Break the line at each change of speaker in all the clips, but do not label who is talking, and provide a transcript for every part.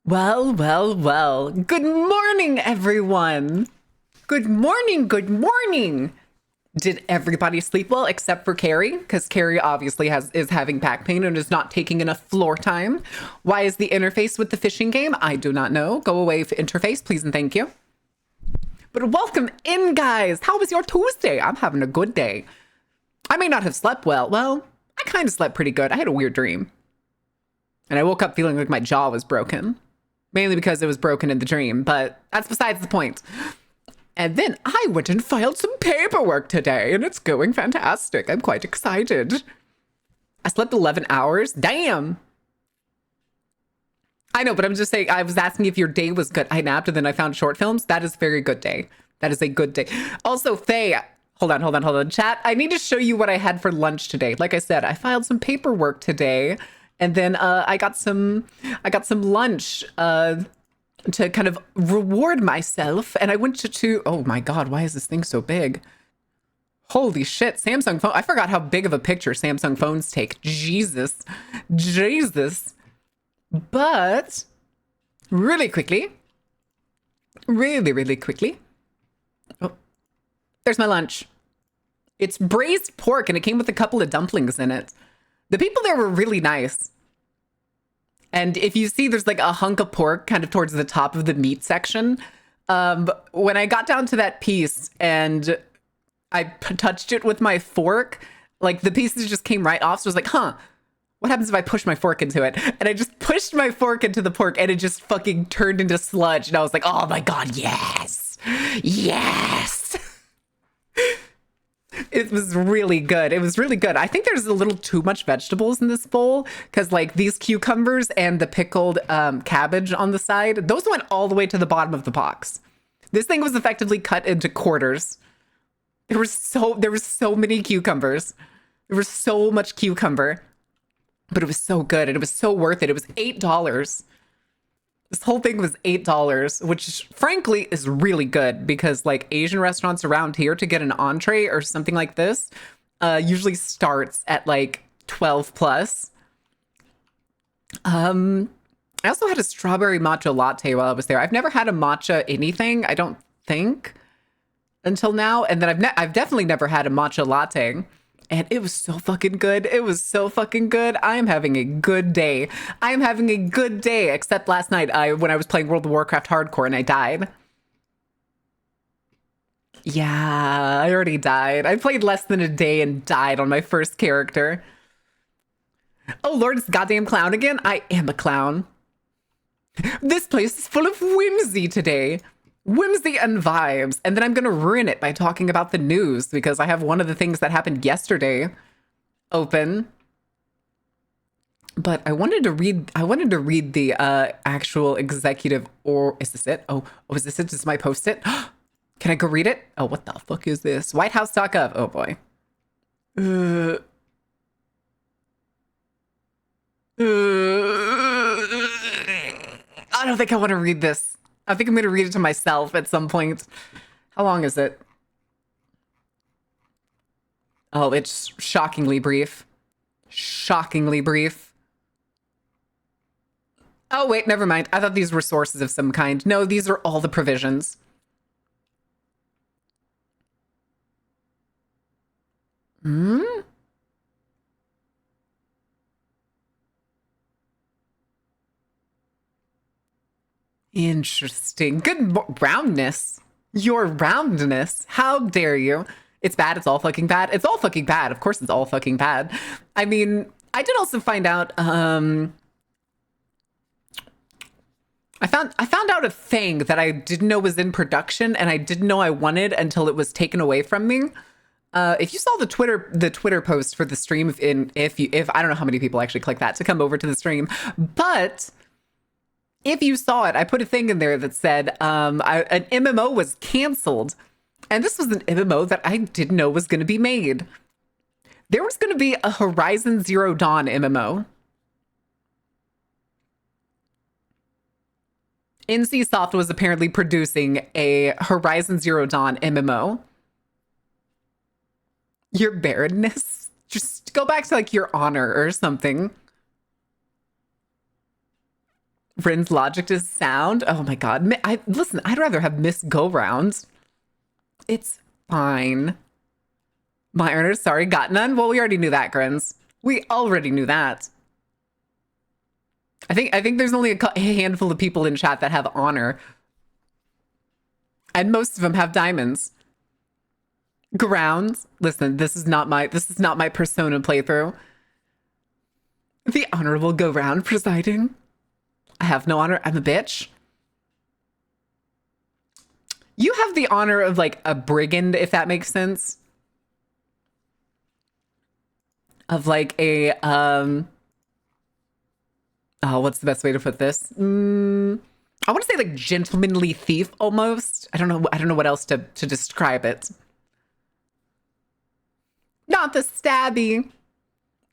Well, well, well. Good morning, everyone. Good morning, good morning. Did everybody sleep well except for Carrie? Because Carrie obviously is having back pain and is not taking enough floor time. Why is the interface with the fishing game? I do not know. Go away, interface, please and thank you. But welcome in, guys. How was your Tuesday? I'm having a good day. I may not have slept well. Well, I kind of slept pretty good. I had a weird dream. And I woke up feeling like my jaw was broken. Mainly because it was broken in the dream, but that's besides the point. And then I went and filed some paperwork today, and it's going fantastic. I'm quite excited. I slept 11 hours. Damn. I know, but I'm just saying, I was asking if your day was good. I napped and then I found short films. That is a very good day. That is a good day. Also, Faye, hold on. Chat, I need to show you what I had for lunch today. Like I said, I filed some paperwork today. And then I got some lunch to kind of reward myself. And I went to oh my God, why is this thing so big? Holy shit, Samsung phone. I forgot how big of a picture Samsung phones take. Jesus. But really quickly, really quickly. Oh, there's my lunch. It's braised pork and it came with a couple of dumplings in it. The people there were really nice. And if you see, there's like a hunk of pork kind of towards the top of the meat section. When I got down to that piece and I touched it with my fork, like the pieces just came right off. So I was like, huh, what happens if I push my fork into it? And I just pushed my fork into the pork and it just fucking turned into sludge. And I was like, oh my God, yes. Yes. It was really good. It was really good. I think there's a little too much vegetables in this bowl because like these cucumbers and the pickled cabbage on the side, those went all the way to the bottom of the box. This thing was effectively cut into quarters. There were so many cucumbers. There was so much cucumber, but it was so good and it was so worth it. It was $8. This whole thing was $8, which frankly is really good because like Asian restaurants around here to get an entree or something like this usually starts at like 12 plus. I also had a strawberry matcha latte while I was there. I've never had a matcha anything, I don't think, until now. And then I've definitely never had a matcha latte. And it was so fucking good. It was so fucking good. I am having a good day. I am having a good day, except last night when I was playing World of Warcraft Hardcore and I died. Yeah, I already died. I played less than a day and died on my first character. Oh Lord, it's goddamn clown again? I am a clown. This place is full of whimsy today. Whimsy and vibes. And then I'm going to ruin it by talking about the news because I have one of the things that happened yesterday open. But I wanted to read the actual executive, or is this it? Oh, is this it? Is this my post-it? Can I go read it? Oh, what the fuck is this? Whitehouse.gov. Oh boy. I don't think I want to read this. I think I'm going to read it to myself at some point. How long is it? Oh, it's shockingly brief. Shockingly brief. Oh, wait, never mind. I thought these were sources of some kind. No, these are all the provisions. Hmm? Interesting. Good roundness. Your roundness. How dare you? It's bad. It's all fucking bad. It's all fucking bad. Of course it's all fucking bad. I mean, I did also find out, I found out a thing that I didn't know was in production and I didn't know I wanted until it was taken away from me. If you saw the Twitter post for the stream, if I don't know how many people actually click that to come over to the stream, but if you saw it, I put a thing in there that said an MMO was canceled. And this was an MMO that I didn't know was going to be made. There was going to be a Horizon Zero Dawn MMO. NCSoft was apparently producing a Horizon Zero Dawn MMO. Your barrenness? Just go back to like your honor or something. Rin's logic is sound. Oh my god. Listen, I'd rather have missed go-rounds. It's fine. My earners, sorry, got none? Well, we already knew that, Grins. We already knew that. I think there's only a handful of people in chat that have honor. And most of them have diamonds. Grounds. Listen, this is not my Persona playthrough. The honorable go round presiding. I have no honor. I'm a bitch. You have the honor of like a brigand, if that makes sense. Of like a oh, what's the best way to put this? I want to say like gentlemanly thief almost. I don't know what else to describe it. Not the stabby.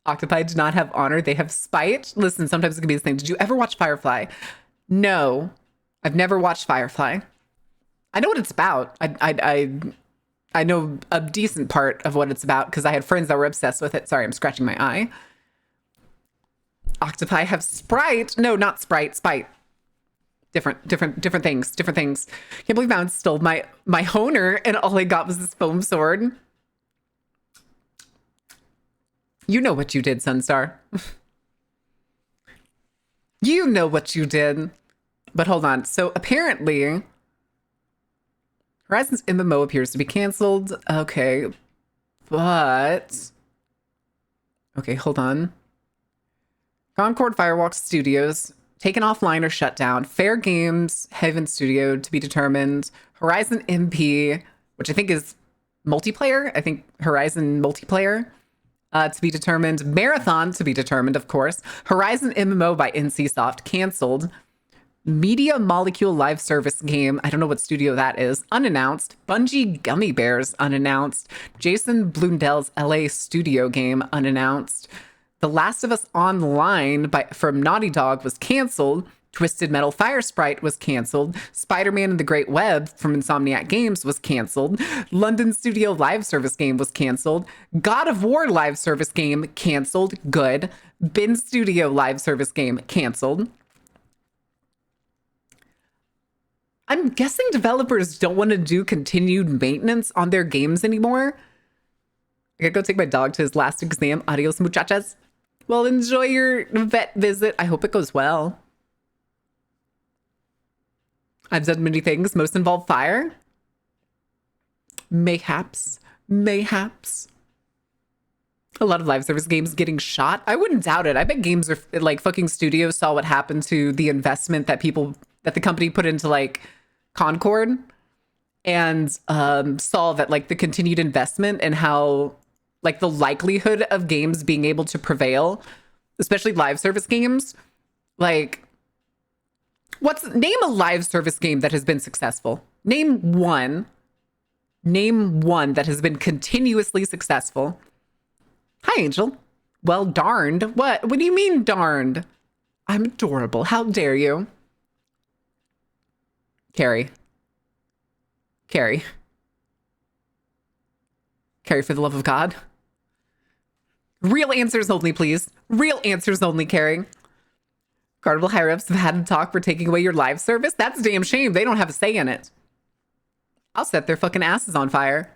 Octopi do not have honor. They have spite. Listen, sometimes it can be the same. Did you ever watch Firefly? No, I've never watched Firefly. I know what it's about. I know a decent part of what it's about because I had friends that were obsessed with it. Sorry, I'm scratching my eye. Octopi have sprite. No, not sprite. Spite. Different things. Different things. Can't believe Bounce stole my Honer and all I got was this foam sword. You know what you did, Sunstar. You know what you did. But hold on. So apparently, Horizon's MMO appears to be canceled. Okay. But... okay, hold on. Concord Firewalk Studios, taken offline or shut down. Fair Games, Haven Studio to be determined. Horizon MP, which I think is multiplayer. I think Horizon multiplayer. To be determined. Marathon to be determined, of course. Horizon MMO by NCSoft canceled. Media Molecule live service game. I don't know what studio that is. Unannounced. Bungie Gummy Bears unannounced. Jason Blundell's LA studio game unannounced. The Last of Us Online from Naughty Dog was canceled. Twisted Metal Fire Sprite was canceled. Spider-Man and the Great Web from Insomniac Games was canceled. London Studio live service game was canceled. God of War live service game canceled. Good. Bin Studio live service game canceled. I'm guessing developers don't want to do continued maintenance on their games anymore. I gotta go take my dog to his last exam. Adios, muchachas. Well, enjoy your vet visit. I hope it goes well. I've done many things. Most involve fire. Mayhaps. Mayhaps. A lot of live service games getting shot. I wouldn't doubt it. I bet games are like fucking studios saw what happened to the investment that the company put into like Concord and saw that like the continued investment and how like the likelihood of games being able to prevail, especially live service games, like name a live service game that has been successful. Name one that has been continuously successful. Hi, Angel. Well, darned. What do you mean darned? I'm adorable. How dare you? Carrie, for the love of God. Real answers only, please. Real answers only, Carrie. Carnival higher-ups have had a talk for taking away your live service? That's a damn shame. They don't have a say in it. I'll set their fucking asses on fire.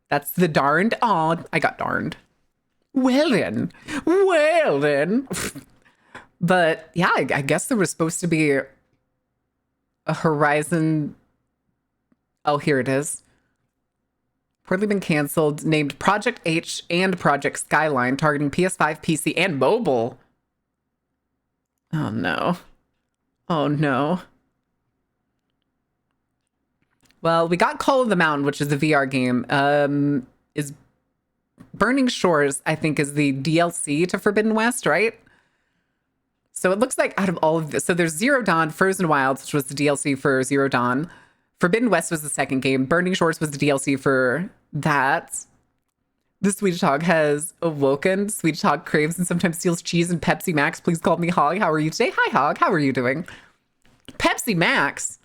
That's the darned. Aw, I got darned. Well then. But yeah, I guess there was supposed to be a Horizon. Oh, here it is. Reportedly been canceled. Named Project H and Project Skyline, targeting PS5, PC, and mobile. Oh no. Oh no. Well, we got Call of the Mountain, which is a VR game. Is Burning Shores, I think, is the DLC to Forbidden West, right? So it looks like out of all of this, so there's Zero Dawn, Frozen Wilds, which was the DLC for Zero Dawn. Forbidden West was the second game. Burning Shores was the DLC for that. The Swedish Hog has awoken. Swedish Hog craves and sometimes steals cheese and Pepsi Max. Please call me Hog. How are you today? Hi, Hog. How are you doing? Pepsi Max?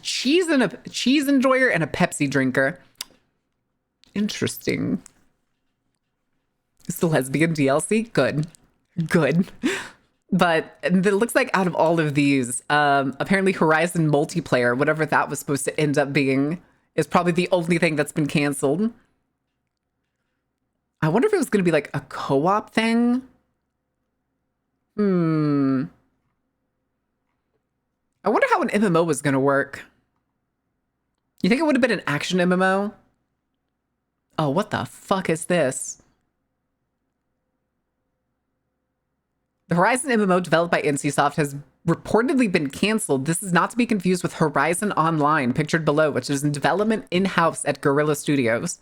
Cheese enjoyer and a Pepsi drinker. Interesting. It's the lesbian DLC? Good. Good. But it looks like out of all of these, apparently Horizon multiplayer, whatever that was supposed to end up being, is probably the only thing that's been canceled. I wonder if it was going to be like a co-op thing. I wonder how an MMO was going to work. You think it would have been an action MMO? Oh, what the fuck is this? The Horizon MMO developed by NCSoft has reportedly been canceled. This is not to be confused with Horizon Online, pictured below, which is in development in-house at Guerrilla Studios.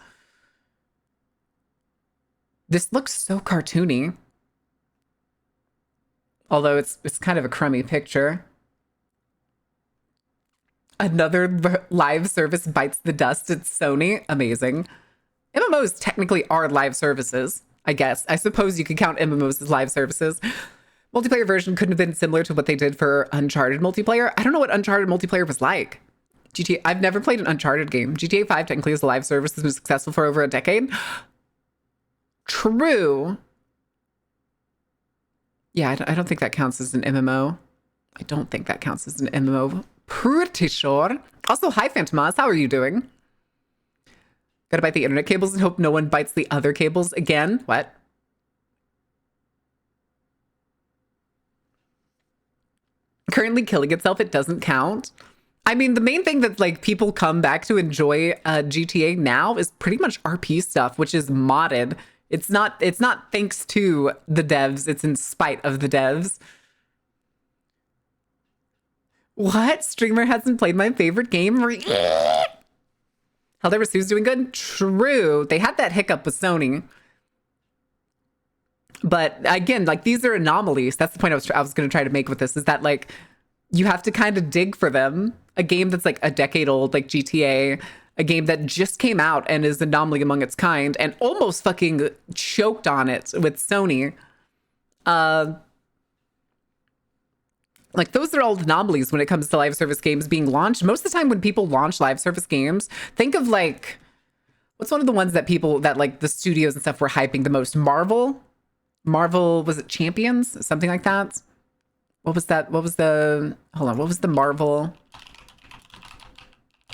This looks so cartoony. Although it's kind of a crummy picture. Another live service bites the dust. It's Sony. Amazing. MMOs technically are live services, I guess. I suppose you could count MMOs as live services. Multiplayer version couldn't have been similar to what they did for Uncharted multiplayer. I don't know what Uncharted multiplayer was like. GTA, I've never played an Uncharted game. GTA 5 technically is a live service that's been successful for over a decade. True. Yeah, I don't think that counts as an MMO. I don't think that counts as an MMO. Pretty sure. Also, hi, Phantomas. How are you doing? Gotta bite the internet cables and hope no one bites the other cables again. What? Currently killing itself, it doesn't count. I mean, the main thing that like people come back to enjoy GTA now is pretty much RP stuff, which is modded. It's not thanks to the devs, it's in spite of the devs. What? Streamer hasn't played my favorite game? Helldivers 2's doing good? True. They had that hiccup with Sony. But again, like these are anomalies. That's the point I was going to try to make with this, is that like you have to kind of dig for them. A game that's like a decade old, like GTA, a game that just came out and is an anomaly among its kind and almost fucking choked on it with Sony. Like those are all anomalies when it comes to live service games being launched. Most of the time when people launch live service games, think of like, what's one of the ones that people that like the studios and stuff were hyping the most? Marvel, was it Champions? Something like that. What was that? What was the Marvel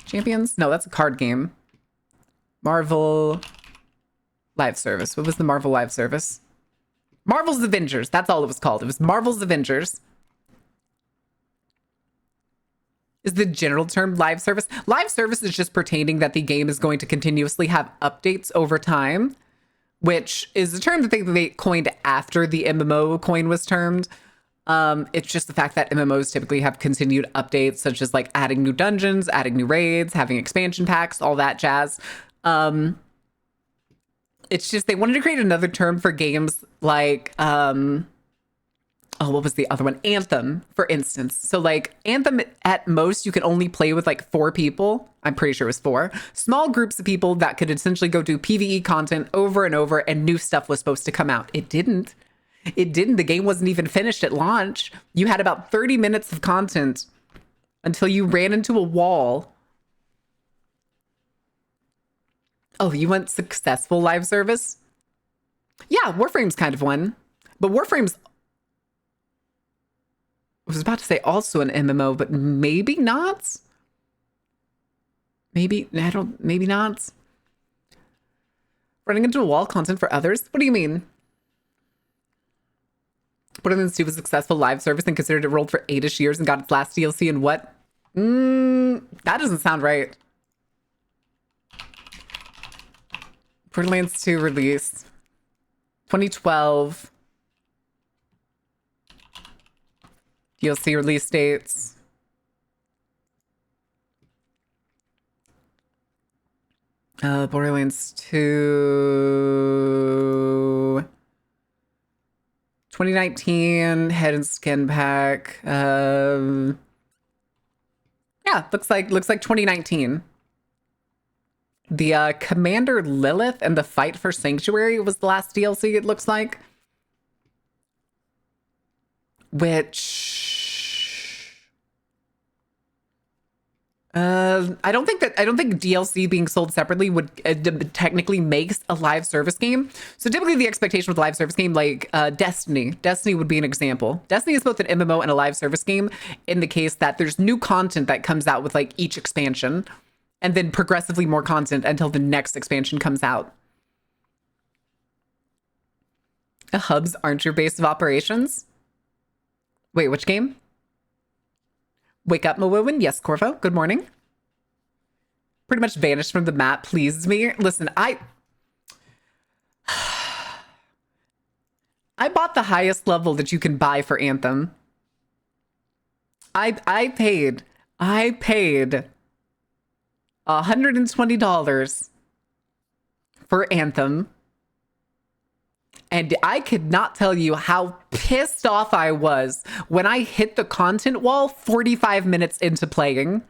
Champions? No, that's a card game. Marvel live service. What was the Marvel live service? Marvel's Avengers. That's all it was called. It was Marvel's Avengers. Is the general term live service. Live service is just pertaining that the game is going to continuously have updates over time, which is a term that they coined after the MMO coin was termed. It's just the fact that MMOs typically have continued updates, such as like adding new dungeons, adding new raids, having expansion packs, all that jazz. It's just they wanted to create another term for games like what was the other one? Anthem, for instance. So like Anthem, at most, you could only play with like 4 people. I'm pretty sure it was 4. Small groups of people that could essentially go do PvE content over and over, and new stuff was supposed to come out. It didn't. The game wasn't even finished at launch. You had about 30 minutes of content until you ran into a wall. Oh, you want successful live service? Yeah, Warframe's kind of one. But Warframe's, I was about to say also an MMO, but maybe not. Maybe not. Running into a wall content for others? What do you mean? Borderlands 2 was a successful live service and considered it rolled for 8-ish years and got its last DLC in what? That doesn't sound right. Borderlands 2 release 2012. DLC release dates. Borderlands 2 2019 head and skin pack. Yeah, looks like 2019. The Commander Lilith and the Fight for Sanctuary was the last DLC, it looks like. Which I don't think DLC being sold separately would technically makes a live service game. So typically the expectation with a live service game, like Destiny would be an example. Destiny is both an MMO and a live service game in the case that there's new content that comes out with like each expansion, and then progressively more content until the next expansion comes out. Hubs aren't your base of operations. Wait, which game? Wake up, Mawowin. Yes, Corvo. Good morning. Pretty much vanished from the map. Pleased me. Listen, I bought the highest level that you can buy for Anthem. I paid $120 for Anthem. And I could not tell you how pissed off I was when I hit the content wall 45 minutes into playing.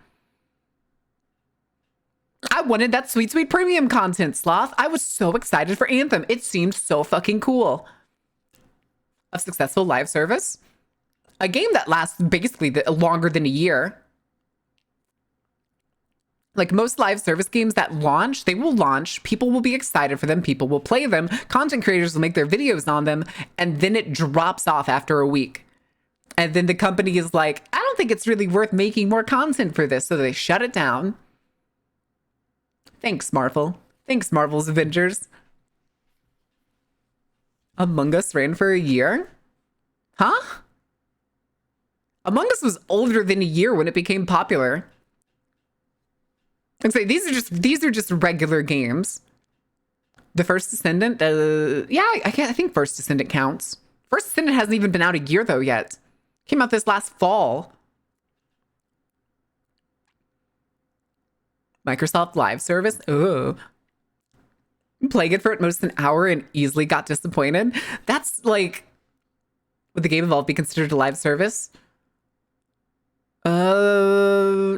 I wanted that sweet, sweet premium content, Sloth. I was so excited for Anthem. It seemed so fucking cool. A successful live service. A game that lasts basically longer than a year. Like most live service games that launch, they will launch, people will be excited for them, people will play them, content creators will make their videos on them, and then it drops off after a week. And then the company is like, I don't think it's really worth making more content for this, so they shut it down. Thanks, Marvel. Thanks, Marvel's Avengers. Among Us ran for a year? Huh? Among Us was older than a year when it became popular. I'd say these are just regular games. The First Descendant, yeah, I think First Descendant counts. First Descendant hasn't even been out a year though yet. Came out this last fall. Microsoft Live Service. Oh, playing it for at most an hour and easily got disappointed. That's like, would the Game Evolved be considered a live service?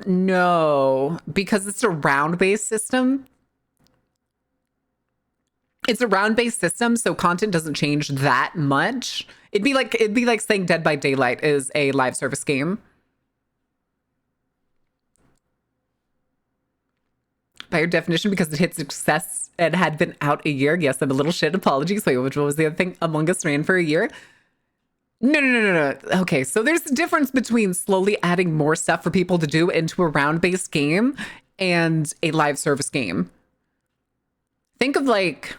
No, because it's a round-based system. It's a round-based system, so content doesn't change that much. It'd be like saying Dead by Daylight is a live service game. By your definition, because it hit success and had been out a year. Yes, I'm a little shit. Apologies. Wait, which was the other thing? Among Us ran for a year. No. Okay, so there's a difference between slowly adding more stuff for people to do into a round-based game and a live service game. Think of like,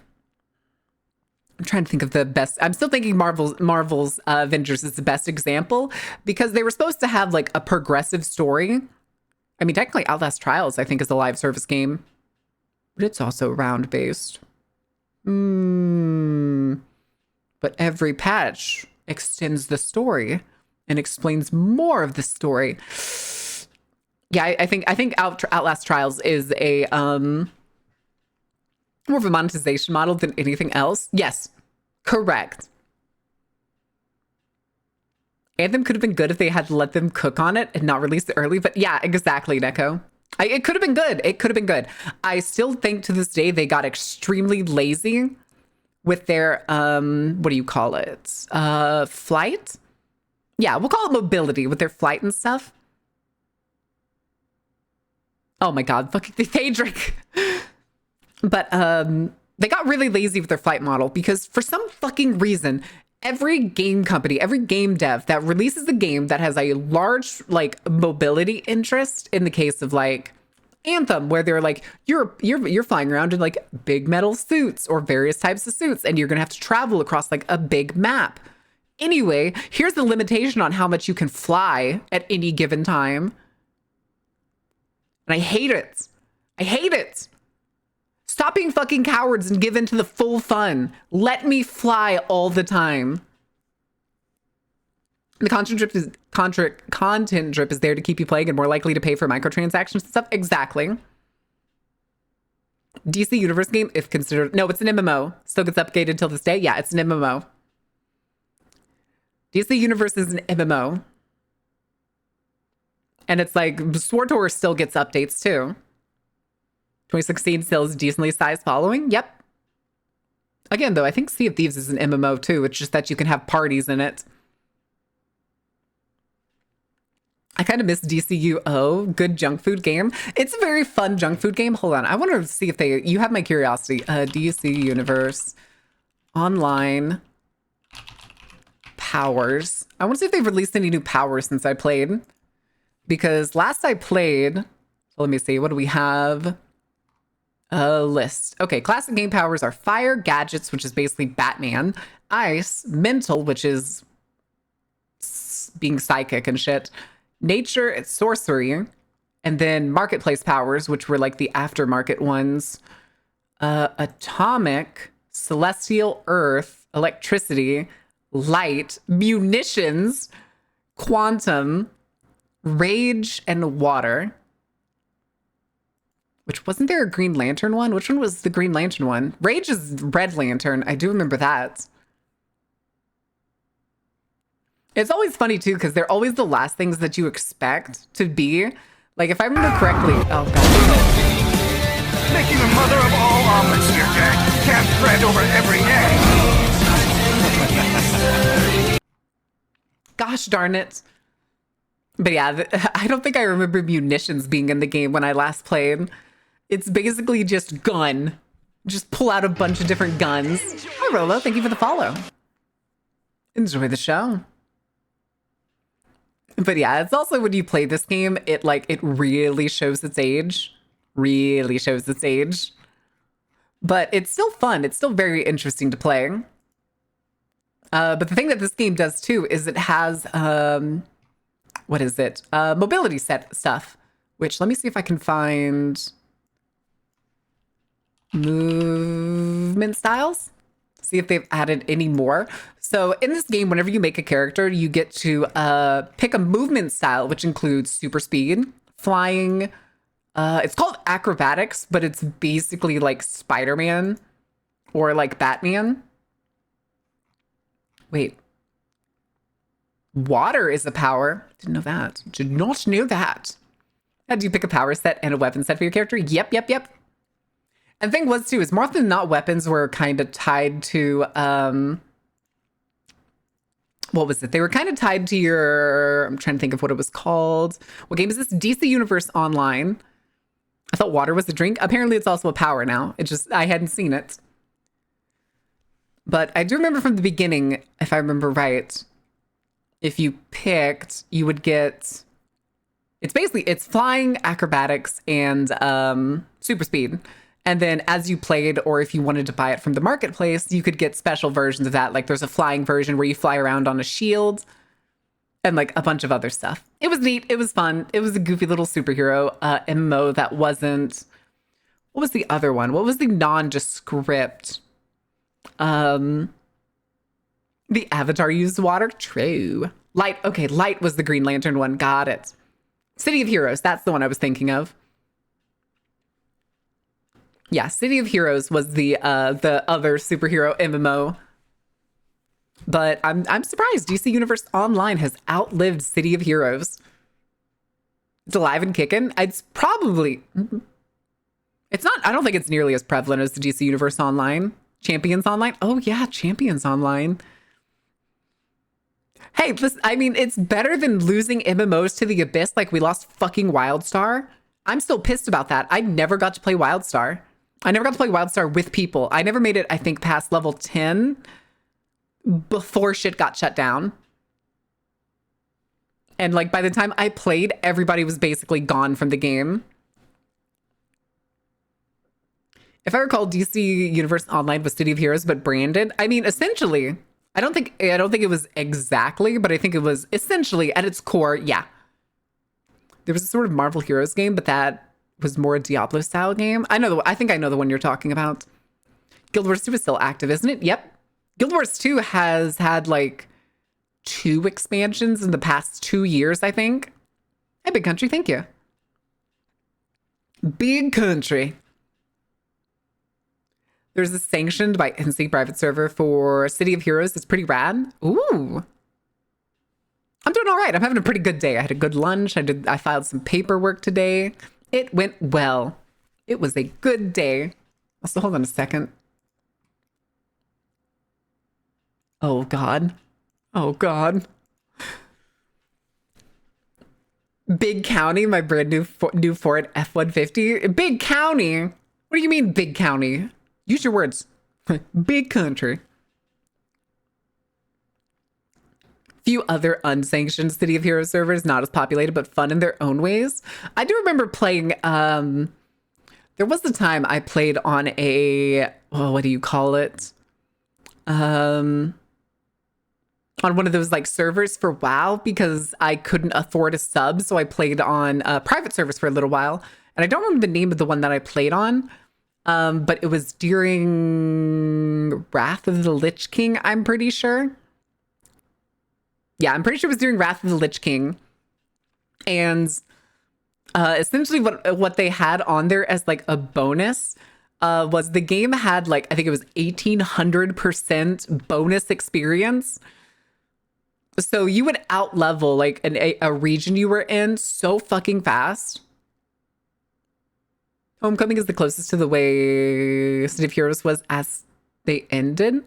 I'm trying to think of the best. I'm still thinking Marvel's Avengers is the best example because they were supposed to have like a progressive story. I mean, technically Outlast Trials, I think, is a live service game, but it's also round-based. But every patch extends the story and explains more of the story. Yeah, I think Outlast Trials is a more of a monetization model than anything else. Yes, correct. Anthem could have been good if they had let them cook on it and not release it early. But yeah, exactly, Neko. It could have been good. It could have been good. I still think to this day they got extremely lazy with their, what do you call it? Flight? Yeah, we'll call it mobility with their flight and stuff. Oh my God, fucking Daedric. But they got really lazy with their flight model because for some fucking reason, every game company, every game dev that releases a game that has a large like mobility interest, in the case of like Anthem, where they're like, you're flying around in like big metal suits or various types of suits, and you're gonna have to travel across like a big map. Anyway, here's the limitation on how much you can fly at any given time. And I hate it. I hate it. Stop being fucking cowards and give in to the full fun. Let me fly all the time. The content drip is there to keep you playing and more likely to pay for microtransactions and stuff. Exactly. DC Universe game, if considered... No, it's an MMO. Still gets updated till this day. Yeah, it's an MMO. DC Universe is an MMO. And it's like, SWTOR still gets updates too. 2016 still is a decently sized following. Yep. Again, though, I think Sea of Thieves is an MMO too. It's just that you can have parties in it. I kind of miss DCU. Oh, good junk food game. It's a very fun junk food game. Hold on. I want to see if you have my curiosity. DC Universe Online powers. I want to see if they've released any new powers since I played. Because last I played, so let me see. What do we have? A list. Okay, classic game powers are fire, gadgets, which is basically Batman, ice, mental, which is being psychic and shit, nature, it's sorcery, and then marketplace powers, which were like the aftermarket ones, atomic, celestial, earth, electricity, light, munitions, quantum, rage, and water. Which, wasn't there a Green Lantern one? Which one was the Green Lantern one? Rage is Red Lantern. I do remember that. It's always funny too, because they're always the last things that you expect to be. Like, if I remember correctly, oh god.
Making the mother of all omelets here, Jack. Cast bread over every egg.
Gosh darn it. But yeah, I don't think I remember munitions being in the game when I last played. It's basically just gun. Just pull out a bunch of different guns. Hi, Rolo. Thank you for the follow. Enjoy the show. But yeah, it's also when you play this game, it really shows its age. Really shows its age. But it's still fun. It's still very interesting to play. But the thing that this game does too is it has, what is it? Mobility set stuff, which let me see if I can find movement styles. See if they've added any more. So in this game, whenever you make a character, you get to pick a movement style, which includes super speed, flying. It's called acrobatics, but it's basically like Spider-Man or like Batman. Wait. Water is a power. Didn't know that. Did not know that. How do you pick a power set and a weapon set for your character? Yep. And the thing was too, is more often than not, weapons were kind of tied to, what was it? They were kind of tied to your, I'm trying to think of what it was called. What game is this? DC Universe Online. I thought water was a drink. Apparently it's also a power now. It just, I hadn't seen it. But I do remember from the beginning, if I remember right, if you picked, you would get, it's flying, acrobatics, and super speed. And then as you played, or if you wanted to buy it from the marketplace, you could get special versions of that. Like there's a flying version where you fly around on a shield and like a bunch of other stuff. It was neat. It was fun. It was a goofy little superhero MMO that wasn't, what was the other one? What was the nondescript? The Avatar used water. True. Light. Okay. Light was the Green Lantern one. Got it. City of Heroes. That's the one I was thinking of. Yeah, City of Heroes was the other superhero MMO. But I'm surprised DC Universe Online has outlived City of Heroes. It's alive and kicking. It's probably, it's not, I don't think it's nearly as prevalent as the DC Universe Online. Champions Online. Oh yeah, Champions Online. Hey, listen, I mean, it's better than losing MMOs to the abyss like we lost fucking WildStar. I'm still pissed about that. I never got to play WildStar. I never got to play WildStar with people. I never made it, I think, past level 10 before shit got shut down. And like by the time I played, everybody was basically gone from the game. If I recall, DC Universe Online was City of Heroes, but branded. I mean, essentially, I don't think it was exactly, but I think it was essentially at its core, yeah. There was a sort of Marvel Heroes game, but that was more a Diablo style game. I think I know the one you're talking about. Guild Wars 2 is still active, isn't it? Yep. Guild Wars 2 has had like 2 expansions in the past 2 years, I think. Hey, Big Country, thank you. Big Country. There's a sanctioned by NC private server for City of Heroes. It's pretty rad. Ooh. I'm doing all right. I'm having a pretty good day. I had a good lunch. I filed some paperwork today. It went well. It was a good day. Also, hold on a second. Oh, God. Oh, God. Big County, my brand new Ford F-150. Big County? What do you mean, big county? Use your words. Big country. Few other unsanctioned City of Heroes servers, not as populated, but fun in their own ways. I do remember playing, there was the time I played on a, oh, what do you call it? On one of those like servers for WoW because I couldn't afford a sub. So I played on private servers for a little while. And I don't remember the name of the one that I played on. But it was during Wrath of the Lich King, I'm pretty sure. Yeah, I'm pretty sure it was during Wrath of the Lich King. And essentially what they had on there as like a bonus was the game had like, I think it was 1800% bonus experience. So you would out-level like a region you were in so fucking fast. Homecoming is the closest to the way City of Heroes was as they ended.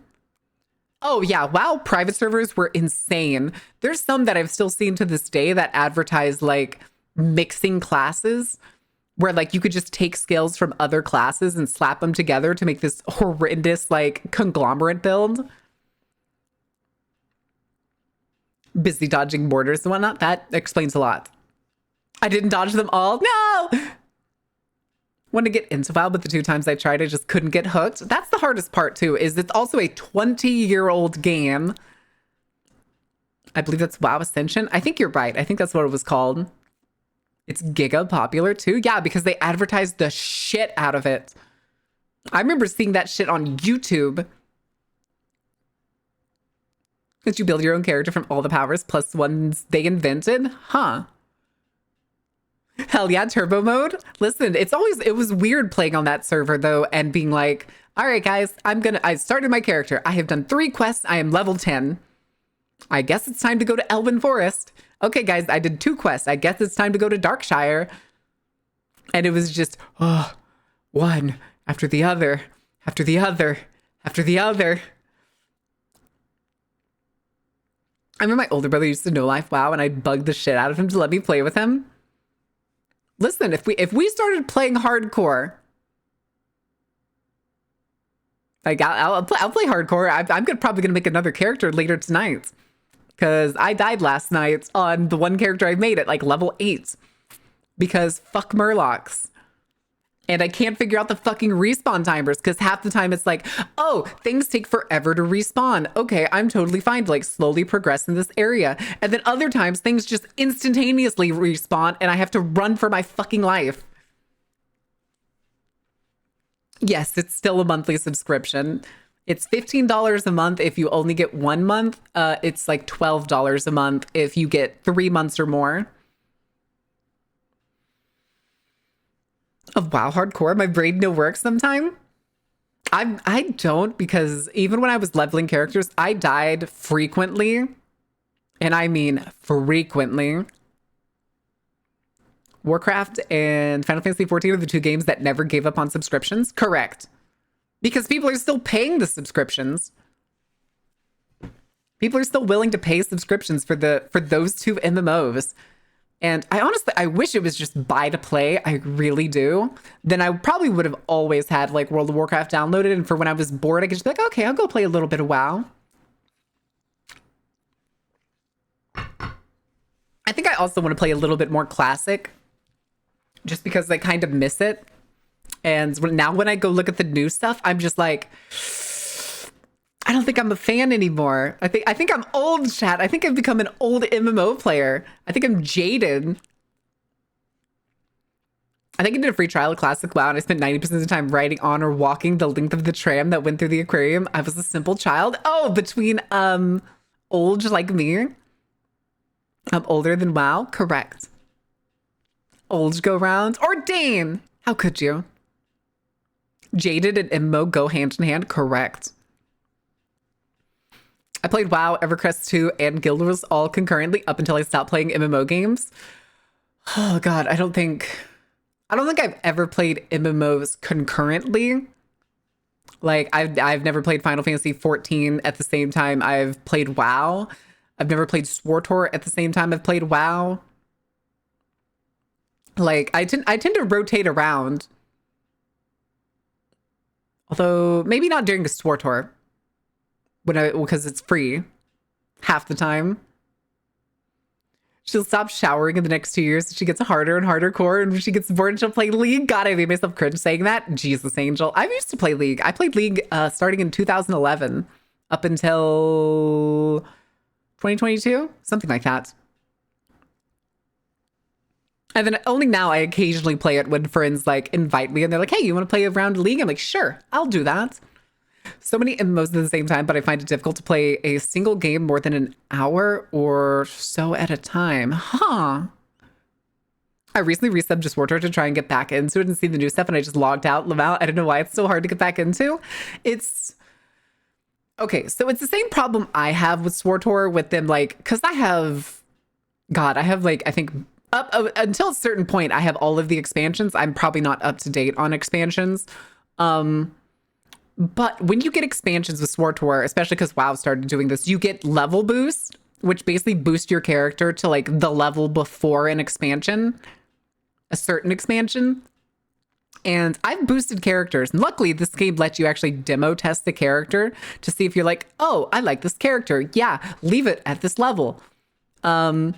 Oh yeah, WoW private servers were insane. There's some that I've still seen to this day that advertise like mixing classes where like you could just take skills from other classes and slap them together to make this horrendous like conglomerate build. Busy dodging borders and whatnot. That explains a lot. I didn't dodge them all. No! Want to get into WoW, but the 2 times I tried, I just couldn't get hooked. That's the hardest part too, is it's also a 20-year-old game. I believe that's WoW Ascension. I think you're right. I think that's what it was called. It's giga popular too. Yeah, because they advertised the shit out of it. I remember seeing that shit on YouTube. That you build your own character from all the powers plus ones they invented? Huh. Hell yeah, turbo mode. Listen, it was weird playing on that server though and being like, all right guys, I started my character. I have done 3 quests. I am level 10. I guess it's time to go to Elven Forest. Okay guys, I did 2 quests. I guess it's time to go to Darkshire. And it was just, one after the other, after the other, after the other. I remember my older brother used to know Life WoW and I'd bug the shit out of him to let me play with him. Listen, if we started playing hardcore, like I'll play hardcore. I'm probably gonna make another character later tonight because I died last night on the one character I made at like level 8 because fuck Murlocs. And I can't figure out the fucking respawn timers because half the time it's like, oh, things take forever to respawn. Okay, I'm totally fine to like slowly progress in this area. And then other times things just instantaneously respawn and I have to run for my fucking life. Yes, it's still a monthly subscription. It's $15 a month if you only get 1 month. It's like $12 a month if you get 3 months or more. Of WoW hardcore, my brain no work sometime. I don't, because even when I was leveling characters, I died frequently. And I mean frequently. Warcraft and Final Fantasy XIV are the 2 games that never gave up on subscriptions. Correct. Because people are still paying the subscriptions. People are still willing to pay subscriptions for those 2 MMOs. And I wish it was just buy to play. I really do. Then I probably would have always had like World of Warcraft downloaded. And for when I was bored, I could just be like, okay, I'll go play a little bit of WoW. I think I also want to play a little bit more classic. Just because I kind of miss it. And now when I go look at the new stuff, I'm just like, I don't think I'm a fan anymore. I think I'm old, chat. I think I've become an old MMO player. I think I'm jaded. I think I did a free trial of Classic WoW and I spent 90% of the time riding on or walking the length of the tram that went through the aquarium. I was a simple child. Oh, between old like me. I'm older than WoW. Correct. Old go round. Ordain. How could you? Jaded and MMO go hand in hand. Correct. I played WoW, EverQuest 2, and Guild Wars all concurrently up until I stopped playing MMO games. Oh god, I don't think I've ever played MMOs concurrently. Like I've never played Final Fantasy 14 at the same time I've played WoW. I've never played SWTOR at the same time I've played WoW. Like I tend to rotate around. Although maybe not during a SWTOR tour because it's free half the time. She'll stop showering in the next 2 years. She gets a harder and harder core, and when she gets bored, she'll play League. God, I made myself cringe saying that. Jesus, Angel. I used to play League. I played League starting in 2011 up until 2022, something like that. And then only now I occasionally play it when friends like invite me and they're like, hey, you want to play a round of League? I'm like, sure, I'll do that. So many MMOs at the same time, but I find it difficult to play a single game more than an hour or so at a time. Huh. I recently resubbed to SWTOR to try and get back into it and see the new stuff, and I just logged out. I don't know why it's so hard to get back into. It's okay. So it's the same problem I have with SWTOR with them, like, because I have like, I think up until a certain point, I have all of the expansions. I'm probably not up to date on expansions. But when you get expansions with SWTOR, especially because WoW started doing this, you get level boosts, which basically boost your character to like the level before an expansion, a certain expansion. And I've boosted characters. And luckily, this game lets you actually demo test the character to see if you're like, oh, I like this character. Yeah, leave it at this level. And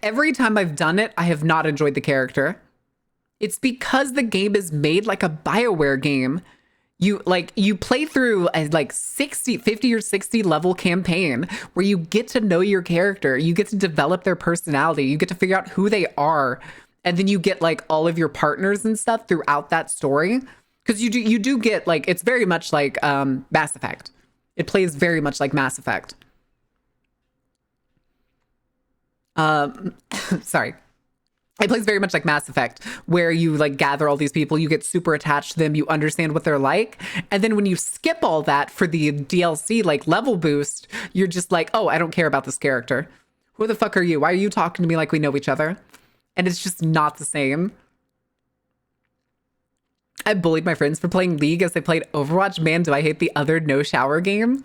every time I've done it, I have not enjoyed the character. It's because the game is made like a BioWare game. You play through a like 50 or 60 level campaign where you get to know your character. You get to develop their personality. You get to figure out who they are. And then you get like all of your partners and stuff throughout that story. Because you do get like, it's very much like Mass Effect. It plays very much like Mass Effect. Sorry. It plays very much like Mass Effect, where you like gather all these people, you get super attached to them, you understand what they're like. And then when you skip all that for the DLC, like level boost, you're just like, oh, I don't care about this character. Who the fuck are you? Why are you talking to me like we know each other? And it's just not the same. I bullied my friends for playing League as they played Overwatch. Man, do I hate the other no shower game.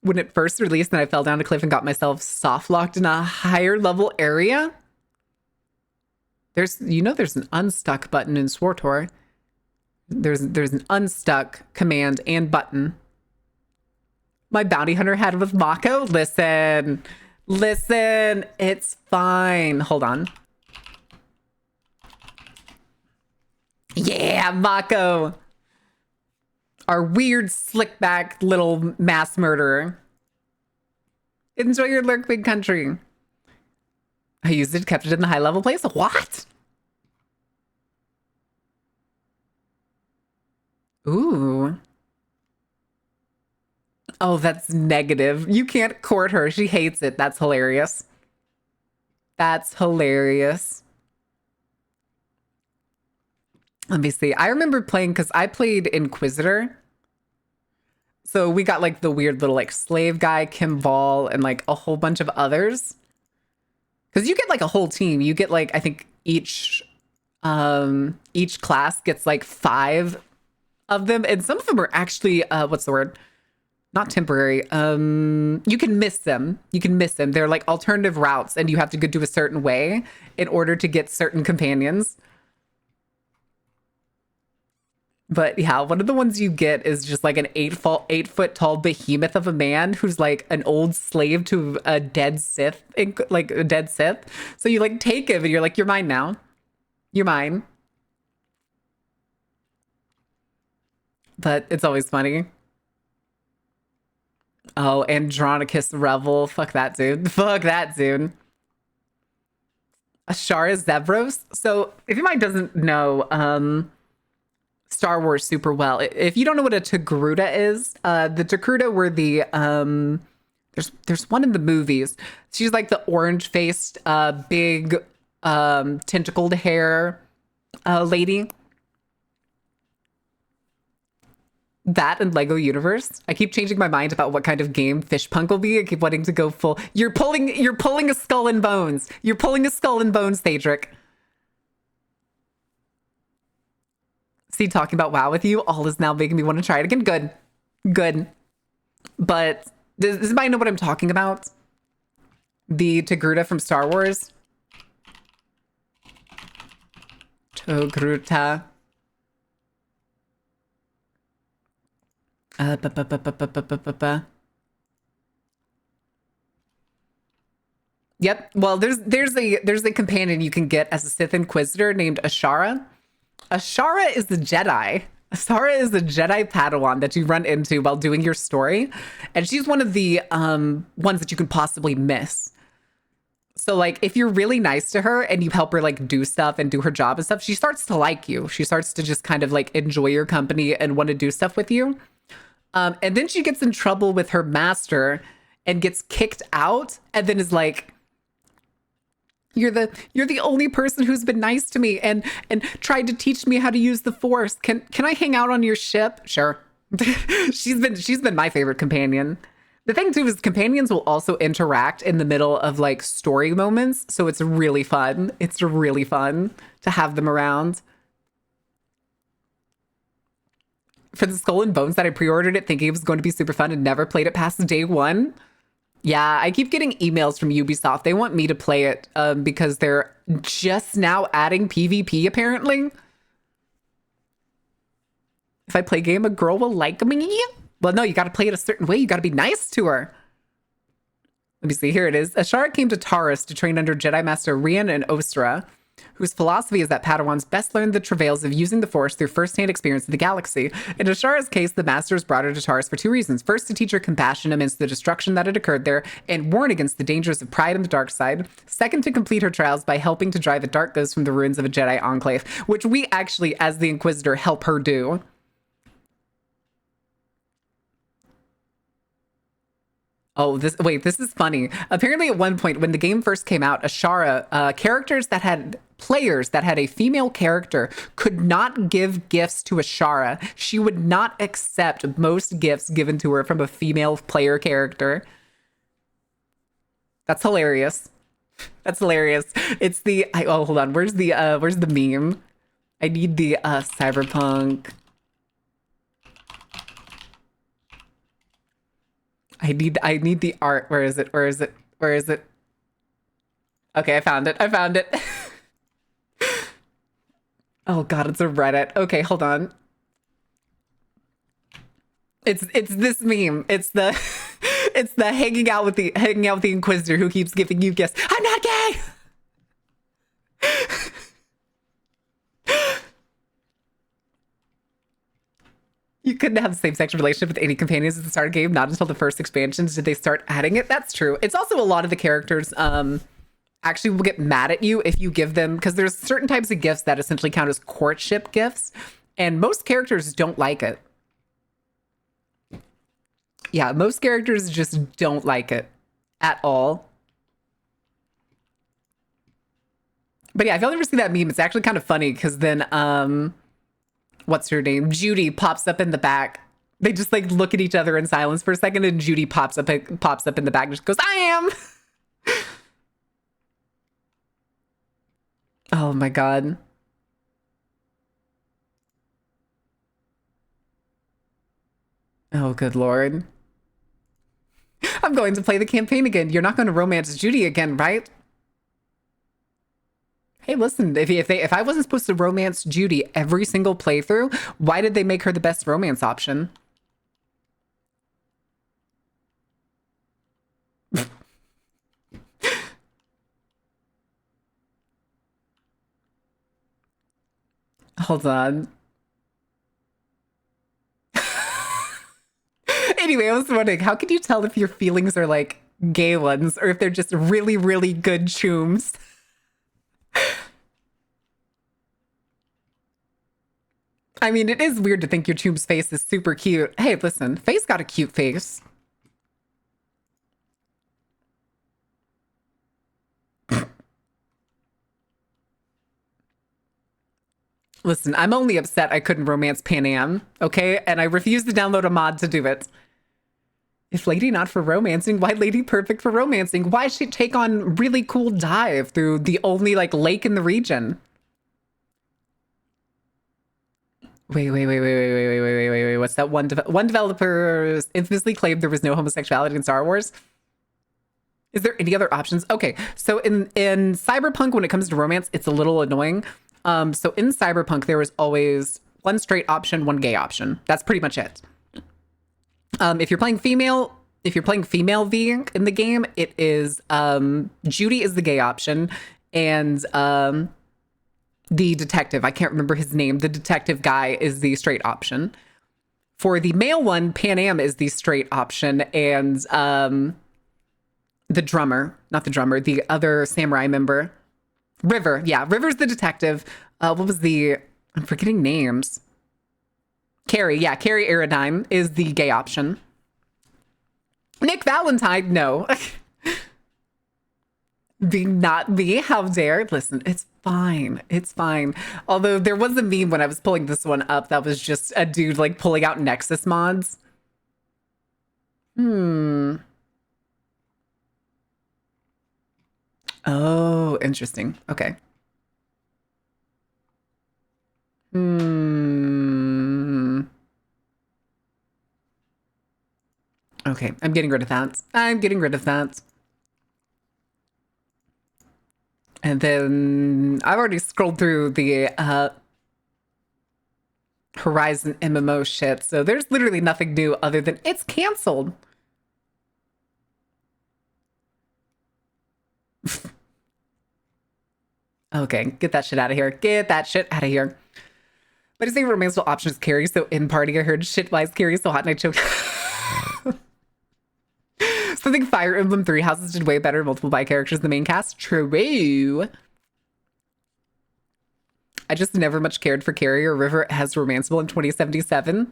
When it first released and I fell down a cliff and got myself soft locked in a higher level area. There's an unstuck button in SWTOR. There's an unstuck command and button. My bounty hunter had with Mako. Listen, it's fine. Hold on. Yeah, Mako. Our weird, slick-back little mass murderer. Enjoy your lurk, big country. I used it, kept it in the high-level place. What? Ooh. Oh, that's negative. You can't court her. She hates it. That's hilarious. That's hilarious. Let me see. I remember playing, because I played Inquisitor. So we got like the weird little like slave guy, Kim Ball, and like a whole bunch of others. Because you get like a whole team. You get like, I think each class gets like 5 of them. And some of them are actually, what's the word? Not temporary. You can miss them. They're like alternative routes and you have to go do a certain way in order to get certain companions. But yeah, one of the ones you get is just like an 8-foot tall behemoth of a man who's like an old slave to a dead Sith, like a dead Sith. So you like take him and you're like, you're mine now. You're mine. But it's always funny. Oh, Andronicus Revel. Fuck that dude. Ashara Zevros. So if you might doesn't know, Star Wars super well. If you don't know what a Togruta is, the Togruta were the there's one in the movies. She's like the orange-faced, big, tentacled hair lady. That and Lego Universe. I keep changing my mind about what kind of game Fishpunk will be. I keep wanting to go full. You're pulling a Skull and Bones. You're pulling a Skull and Bones, Thadric. See, talking about WoW with you, all is now making me want to try it again. Good. But does anybody know what I'm talking about? The Togruta from Star Wars. Togruta. Ba, ba, ba, ba, ba, ba, ba, ba, ba. Yep. Well, there's a companion you can get as a Sith Inquisitor named Ashara. Ashara is the Jedi. Ashara is the Jedi Padawan that you run into while doing your story, and she's one of the ones that you can possibly miss. So like if you're really nice to her and you help her like do stuff and do her job and stuff, she starts to like you. She starts to just kind of like enjoy your company and want to do stuff with you. And then she gets in trouble with her master and gets kicked out, and then is like, you're the only person who's been nice to me and tried to teach me how to use the Force. Can I hang out on your ship? Sure. she's been my favorite companion. The thing too is companions will also interact in the middle of like story moments, so it's really fun. It's really fun to have them around. For the Skull and Bones that I pre-ordered it thinking it was going to be super fun and never played it past day one. Yeah, I keep getting emails from Ubisoft. They want me to play it because they're just now adding PvP, apparently. If I play a game, a girl will like me? Well, no, you got to play it a certain way. You got to be nice to her. Let me see. Here it is. Ashara came to Taurus to train under Jedi Master Rian and Ostra, whose philosophy is that Padawans best learn the travails of using the Force through first-hand experience of the galaxy. In Ashara's case, the Masters brought her to Taurus for two reasons. First, to teach her compassion amidst the destruction that had occurred there, and warn against the dangers of pride and the dark side. Second, to complete her trials by helping to drive a dark ghost from the ruins of a Jedi enclave, which we actually, as the Inquisitor, help her do. Oh, this is funny. Apparently at one point when the game first came out, Ashara, players that had a female character could not give gifts to Ashara. She would not accept most gifts given to her from a female player character. That's hilarious. That's hilarious. It's the, hold on. Where's the meme? I need the cyberpunk. I need the art. Where is it? Okay, I found it. Oh god, it's a Reddit. Okay, hold on. It's this meme. It's the hanging out with the Inquisitor who keeps giving you gifts. I'm not gay. You couldn't have the same-sex relationship with any companions at the start of the game. Not until the first expansions did they start adding it. That's true. It's also a lot of the characters actually will get mad at you if you give them, because there's certain types of gifts that essentially count as courtship gifts, and most characters don't like it. Yeah, most characters just don't like it at all. But yeah, if y'all ever see that meme, it's actually kind of funny because then what's her name? Judy pops up in the back. They just like look at each other in silence for a second, and Judy pops up in the back and just goes, "I am." Oh my god. Oh, good lord. I'm going to play the campaign again. You're not going to romance Judy again, right? Hey, listen, if I wasn't supposed to romance Judy every single playthrough, why did they make her the best romance option? Hold on. Anyway, I was wondering, how can you tell if your feelings are like gay ones or if they're just really, really good chooms? I mean, it is weird to think your choom's face is super cute. Hey, listen, Faye's got a cute face. Listen, I'm only upset I couldn't romance Panam, okay? And I refuse to download a mod to do it. If Lady not for romancing, why Lady perfect for romancing? Why should she take on really cool dive through the only like lake in the region? Wait. What's that one developer infamously claimed there was no homosexuality in Star Wars? Is there any other options? Okay, so in Cyberpunk, when it comes to romance, it's a little annoying. So in Cyberpunk, there was always one straight option, one gay option. That's pretty much it. If you're playing female, if you're playing female V in the game, it is Judy is the gay option, and the detective, I can't remember his name, the detective guy is the straight option. For the male one, Panam is the straight option, and the drummer, not the drummer, the other samurai member, River. Yeah, River's the detective. What was I'm forgetting names. Carrie. Yeah, Carrie Aerodine is the gay option. Nick Valentine, no. Be not me. How dare. Listen, it's fine. It's fine. Although there was a meme when I was pulling this one up that was just a dude like pulling out Nexus mods. Oh, interesting. Okay. Okay, I'm getting rid of that. I'm getting rid of that. And then I've already scrolled through the Horizon MMO shit, so there's literally nothing new other than it's canceled. Okay, get that shit out of here. Get that shit out of here. But his favorite romantic option is Carrie, so in party I heard shit, why is Carrie so hot and I choked. So I think Fire Emblem Three Houses did way better multiple bi characters than the main cast. True. I just never much cared for Carrie or River as romanceable in 2077.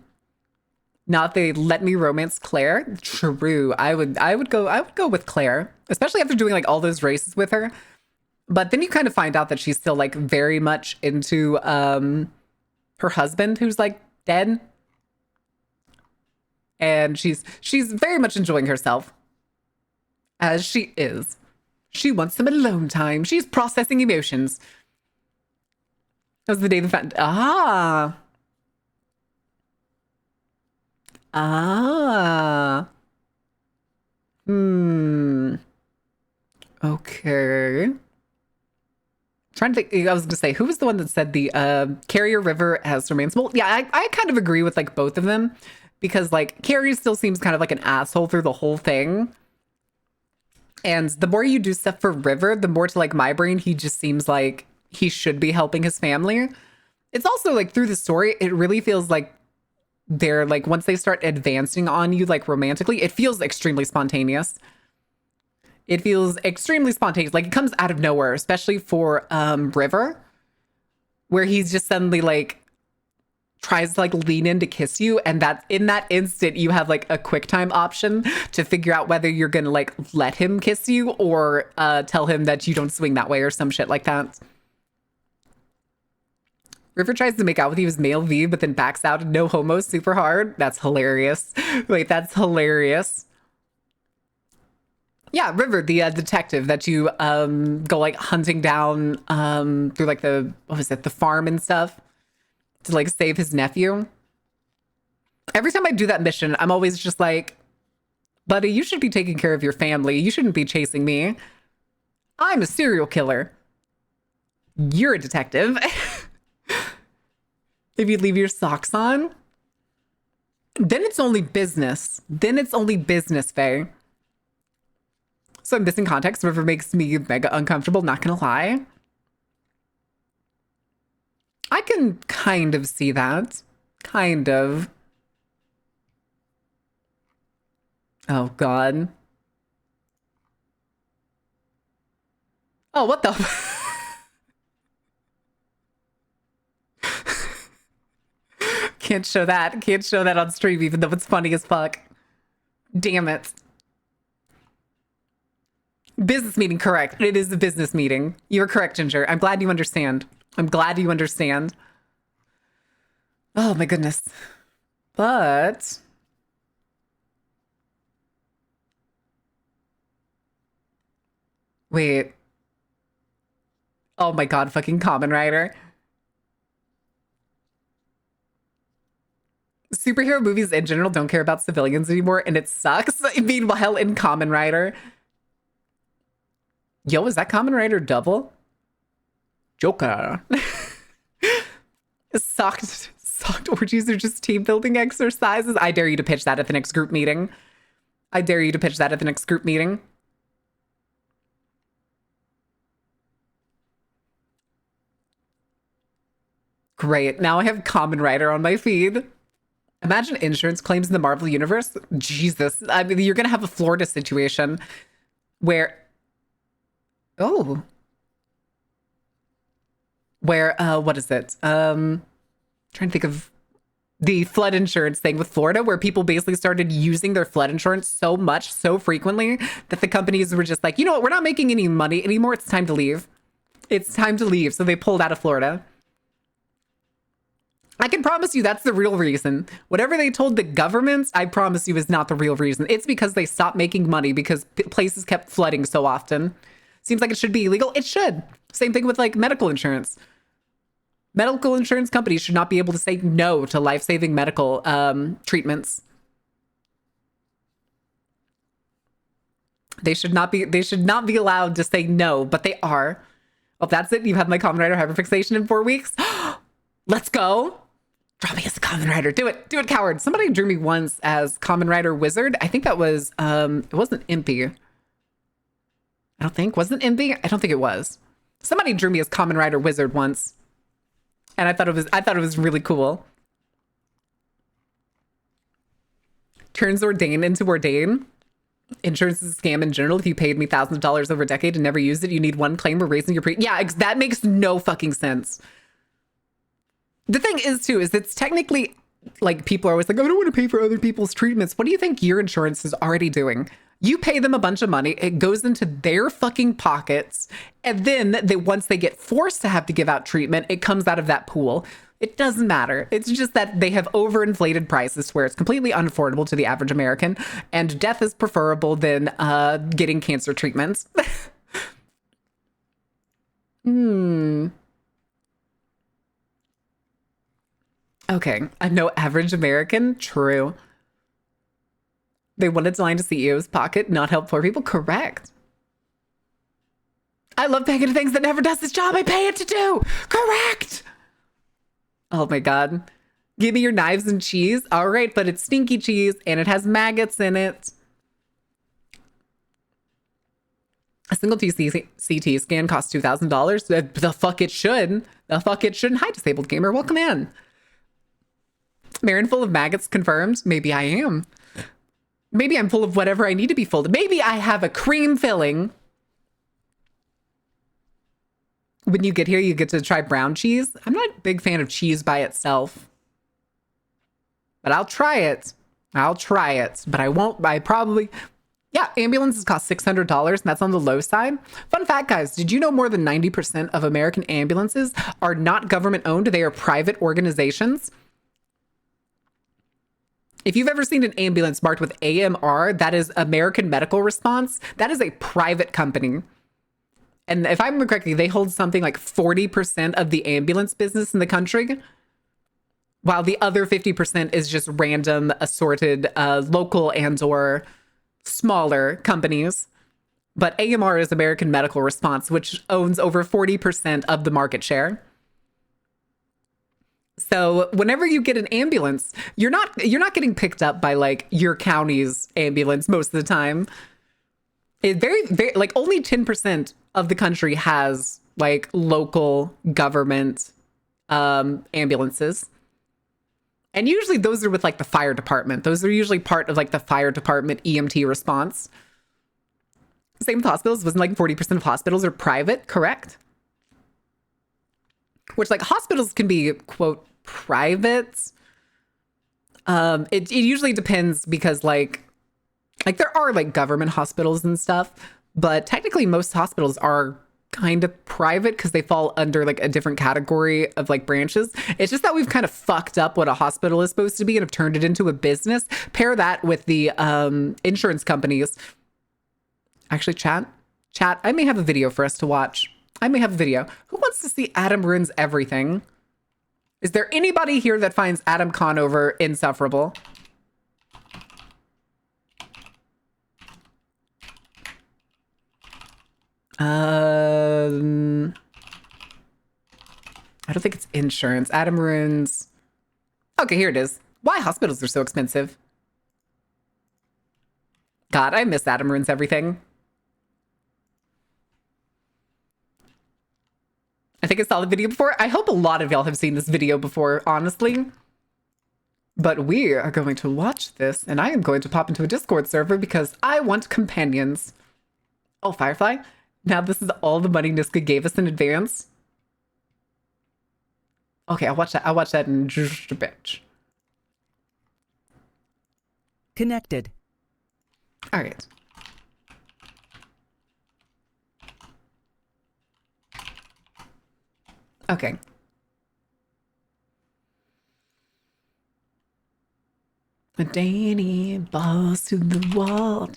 Not they let me romance Claire. True. I would go with Claire, especially after doing like all those races with her. But then you kind of find out that she's still like very much into her husband who's like dead. And she's very much enjoying herself. As she is. She wants some alone time. She's processing emotions. That was the day the found. Ah. Okay. Trying to think, I was gonna say, who was the one that said the Carrier River as romanceable? Yeah, I kind of agree with like both of them, because like Carrier still seems kind of like an asshole through the whole thing. And the more you do stuff for River, the more to like my brain, he just seems like he should be helping his family. It's also like through the story, it really feels like they're like, once they start advancing on you like romantically, it feels extremely spontaneous. It feels extremely spontaneous. Like it comes out of nowhere, especially for River, where he's just suddenly like tries to like lean in to kiss you, and that in that instant you have like a quick time option to figure out whether you're gonna like let him kiss you or tell him that you don't swing that way or some shit like that. River tries to make out with you as male V, but then backs out no homo super hard. That's hilarious. Wait, that's hilarious. Yeah, River, the detective that you go like hunting down through like the, what was it, the farm and stuff to like save his nephew. Every time I do that mission, I'm always just like, buddy, you should be taking care of your family. You shouldn't be chasing me. I'm a serial killer. You're a detective. If you leave your socks on, then it's only business. Then it's only business, Faye. So I'm missing context. River makes me mega uncomfortable, not gonna lie. I can kind of see that. Kind of. Oh, God. Oh, what the? Can't show that. Can't show that on stream, even though it's funny as fuck. Damn it. Business meeting, correct. It is a business meeting. You're correct, Ginger. I'm glad you understand. I'm glad you understand. Oh my goodness. But wait. Oh my God, fucking Kamen Rider. Superhero movies in general don't care about civilians anymore, and it sucks. Meanwhile, in Kamen Rider, Yo, is that Common Rider double? Joker. Socked orgies are just team building exercises. I dare you to pitch that at the next group meeting. I dare you to pitch that at the next group meeting. Great. Now I have Common Rider on my feed. Imagine insurance claims in the Marvel Universe. Jesus. I mean, you're going to have a Florida situation where... Oh. Where, what is it? Trying to think of the flood insurance thing with Florida, where people basically started using their flood insurance so much, so frequently, that the companies were just like, you know what, we're not making any money anymore. It's time to leave. It's time to leave. So they pulled out of Florida. I can promise you that's the real reason. Whatever they told the governments, I promise you is not the real reason. It's because they stopped making money because places kept flooding so often. Seems like it should be illegal. It should. Same thing with like medical insurance. Medical insurance companies should not be able to say no to life-saving medical treatments. They should not be allowed to say no, but they are. Well, that's it. You've had my Common Rider hyperfixation in 4 weeks. Let's go. Draw me as a Common Rider. Do it, coward. Somebody drew me once as Common Rider Wizard. I think that was it wasn't Impy. I don't think. Was it Impy? I don't think it was. Somebody drew me as Common Rider Wizard once. And I thought it was really cool. Turns ordain into ordain. Insurance is a scam in general. If you paid me thousands of dollars over a decade and never used it, you need one claim or raising your yeah, that makes no fucking sense. The thing is too, is it's technically like people are always like, I don't want to pay for other people's treatments. What do you think your insurance is already doing? You pay them a bunch of money. It goes into their fucking pockets. And then once they get forced to have to give out treatment, it comes out of that pool. It doesn't matter. It's just that they have overinflated prices where it's completely unaffordable to the average American, and death is preferable than getting cancer treatments. Okay, I know average American. True. They wanted to line to CEO's pocket, not help poor people. Correct. I love paying into things that never does its job. I pay it to do. Correct. Oh my God. Give me your knives and cheese. All right, but it's stinky cheese and it has maggots in it. A single CT scan costs $2,000. The fuck it should. The fuck it shouldn't. Hi, disabled gamer. Welcome in. Marin full of maggots confirmed. Maybe I am. Maybe I'm full of whatever I need to be full of. Maybe I have a cream filling. When you get here, you get to try brown cheese. I'm not a big fan of cheese by itself. But I'll try it. But I won't. Yeah, ambulances cost $600, and that's on the low side. Fun fact, guys, did you know more than 90% of American ambulances are not government owned? They are private organizations. If you've ever seen an ambulance marked with AMR, that is American Medical Response. That is a private company. And if I remember correctly, they hold something like 40% of the ambulance business in the country, while the other 50% is just random assorted local and or smaller companies. But AMR is American Medical Response, which owns over 40% of the market share. So whenever you get an ambulance, you're not getting picked up by like your county's ambulance most of the time. It very like only 10% of the country has like local government ambulances. And usually those are with like the fire department. Those are usually part of like the fire department EMT response. Same with hospitals. Wasn't like 40% of hospitals are private, correct? Which like hospitals can be, quote, private. It usually depends because like there are like government hospitals and stuff, but technically most hospitals are kind of private because they fall under like a different category of like branches. It's just that we've kind of fucked up what a hospital is supposed to be and have turned it into a business. Pair that with the insurance companies. Actually, chat, I may have a video for us to watch. I may have a video. Who wants to see Adam ruins everything? Is there anybody here that finds Adam Conover insufferable? I don't think it's insurance. Adam Ruins. Okay, here it is. Why hospitals are so expensive. God, I miss Adam Ruins everything. I think I saw the video before. I hope a lot of y'all have seen this video before, honestly. But we are going to watch this, and I am going to pop into a Discord server because I want companions. Oh, Firefly. Now this is all the money Niska gave us in advance. Okay, I'll watch that. I'll watch that in just a bit.
Connected.
All right. Okay. A Danny balls to the wall.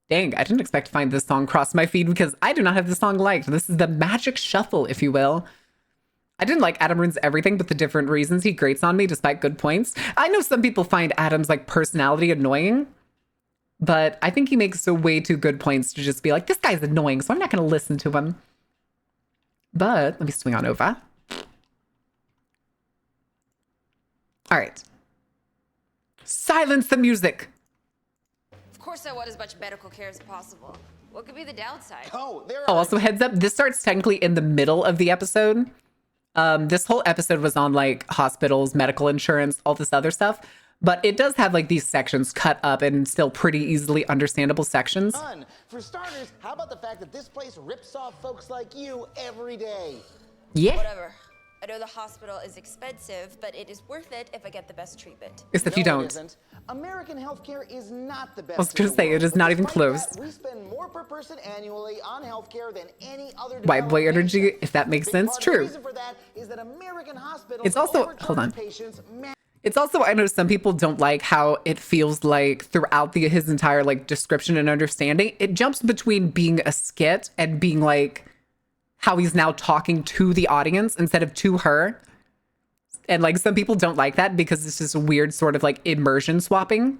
Dang, I didn't expect to find this song cross my feed because I do not have this song liked. This is the Magic Shuffle, if you will. I didn't like Adam Ruins everything, but the different reasons he grates on me despite good points. I know some people find Adam's like personality annoying, but I think he makes so way too good points to just be like, this guy's annoying, so I'm not going to listen to him. But let me swing on over. All right. Silence the music.
Of course I want as much medical care as possible. What could be the downside?
Oh, there
Oh,
are
also heads up, this starts technically in the middle of the episode. This whole episode was on like hospitals, medical insurance, all this other stuff. But it does have like these sections cut up and still pretty easily understandable sections.
Fun. For starters, how about the fact that this place rips off folks like you every day?
Yeah.
Whatever. I know the hospital is expensive, but it is worth it if I get the best treatment.
Except you
No, it
don't.
isn't. American healthcare is not the best.
I was
in
gonna
the
say,
world,
it is
but
not even
despite
close.
that, we spend more per person annually on healthcare than any other
White boy
developed
energy,
nation.
if that makes
Big
sense,
part of the
true.
reason for that is that American hospitals
It's also-
overcharge
hold on.
patients
It's also, I know some people don't like how it feels like throughout his entire like description and understanding, it jumps between being a skit and being like how he's now talking to the audience instead of to her. And like some people don't like that because it's just a weird sort of like immersion swapping.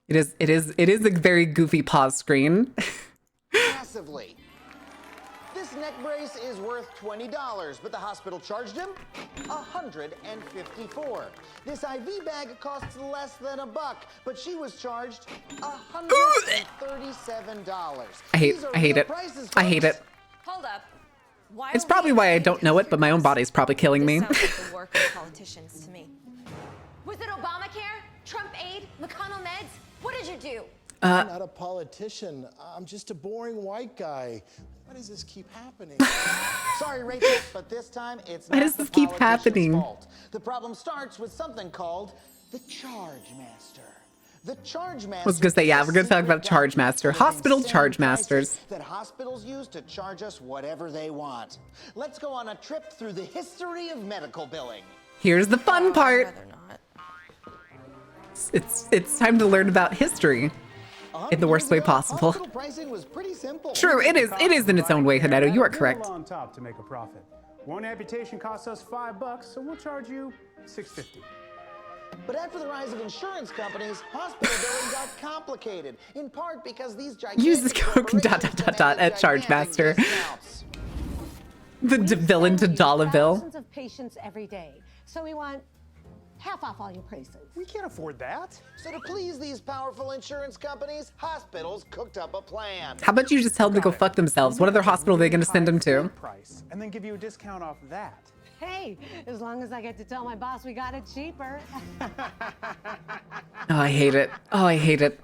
It is a very goofy pause screen.
massively. This neck brace is worth $20, but the hospital charged him $154. This IV bag costs less than $1, but she was charged $137.
I hate
These are
it.
real prices,
I hate
folks.
it.
Hold up. Why
It's
are
probably
we
why I
paying
don't know it, but my own
healthcare
body's probably killing me.
This sounds like the work of politicians to me. Was it Obamacare? Trump aid? McConnell meds? What did you do?
I'm not a politician. I'm just a boring white guy. Why does this keep happening?
Sorry, Rachel, but this time it's
Why
not
does
the
this keep
politician's
happening?
fault. The problem starts with something called the Charge Master. The Charge Master.
I was gonna say, yeah, we're gonna talk about Charge Master. Hospital Charge Masters.
That hospitals use to charge us whatever they want. Let's go on a trip through the history of medical billing.
Here's the fun part.
I'd rather not.
It's time to learn about history in the worst way possible.
Hospital pricing was pretty simple.
True, it is in its own way, Haneto. You are correct.
On top to make a profit. One amputation costs us $5, so we'll charge you $6.50.
But after the rise of insurance companies, hospital billing got complicated, in part because these gigantic
Use the code
corporations
at Charge
demanded
Master.
gigantic discounts.
The villain to Dollarville.
Thousands of patients every day. So we want half off all your prices.
We can't afford that.
So to please these powerful insurance companies, hospitals cooked up a plan.
How about you just tell them to go fuck themselves? What other hospital are they gonna send them to?
Price, and then give you a discount off that.
Hey, as long as I get to tell my boss we got it cheaper.
Oh, I hate it. Oh, I hate it.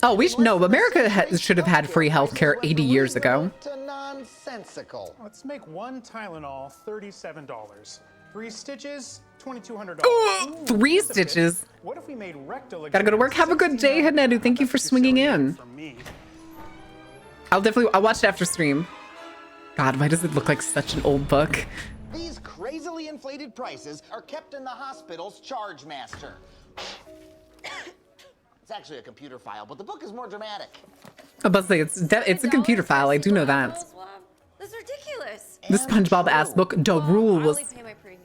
Oh, America should have had free healthcare 80 years ago.
To nonsensical.
Let's make one Tylenol $37. 3 stitches, $2,200.
3 stitches.
What if we made rectal?
Gotta go to work. Have a good day, Hanedu. Thank you for swinging in.
For me.
I'll watch it after stream. God, why does it look like such an old book?
These crazily inflated prices are kept in the hospital's Charge Master. It's actually a computer file, but the book is more dramatic.
I was about to say, it's a computer file. I do know that.
That's ridiculous.
The SpongeBob ass book, the
I'll
rules.
only pay my premium.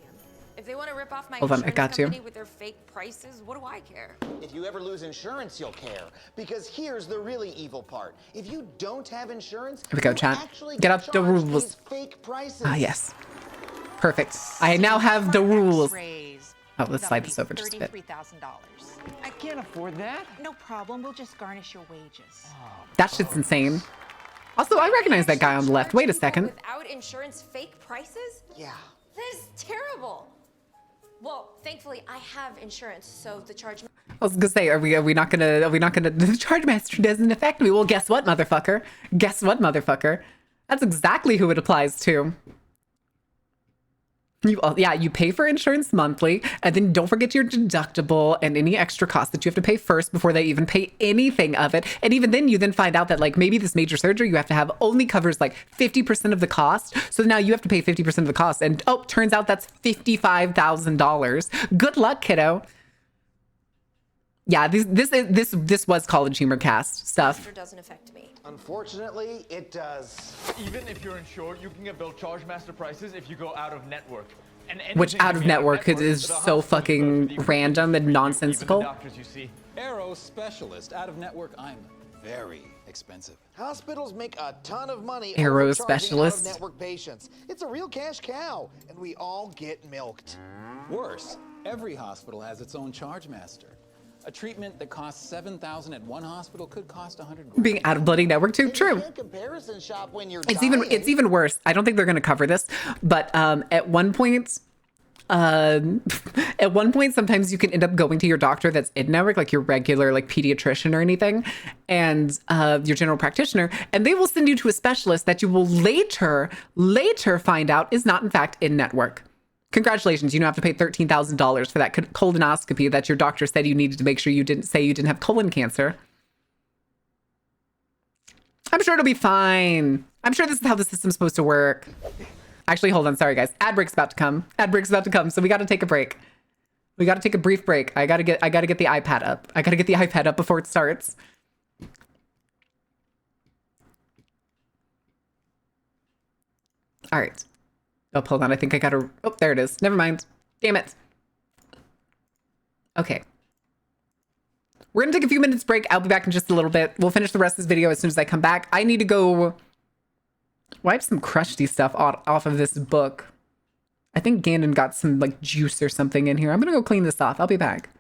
If If they want to rip off my
Hold on, I
insurance
got you.
company with their fake prices, what do I care?
If you ever lose insurance, you'll care. Because here's the really evil part. If you don't have insurance,
Here we go,
you
chat.
actually
Get
get
up the
charged
rules.
these fake prices.
Ah, yes. Perfect. I now have the rules.
X-rays.
Oh, let's
That'll
slide
be
this over just a bit.
$33,000.
I can't afford that.
No problem. We'll just garnish your wages.
That shit's insane. Also, I recognize that guy on the left. Wait a second.
Without insurance, fake prices?
Yeah.
This is terrible. Well, thankfully, I have insurance, so the charge.
I was gonna say, are we not gonna the charge master doesn't affect me. Well, guess what, motherfucker? Guess what, motherfucker? That's exactly who it applies to. You pay for insurance monthly, and then don't forget your deductible and any extra costs that you have to pay first before they even pay anything of it. And even then, you then find out that like maybe this major surgery you have to have only covers like 50% of the cost. So now you have to pay 50% of the cost, and oh, turns out that's $55,000. Good luck, kiddo. Yeah, this was College Humor Cast stuff.
Doesn't affect me.
Unfortunately, it does.
Even if you're insured, you can get billed Chargemaster prices if you go out of network. And
Which out of network is so fucking random and nonsensical.
Doctors you see.
Aero specialist. Out of network, I'm very expensive.
Hospitals make a ton of money
Aero
overcharging
specialist.
out-of-network patients. It's a real cash cow, and we all get milked.
Worse, every hospital has its own charge master. A treatment that costs $7,000 at one hospital could cost $100,000.
Being out of bloody network too. True.
You can't comparison shop when you're
It's
dying.
even worse. I don't think they're going to cover this, but at one point, sometimes you can end up going to your doctor that's in network, like your regular like pediatrician or anything, and your general practitioner, and they will send you to a specialist that you will later find out is not in fact in network. Congratulations, you don't have to pay $13,000 for that colonoscopy that your doctor said you needed to make sure you didn't have colon cancer. I'm sure it'll be fine. I'm sure this is how the system's supposed to work. Actually, hold on. Sorry, guys. Ad break's about to come. Ad break's about to come. So we got to take a break. We got to take a brief break. I got to get the iPad up. I got to get the iPad up before it starts. All right. Oh, hold on. I think I got to... Oh, there it is. Never mind. Damn it. Okay. We're going to take a few minutes break. I'll be back in just a little bit. We'll finish the rest of this video as soon as I come back. I need to go wipe some crusty stuff off of this book. I think Gandon got some like juice or something in here. I'm going to go clean this off. I'll be back.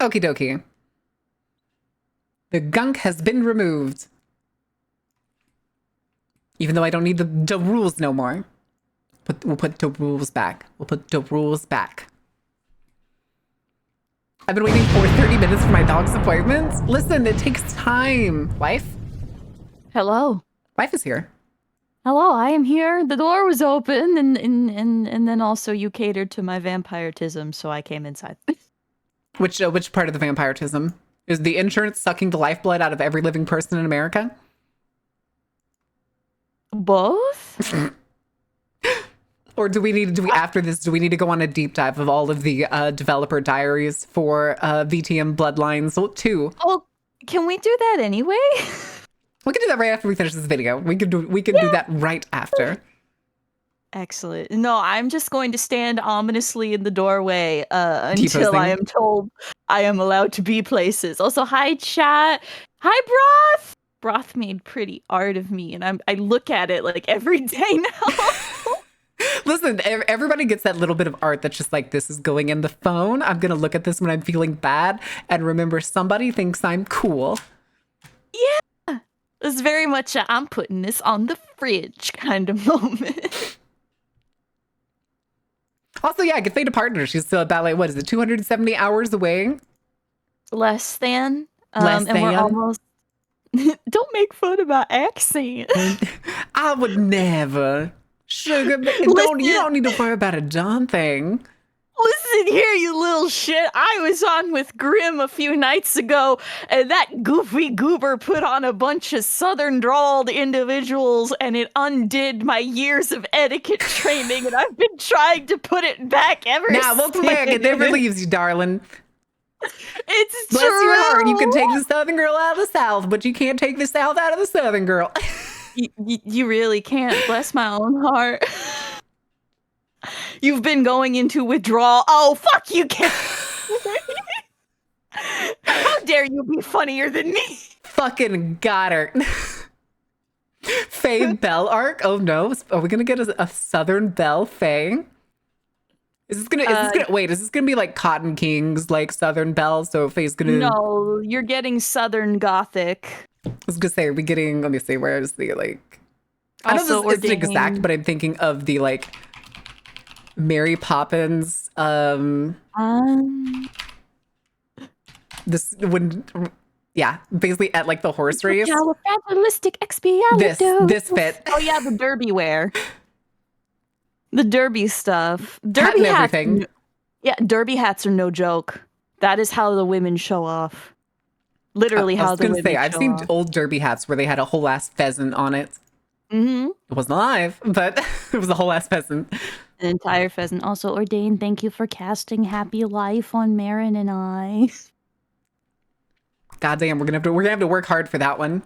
Okie dokie. The gunk has been removed. Even though I don't need the rules no more. We'll put the rules back. We'll put the rules back. I've been waiting for 30 minutes for my dog's appointment. Listen, it takes time. Wife?
Hello.
Wife is here.
Hello, I am here. The door was open, and then also you catered to my vampiretism, so I came inside.
Which part of the vampiretism? Is the insurance sucking the lifeblood out of every living person in America?
Both?
Or do we after this, do we need to go on a deep dive of all of the developer diaries for VTM Bloodlines 2?
Oh, can we do that anyway?
We can do that right after we finish this video. We can do that right after.
Excellent. No, I'm just going to stand ominously in the doorway until
T-posing.
I am told I am allowed to be places. Also, hi chat. Hi Broth. Broth made pretty art of me, and I look at it like every day now.
Listen, everybody gets that little bit of art that's just like, this is going in the phone. I'm going to look at this when I'm feeling bad and remember somebody thinks I'm cool.
Yeah. It's very much a I'm putting this on the fridge kind of moment.
Also, yeah, get paid a partner. She's still about like, what is it, 270 hours away?
Less than.
Less
and we're
than?
almost... Don't make fun of my accent.
I would never. Sugar, you don't need to worry about a darn thing.
Listen here, you little shit. I was on with Grim a few nights ago, and that goofy goober put on a bunch of southern drawled individuals, and it undid my years of etiquette training, and I've been trying to put it back ever since.
Now, welcome back. It never leaves you, darling.
It's
Bless
true.
your heart. You can take the southern girl out of the south, but you can't take the south out of the southern girl.
You really can't. Bless my own heart. You've been going into withdrawal. Oh, fuck you, Kim. How dare you be funnier than me?
Fucking got her. Faye Bell arc? Oh no. Are we gonna get a Southern Belle Faye? Is this gonna be like Cotton King's like Southern Belle? So Faye's gonna...
No, you're getting Southern Gothic.
I was gonna say, are we getting, let me see, where is the like... I know
Also
this isn't
ordaining-
exact, but I'm thinking of the like Mary Poppins, this when, yeah, basically at like the horse race. This fit.
Oh yeah, the derby wear. The derby stuff.
Hat
Derby
and
hats.
everything.
Yeah, derby hats are no joke. That is how the women show off. Literally
I
how
was
the
gonna
women
say, I've
show
seen
off.
old derby hats where they had a whole ass pheasant on it.
Mm-hmm.
It wasn't alive, but it was a whole ass pheasant.
An entire pheasant. Also, Ordained, thank you for casting Happy Life on Marin and I.
Goddamn, we're gonna have to work hard for that one.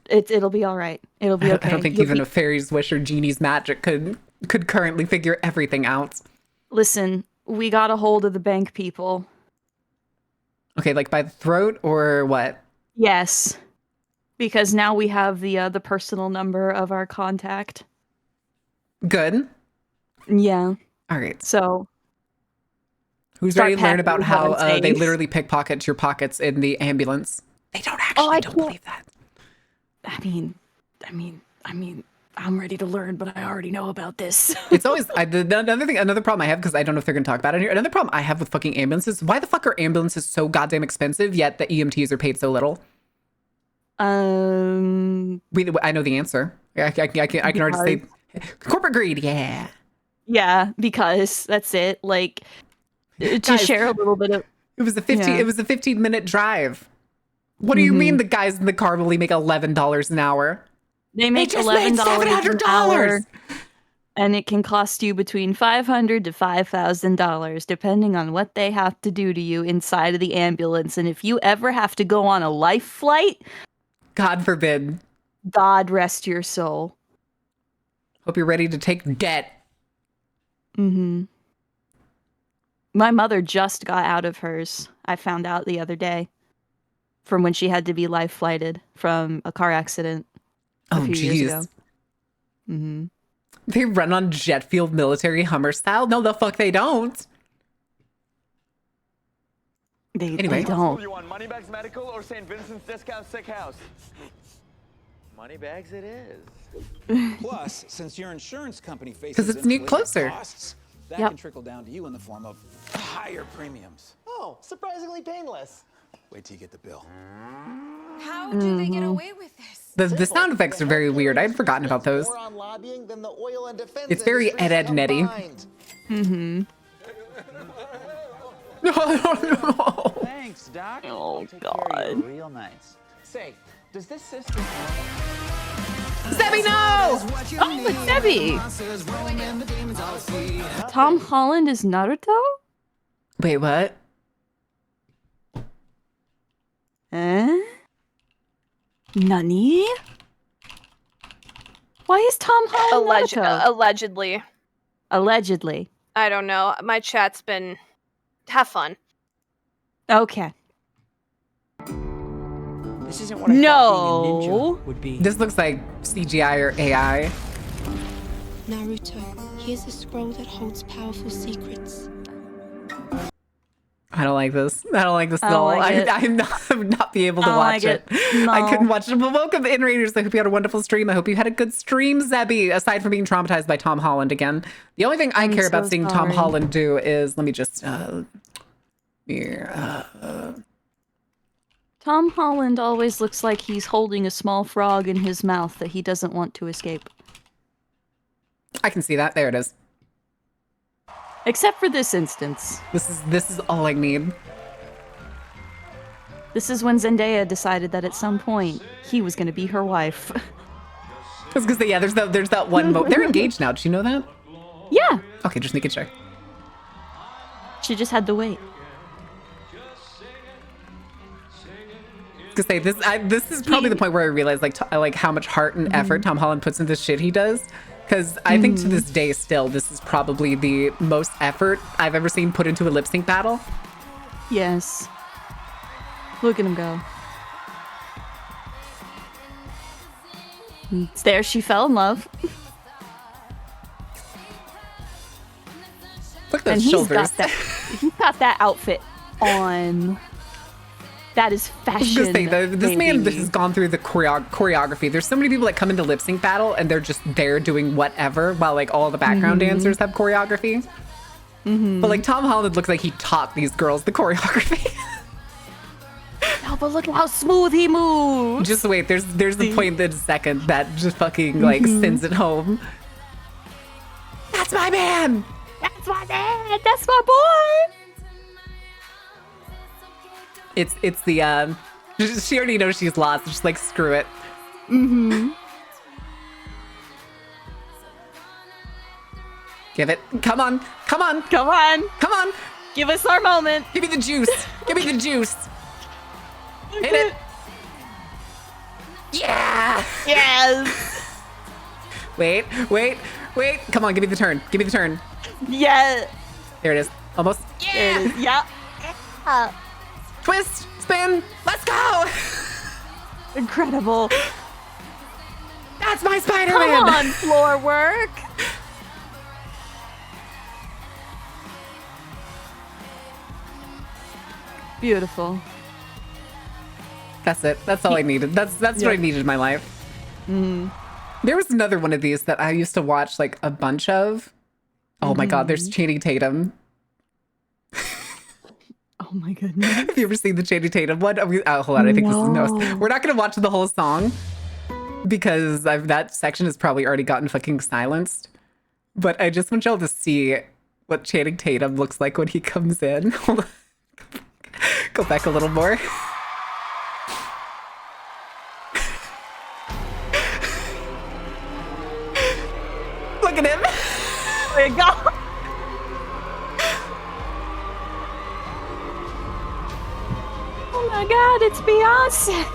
It'll be all right. It'll be okay.
I don't think even a fairy's wish or genie's magic could currently figure everything out.
Listen, we got a hold of the bank people.
Okay, like by the throat or what?
Yes, because now we have the personal number of our contact.
Good.
Yeah.
All right.
So
who's
start
ready to learn about
packing what
how
I'm saying.
they literally pickpocket your pockets in the ambulance? They don't actually.
I
don't
can't-
believe that.
I mean, I'm ready to learn, but I already know about this.
It's always another problem I have, because I don't know if they're gonna talk about it here. Another problem I have with fucking ambulances. Why the fuck are ambulances so goddamn expensive, yet the EMTs are paid so little? I know the answer. I can already say corporate greed. Yeah.
Yeah, because that's it. Like to
Guys,
share a little bit of.
It was a 15-minute drive. What do you mean the guys in the car only make $11 an hour?
They make
just made
$11 an
$700.
hour, and it can cost you between $500 to $5,000, depending on what they have to do to you inside of the ambulance. And if you ever have to go on a life flight,
God forbid.
God rest your soul.
Hope you're ready to take debt.
Mm-hmm. My mother just got out of hers. I found out the other day, from when she had to be life flighted from a car accident a few years ago. Mm-hmm.
They run on jet fueled military Hummer style? No, the fuck they don't. Anyway.
They don't.
You want Moneybags Medical or St. Vincent's Discount Sick House? Moneybags it is.
Plus, since your insurance company faces
'Cause it's neat closer.
costs, that
Yep.
can trickle down to you in the form of higher premiums.
Oh, surprisingly painless.
Wait till you get the bill.
How do they get away with this?
The sound effects are very weird. I'd forgotten about those.
More on lobbying than the oil and defense
It's very
industries
Ed, Netty.
combined.
Thanks, Doc.
Oh,
Take care of you
God.
real nice. Say, does this system...
Zebby, no!
Oh, it's Debbie. Tom Holland is Naruto?
Wait, what?
Eh? Nani? Why is Tom Holland Naruto?
Allegedly.
Allegedly.
I don't know. My chat's been... Have fun.
Okay.
This isn't what I thought being a
No.
ninja would be.
This looks like CGI or AI.
Naruto, here's a scroll that holds powerful secrets.
I don't like this. I don't like this
I
at
don't
all.
like it.
I'm not be able to
I don't
watch
like
it.
it.
I
No.
couldn't watch it. But welcome in Raiders. I hope you had a wonderful stream. I hope you had a good stream, Zebby. Aside from being traumatized by Tom Holland again, the only thing I
I'm
care about
so
seeing Tom
sorry.
Holland do is let me just
Tom Holland always looks like he's holding a small frog in his mouth that he doesn't want to escape.
I can see that. There it is.
Except for this instance.
This is all I need.
This is when Zendaya decided that at some point he was going to be her wife.
I was gonna say, yeah. There's that one. They're engaged now. Did you know that?
Yeah,
Okay, just making sure.
she just had to wait.
To say this is probably the point where I realized like how much heart and effort Tom Holland puts into the shit he does. Because I think to this day still, this is probably the most effort I've ever seen put into a lip sync battle.
Yes. Look at him go. And there she fell in love.
Look at those
And
shoulders.
he's got that outfit on. That is
I was
fashion.
gonna say, this man
baby.
has gone through the choreography. There's so many people that come into lip sync battle and they're just there doing whatever while like all the background dancers have choreography. But like Tom Holland looks like he taught these girls the choreography.
Oh, but look how smooth he moves.
Just wait, there's the point in a second that just fucking like sends it home. That's my man!
That's my man. That's my boy.
It's the she already knows she's lost. Just like screw it. Give it. Come on. Come on.
Come on.
Come on.
Give us our moment.
Give me the juice. Give me the juice. Hit it. Yeah.
Yes.
Wait. Come on. Give me the turn. Give me the turn.
Yeah.
There it is. Almost.
There it is. Yeah.
Twist. Spin. Let's go.
Incredible.
That's my Spider-Man.
Come on, floor work. Beautiful.
That's it. That's all I needed. That's what I needed in my life. There was another one of these that I used to watch like a bunch of. Oh my God, there's Channing Tatum.
Oh my goodness.
Have you ever seen the Channing Tatum one? Oh, hold on. I think this is no. We're not going to watch the whole song because that section has probably already gotten fucking silenced. But I just want y'all to see what Channing Tatum looks like when he comes in. Hold on. Go back a little more. Look at him.
There you go. Oh my God, it's Beyonce.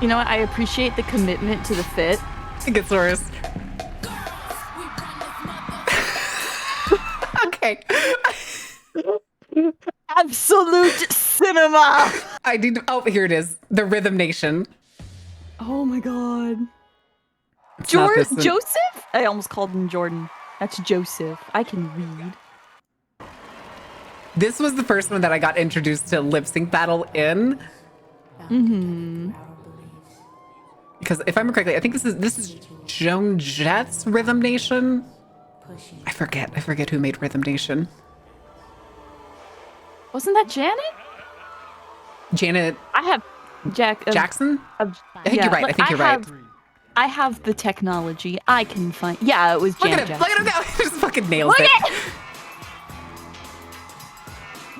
You know what? I appreciate the commitment to the fit.
It gets worse. Okay.
Absolute cinema.
I need to, oh, here it is. The Rhythm Nation.
Oh my God.
It's not this one.
Joseph? I almost called him Jordan. That's Joseph. I can read.
This was the first one that I got introduced to lip sync battle in.
Mm-hmm.
Because if I remember correctly, I think this is Joan Jett's Rhythm Nation. I forget who made Rhythm Nation.
Wasn't that Janet?
Janet.
I have
Jackson? I think you're right. I think you're right.
I have the technology. I can find. Yeah, it was Janet.
Look at him go! He just fucking nails
Look
it.
at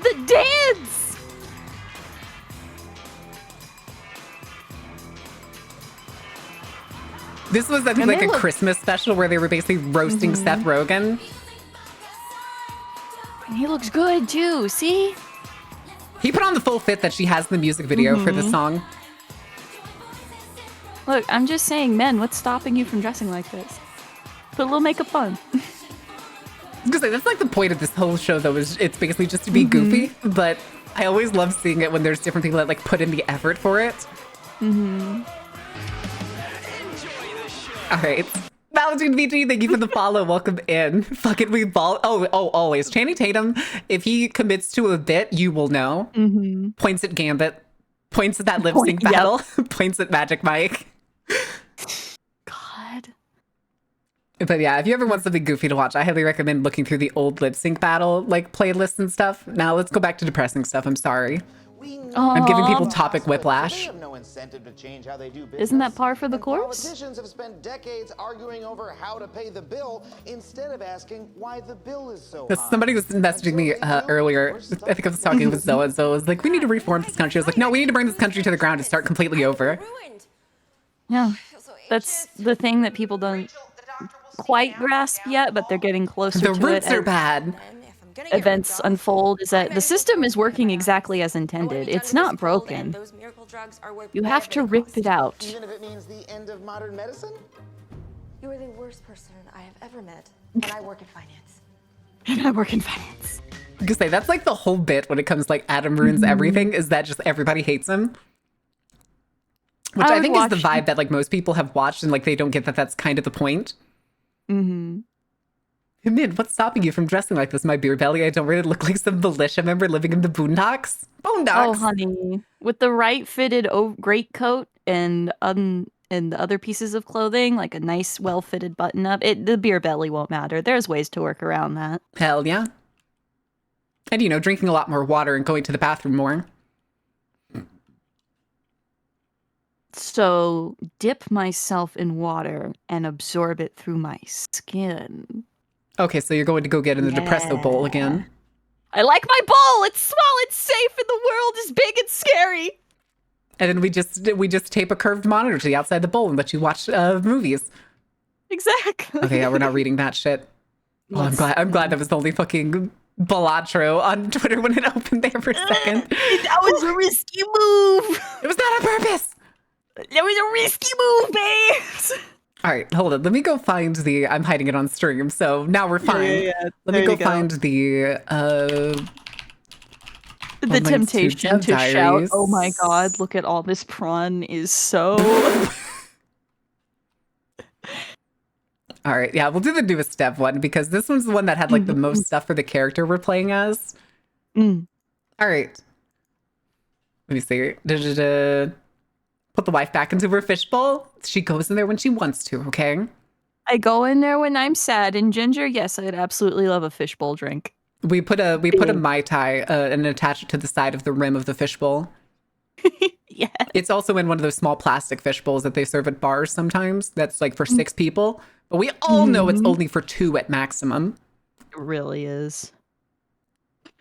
the dance.
This was, I think, like a Christmas special where they were basically roasting Seth Rogen.
And he looks good too. See?
He put on the full fit that she has in the music video for the song.
Look, I'm just saying, men, what's stopping you from dressing like this? Put a little makeup on.
Because that's like the point of this whole show, though, is it's basically just to be goofy. But I always love seeing it when there's different people that like put in the effort for it. All right. Valentine VG, thank you for the follow. Welcome in. Fucking we ball. Oh, always. Channing Tatum, if he commits to a bit, you will know. Points at Gambit. Points at that lip sync battle. Points at Magic Mike.
God.
But yeah, if you ever want something goofy to watch, I highly recommend looking through the old lip sync battle like playlists and stuff. Now let's go back to depressing stuff. I'm sorry. I'm giving people topic whiplash.
Isn't that par for the course?
Politicians have spent decades arguing over how to pay the bill instead of asking why the bill is so high.
Somebody was messaging me earlier. I think I was talking with Zoe, and Zoe was like, we need to reform this country. I was like, no, we need to bring this country to the ground and start completely over.
Yeah, that's the thing that people don't quite grasp yet, but they're getting closer to it.
The roots are bad.
Events unfold is that the system is working exactly as intended. It's not broken. You have to rip it out.
Even if it means the end of modern medicine?
You are the worst person I have ever met, and I work in finance.
And I work in finance.
I was gonna say, that's like the whole bit when it comes to like Adam ruins everything, is that just everybody hates him. Which I think is the vibe that like most people have watched, and like they don't get that that's kind of the point. Man, what's stopping you from dressing like this, my beer belly? I don't really look like some militia member living in the boondocks.
Oh, honey. With the right fitted greatcoat and other pieces of clothing, like a nice, well-fitted button-up, the beer belly won't matter. There's ways to work around that.
Hell yeah. And, you know, drinking a lot more water and going to the bathroom more.
So, dip myself in water and absorb it through my skin.
Okay, so you're going to go get in the Depresso bowl again.
I like my bowl. It's small, it's safe, and the world is big and scary.
And then we just tape a curved monitor to the outside the bowl and let you watch movies.
Exactly.
Okay, yeah, we're not reading that shit. Oh, I'm glad that was the only fucking Balatro on Twitter when it opened there for a second.
That was a risky move.
It was not on purpose.
That was a risky move, babes.
All right, hold on. Let me go find the. I'm hiding it on stream, so now we're fine. Let me go find the.
The temptation to shout, "Oh my god! Look at all this prawn!" is so.
All right, yeah, we'll do the newest step one because this one's the one that had like the most stuff for the character we're playing as. All right. Let me see. Put the wife back into her fishbowl. She goes in there when she wants to, okay?
I go in there when I'm sad. And Ginger, yes, I'd absolutely love a fishbowl drink.
We put a Mai Tai and attach it to the side of the rim of the fishbowl.
Yeah.
It's also in one of those small plastic fishbowls that they serve at bars sometimes. That's like for 6 people. But we all know it's only for 2 at maximum.
It really is.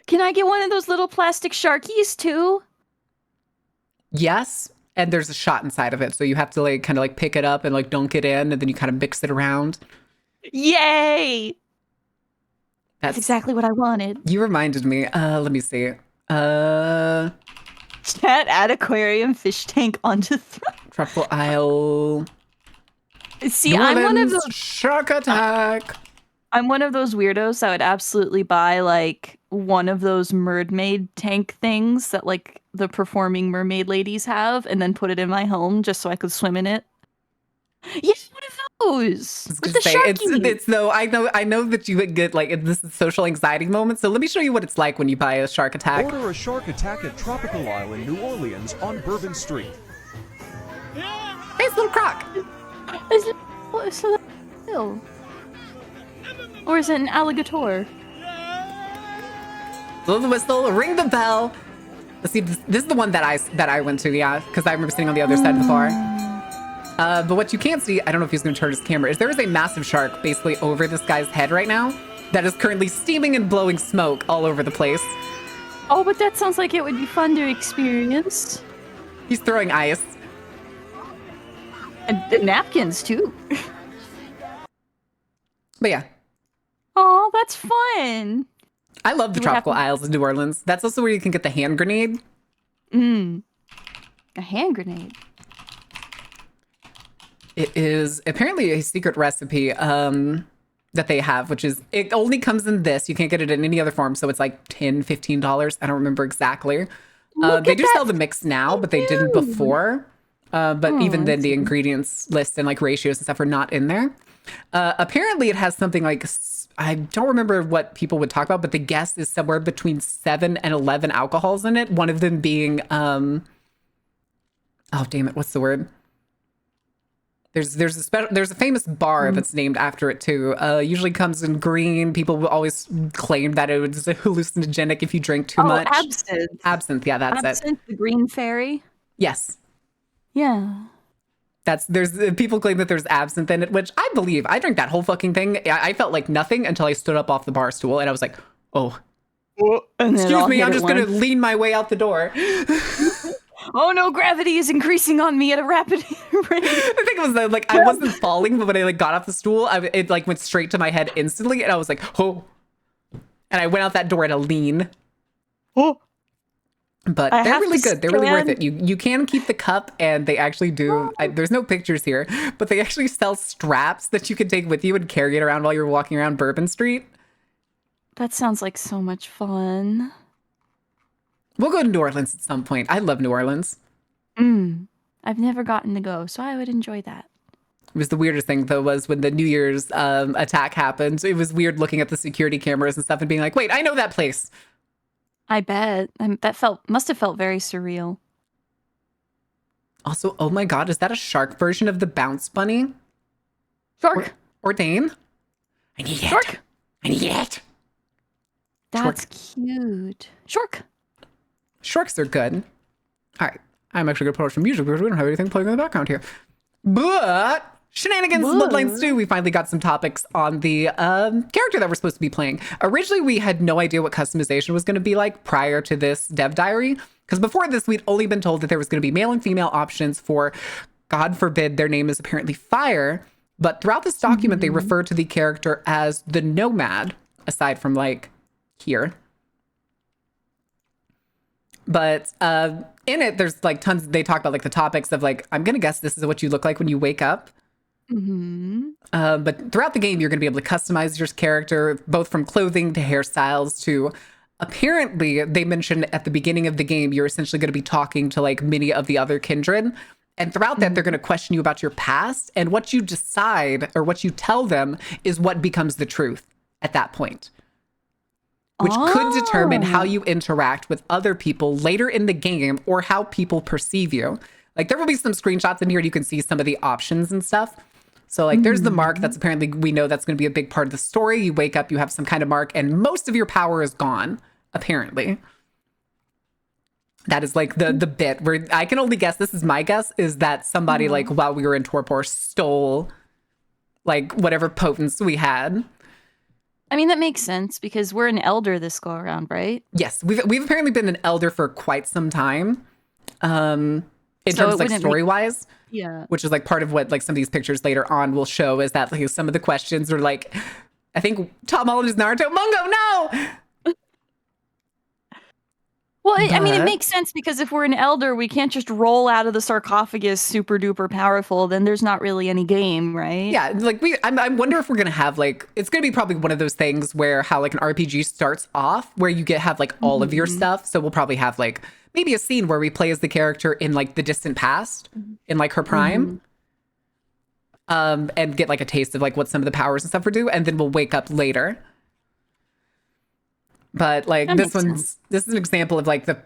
Can I get one of those little plastic sharkies too?
Yes. And there's a shot inside of it. So you have to like kind of like pick it up and like dunk it in and then you kind of mix it around.
Yay! That's exactly what I wanted.
You reminded me. Let me see.
Chat, add aquarium fish tank onto throne.
Tropical Isle.
See, I'm one of those
Shark Attack.
I'm one of those weirdos that would absolutely buy like one of those mermaid tank things that like the performing mermaid ladies have and then put it in my home just so I could swim in it. Yes, one of With the
say,
Sharky.
it's though I know that you would get like this is social anxiety moment. So let me show you what it's like when you buy a Shark Attack.
Order a Shark Attack at Tropical Isle in New Orleans on Bourbon Street.
Hey, it's Little Croc.
Is it or is it an alligator?
Blow the whistle, ring the bell. Let's see. This is the one that I went to, yeah, because I remember sitting on the other side of the bar. But what you can't see, I don't know if he's going to turn his camera, is there is a massive shark basically over this guy's head right now that is currently steaming and blowing smoke all over the place.
Oh, but that sounds like it would be fun to experience.
He's throwing ice.
And napkins, too.
But yeah.
Oh, that's fun.
I love the tropical isles of New Orleans. That's also where you can get the hand grenade.
A hand grenade.
It is apparently a secret recipe that they have, which is, it only comes in this. You can't get it in any other form. So it's like $10, $15. I don't remember exactly. They do sell the mix now, but they didn't before. But even then the ingredients list and like ratios and stuff are not in there. Apparently it has something like, I don't remember what people would talk about, but the guess is somewhere between 7 and 11 alcohols in it. One of them being, oh damn it, what's the word? There's a famous bar that's named after it too. Usually comes in green. People will always claim that it was hallucinogenic if you drink too much.
Absinthe.
Absinthe, yeah, that's
Absinthe, the green fairy.
Yes.
Yeah.
There's people claim that there's absinthe in it, which I believe. I drank that whole fucking thing. I felt like nothing until I stood up off the bar stool and I was like, oh, excuse me, I'm just going to lean my way out the door.
Oh no, gravity is increasing on me at a rapid rate.
I think it was like I wasn't falling, but when I like got off the stool, it like went straight to my head instantly, and I was like, oh, and I went out that door at a lean.
Oh,
but they're really good. They're really worth it. You can keep the cup, and they actually do. There's no pictures here, but they actually sell straps that you can take with you and carry it around while you're walking around Bourbon Street.
That sounds like so much fun.
We'll go to New Orleans at some point. I love New Orleans.
I've never gotten to go, so I would enjoy that.
It was the weirdest thing, though, was when the New Year's attack happened. It was weird looking at the security cameras and stuff and being like, wait, I know that place.
I bet. That must have felt very surreal.
Also, oh my God, is that a shark version of the Bounce Bunny?
Shark.
Or Dane? I need it.
Shark.
I need it.
That's cute. Shark.
Sharks are good. All right. I'm actually going to put on some music because we don't have anything playing in the background here. But Shenanigans Bloodlines 2, we finally got some topics on the character that we're supposed to be playing. Originally, we had no idea what customization was going to be like prior to this dev diary. Because before this, we'd only been told that there was going to be male and female options for, God forbid, their name is apparently Fire. But throughout this document, they refer to the character as the Nomad, aside from like here. But in it, there's like tons, they talk about like the topics of like, I'm going to guess this is what you look like when you wake up. But throughout the game, you're going to be able to customize your character, both from clothing to hairstyles to, apparently, they mentioned at the beginning of the game, you're essentially going to be talking to like many of the other kindred. And throughout that, they're going to question you about your past. And what you decide or what you tell them is what becomes the truth at that point. Which could determine how you interact with other people later in the game or how people perceive you. Like there will be some screenshots in here and you can see some of the options and stuff. So like there's the mark that's apparently, we know that's going to be a big part of the story. You wake up, you have some kind of mark and most of your power is gone, apparently. That is like the bit where I can only guess, this is my guess, is that somebody like while we were in Torpor stole like whatever potence we had.
I mean, that makes sense because we're an elder this go around, right?
Yes, we've apparently been an elder for quite some time. In terms of like story-wise.
Yeah.
Which is like part of what like some of these pictures later on will show is that like some of the questions are like, I think Tom Holland is Naruto. Mungo, no!
Well, I mean, it makes sense because if we're an elder, we can't just roll out of the sarcophagus super duper powerful. Then there's not really any game, right?
Yeah, like I wonder if we're gonna have like, it's gonna be probably one of those things where how like an RPG starts off where you have like all of your stuff. So we'll probably have like maybe a scene where we play as the character in like the distant past in like her prime. and get like a taste of like what some of the powers and stuff are do, and then we'll wake up later. But like this is an example of like the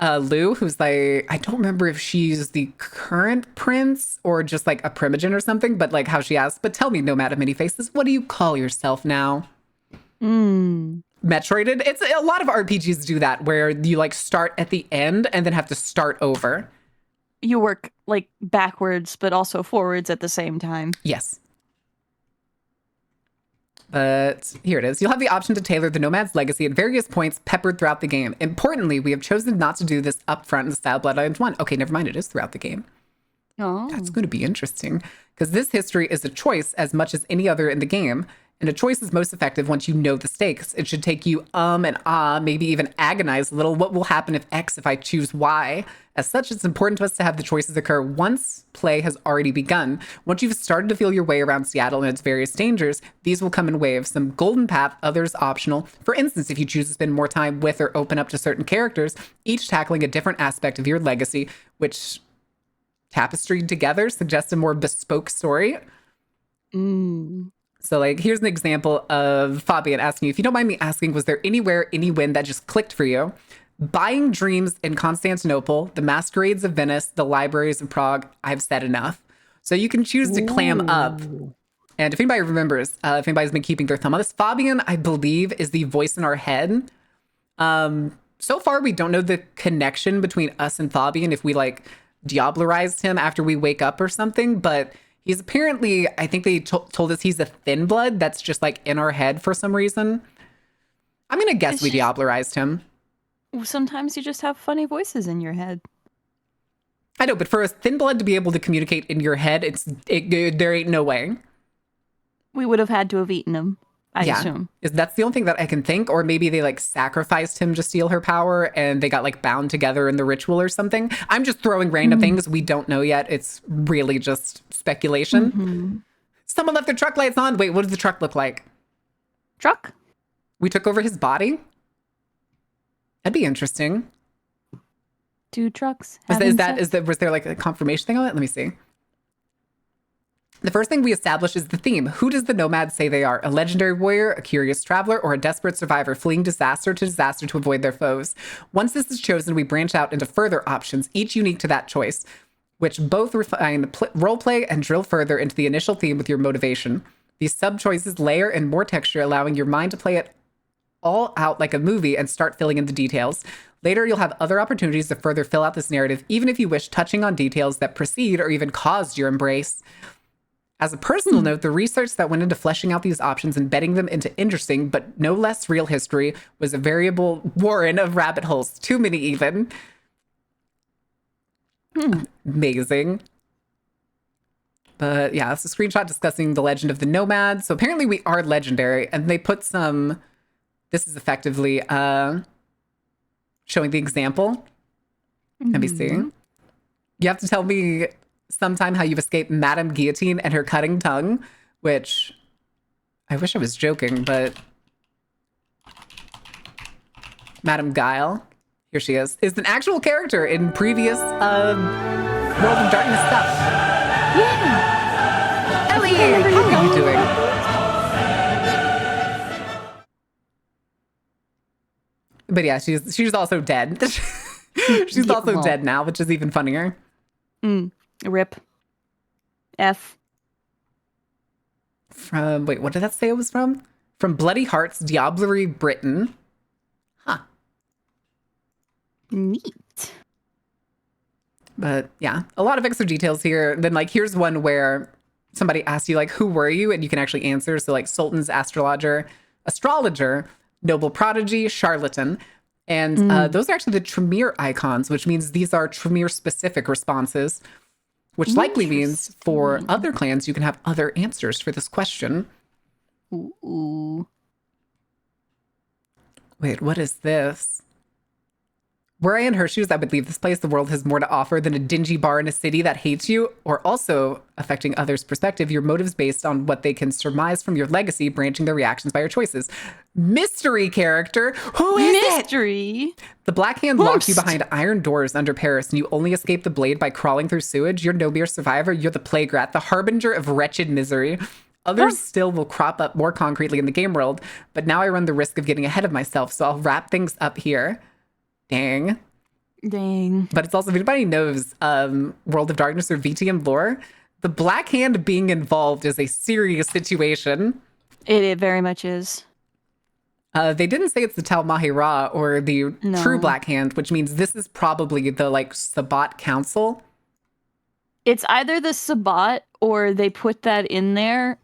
Lou, who's like, I don't remember if she's the current prince or just like a primogen or something, but like how she asks, but tell me, Nomad of Many Faces, what do you call yourself now? Metroided. It's a lot of RPGs do that, where you like start at the end and then have to start over.
You work like backwards, but also forwards at the same time.
Yes. But here it is. You'll have the option to tailor the Nomad's legacy at various points peppered throughout the game. Importantly, we have chosen not to do this upfront in the style Bloodlines 1. Okay, never mind. It is throughout the game.
Oh.
That's going to be interesting, because this history is a choice as much as any other in the game. And a choice is most effective once you know the stakes. It should take you and maybe even agonize a little. What will happen if X if I choose Y? As such, it's important to us to have the choices occur once play has already begun. Once you've started to feel your way around Seattle and its various dangers, these will come in waves. Some golden path, others optional. For instance, if you choose to spend more time with or open up to certain characters, each tackling a different aspect of your legacy, which tapestried together suggests a more bespoke story. So like, here's an example of Fabian asking you, if you don't mind me asking, was there anywhere, any win that just clicked for you? Buying dreams in Constantinople, the masquerades of Venice, the libraries of Prague, I've said enough. So you can choose to clam up. And if anybody remembers, if anybody's been keeping their thumb on this, Fabian, I believe, is the voice in our head. So far, we don't know the connection between us and Fabian, if we like Diablerized him after we wake up or something, but he's apparently, I think they told us he's a thin blood that's just like in our head for some reason. I'm going to guess we Diablerized him.
Sometimes you just have funny voices in your head.
I know, but for a thin blood to be able to communicate in your head, there ain't no way.
We would have had to have eaten him, I assume.
That's the only thing that I can think. Or maybe they like sacrificed him to steal her power and they got like bound together in the ritual or something. I'm just throwing random things. We don't know yet. It's really just speculation. Someone left their truck lights on. Wait, what does the truck look like?
Truck?
We took over his body? That'd be interesting.
2 trucks.
Was there like a confirmation thing on it? Let me see. The first thing we establish is the theme. Who does the Nomad say they are? A legendary warrior, a curious traveler, or a desperate survivor fleeing disaster to avoid their foes? Once this is chosen, we branch out into further options, each unique to that choice, which both refine roleplay and drill further into the initial theme with your motivation. These sub-choices layer in more texture, allowing your mind to play it all out like a movie and start filling in the details. Later, you'll have other opportunities to further fill out this narrative, even if you wish, touching on details that precede or even caused your embrace. As a personal note, the research that went into fleshing out these options and bedding them into interesting, but no less real history was a variable warren of rabbit holes. Too many even. Amazing. But yeah, it's a screenshot discussing the legend of the Nomad. So apparently we are legendary, and they put some... This is effectively showing the example. Let me see. You have to tell me sometime how you've escaped Madame Guillotine and her cutting tongue, which I wish I was joking, but Madame Guile, here she is an actual character in previous World of Darkness stuff. Yeah. Ellie, how are you doing? But yeah, she's also dead. She's also dead now, which is even funnier.
Rip. F.
From, wait, what did that say it was from? From Bloody Hearts, Diablerie, Britain. Huh.
Neat.
But yeah, a lot of extra details here. Then like, here's one where somebody asks you like, who were you? And you can actually answer. So like Sultan's astrologer, noble prodigy, charlatan. And those are actually the Tremere icons, which means these are Tremere specific responses, which likely means for other clans, you can have other answers for this question.
Ooh.
Wait, what is this? Were I in her shoes, I would leave this place. The world has more to offer than a dingy bar in a city that hates you, or also affecting others' perspective, your motives based on what they can surmise from your legacy, branching their reactions by your choices. Mystery character. Who is
Mystery.
The Black Hand locked you behind iron doors under Paris, and you only escape the blade by crawling through sewage. You're no mere survivor. You're the plague rat, the harbinger of wretched misery. Others still will crop up more concretely in the game world, but now I run the risk of getting ahead of myself, so I'll wrap things up here. Dang. But it's also, if anybody knows World of Darkness or VTM lore, the Black Hand being involved is a serious situation.
It very much is.
They didn't say it's the Tal Mahira or the true Black Hand, which means this is probably the Sabbat Council.
It's either the Sabbat or they put that in there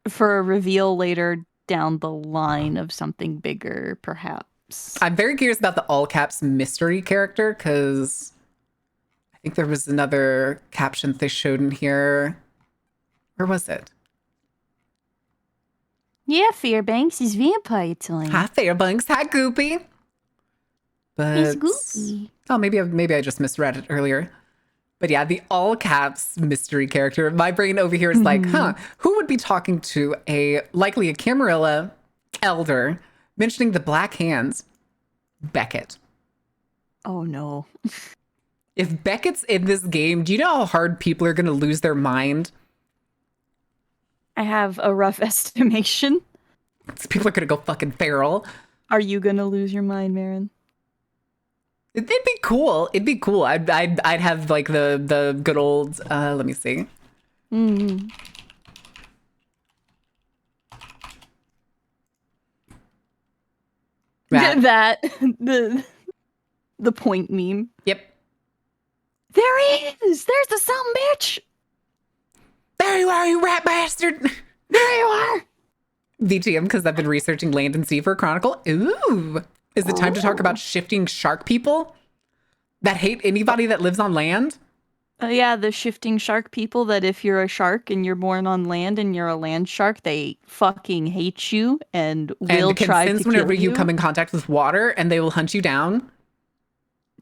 for a reveal later down the line of something bigger, perhaps.
I'm very curious about the all caps mystery character, because I think there was another caption they showed in here. Where was it?
Yeah, Fairbanks is vampire time.
Hi, Fairbanks. Hi, Goopy. But
He's Goopy.
Oh, maybe I just misread it earlier. But yeah, the all caps mystery character. My brain over here is like, who would be talking to likely a Camarilla elder mentioning the Black Hands? Beckett.
Oh no.
If Beckett's in this game, do you know how hard people are going to lose their mind?
I have a rough estimation.
People are going to go fucking feral.
Are you going to lose your mind, Marin?
It'd be cool. It'd be cool. I'd have like the good old, let me see.
Mm-hmm. That the point meme.
Yep.
There he is. There's the son bitch.
There you are, you rat bastard.
There you are.
VTM, because I've been researching Land and Sea for Chronicle. Ooh. Is it time to talk about shifting shark people that hate anybody that lives on land?
Yeah, the shifting shark people that if you're a shark and you're born on land and you're a land shark, they fucking hate you and will try to kill you.
Whenever you come in contact with water, and they will hunt you down.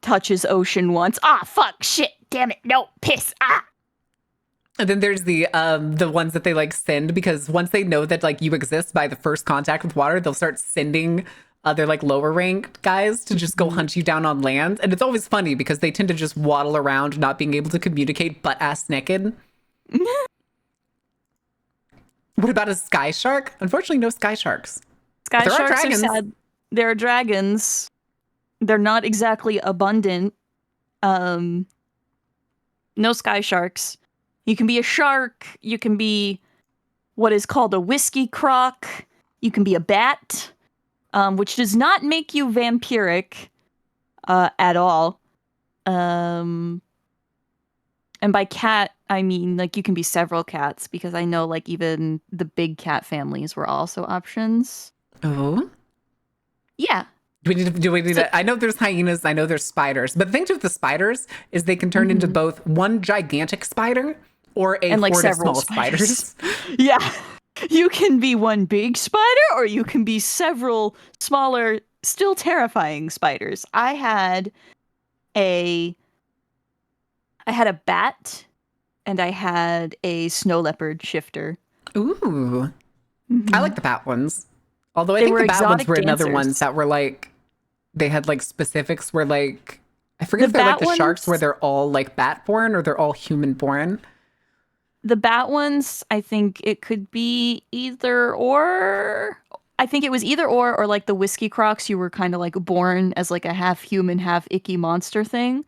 Touches ocean once. Ah, fuck, shit, damn it, no, piss, ah.
And then there's the ones that they like send, because once they know that like you exist by the first contact with water, they'll start sending other like lower ranked guys to just go hunt you down on land. And it's always funny because they tend to just waddle around not being able to communicate butt ass naked. What about a sky shark? Unfortunately, no sky sharks.
Sky sharks are sad. There are dragons. They're not exactly abundant. No sky sharks. You can be a shark. You can be what is called a whiskey croc. You can be a bat. Which does not make you vampiric at all. And by cat, I mean, like, you can be several cats, because I know, like, even the big cat families were also options.
Oh?
Yeah.
Do we need to, I know there's hyenas, I know there's spiders, but the thing with the spiders is they can turn into both one gigantic spider or a horde of small spiders.
Yeah. You can be one big spider, or you can be several smaller, still terrifying spiders. I had a bat, and I had a snow leopard shifter.
Ooh. I like the bat ones. Although I think the bat ones were another ones that were like, they had like specifics where like, I forget if they're like the sharks where they're all like bat born or they're all human born.
The bat ones, I think it could be either or. I think it was either or like the whiskey crocs, you were kind of like born as like a half human, half icky monster thing.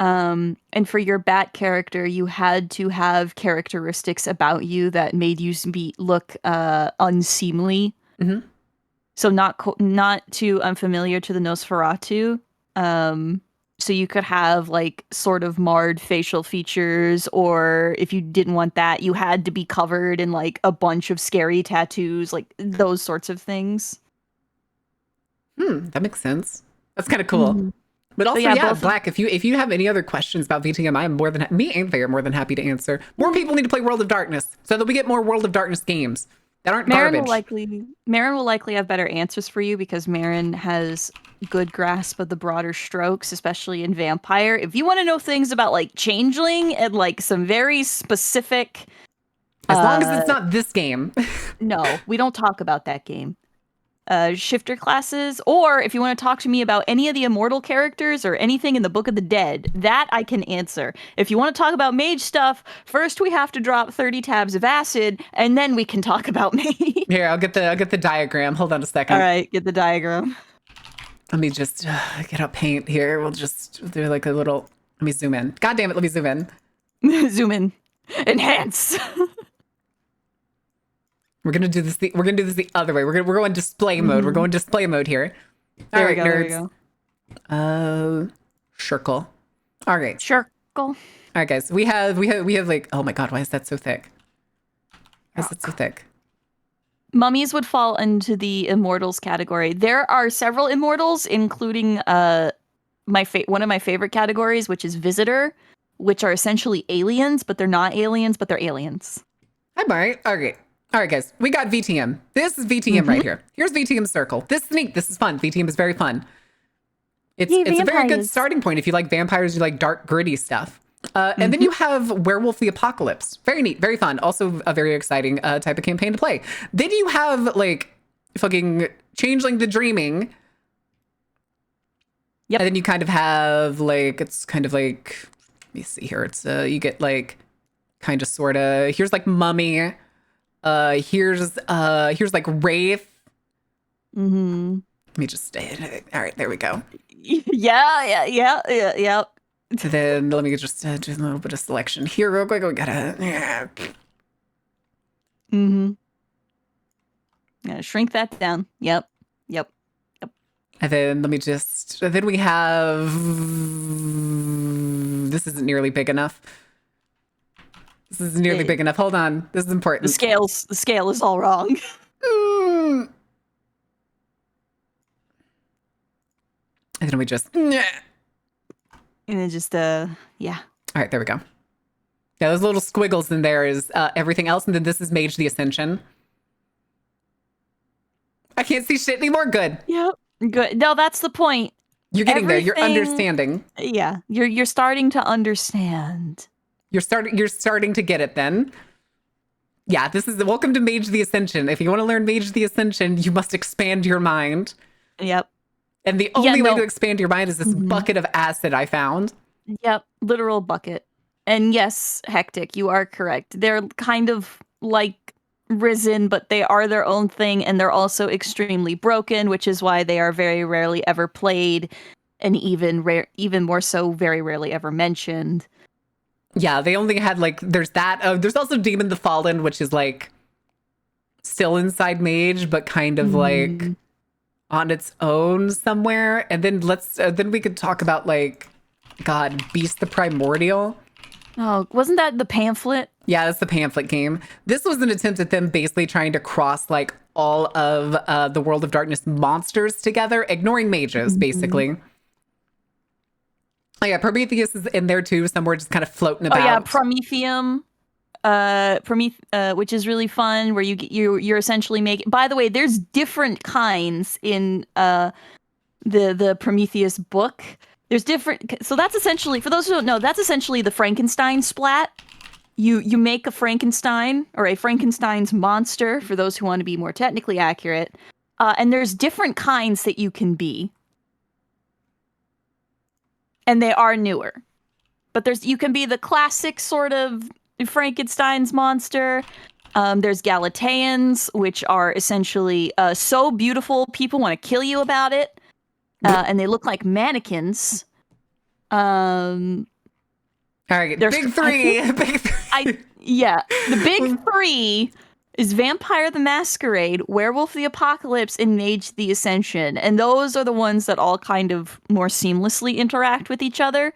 And for your bat character, you had to have characteristics about you that made you look unseemly.
Mm-hmm.
So not too unfamiliar to the Nosferatu. So you could have like sort of marred facial features, or if you didn't want that, you had to be covered in like a bunch of scary tattoos, like those sorts of things.
That makes sense. That's kind of cool. Mm-hmm. But also, Black, if you have any other questions about VTM, I am more than me and Faye are more than happy to answer. More people need to play World of Darkness so that we get more World of Darkness games. that aren't
Marin
garbage.
Marin will likely have better answers for you because Marin has good grasp of the broader strokes, especially in Vampire. If you want to know things about like Changeling and like some very specific,
as long as it's not this game.
No, we don't talk about that game. Shifter classes, or if you want to talk to me about any of the immortal characters or anything in the Book of the Dead, that I can answer. If you want to talk about mage stuff, first we have to drop 30 tabs of acid, and then we can talk about mage.
Here, I'll get the diagram. Hold on a second.
All right, get the diagram.
Let me just get out paint here. We'll just do like a little. Let me zoom in. God damn it! Let me zoom in.
Zoom in. Enhance.
We're gonna do this. We're gonna do this the other way. We're going display mode. We're going display mode here. All right, nerds. Circle. All right.
Circle.
All right, guys. We have like. Oh my god! Why is that so thick? Why is it so thick?
Mummies would fall into the immortals category. There are several immortals, including one of my favorite categories, which is visitor, which are essentially aliens, but they're not aliens, but they're aliens.
Hi, Mari. All right, guys, we got VTM. This is VTM right here. Here's VTM circle. This is neat. This is fun. VTM is very fun. It's a very good starting point if you like vampires, you like dark, gritty stuff. And then you have Werewolf the Apocalypse. Very neat, very fun. Also a very exciting type of campaign to play. Then you have like fucking Changeling the Dreaming.
Yep.
And then you kind of have like, it's kind of like, let me see here. It's you get like kind of sort of, here's like Mummy. Here's like Wraith.
Mm-hmm.
Let me just all right, there we go.
Yeah.
So then let me just do a little bit of selection here real quick. We gotta
Gotta shrink that down. Yep.
And then let me just then we have this isn't nearly big enough. This is nearly big enough. Hold on. This is important.
The scale is all wrong.
And then we just
and then just yeah.
All right, there we go. Yeah, those little squiggles in there is everything else, and then this is Mage the Ascension. I can't see shit anymore. Good.
Yep. Good. No, that's the point.
You're getting there. You're understanding.
Yeah. You're starting to understand.
You're starting to get it then. Yeah, this is welcome to Mage the Ascension. If you want to learn Mage the Ascension, you must expand your mind.
Yep.
And the only way to expand your mind is this bucket of acid I found.
Yep, literal bucket. And yes, Hectic, you are correct. They're kind of like Risen, but they are their own thing, and they're also extremely broken, which is why they are very rarely ever played, and even more so, very rarely ever mentioned.
Yeah, they only had like there's that. There's also Demon the Fallen, which is like still inside Mage, but kind of like on its own somewhere. And then then we could talk about like Beast the Primordial.
Oh, wasn't that the pamphlet?
Yeah, that's the pamphlet game. This was an attempt at them basically trying to cross like all of the World of Darkness monsters together, ignoring mages, basically. Oh yeah, Prometheus is in there too, somewhere just kind of floating about.
Oh yeah, Prometheum. Which is really fun, where you're essentially making. By the way, there's different kinds in the Prometheus book. There's different. So that's essentially, for those who don't know, that's essentially the Frankenstein splat. You make a Frankenstein or a Frankenstein's monster, for those who want to be more technically accurate. And there's different kinds that you can be. And they are newer. But you can be the classic sort of Frankenstein's monster. There's Galateans, which are essentially so beautiful people want to kill you about it. And they look like mannequins.
All right, big three.
The big three is Vampire the Masquerade, Werewolf the Apocalypse, and Mage the Ascension. And those are the ones that all kind of more seamlessly interact with each other.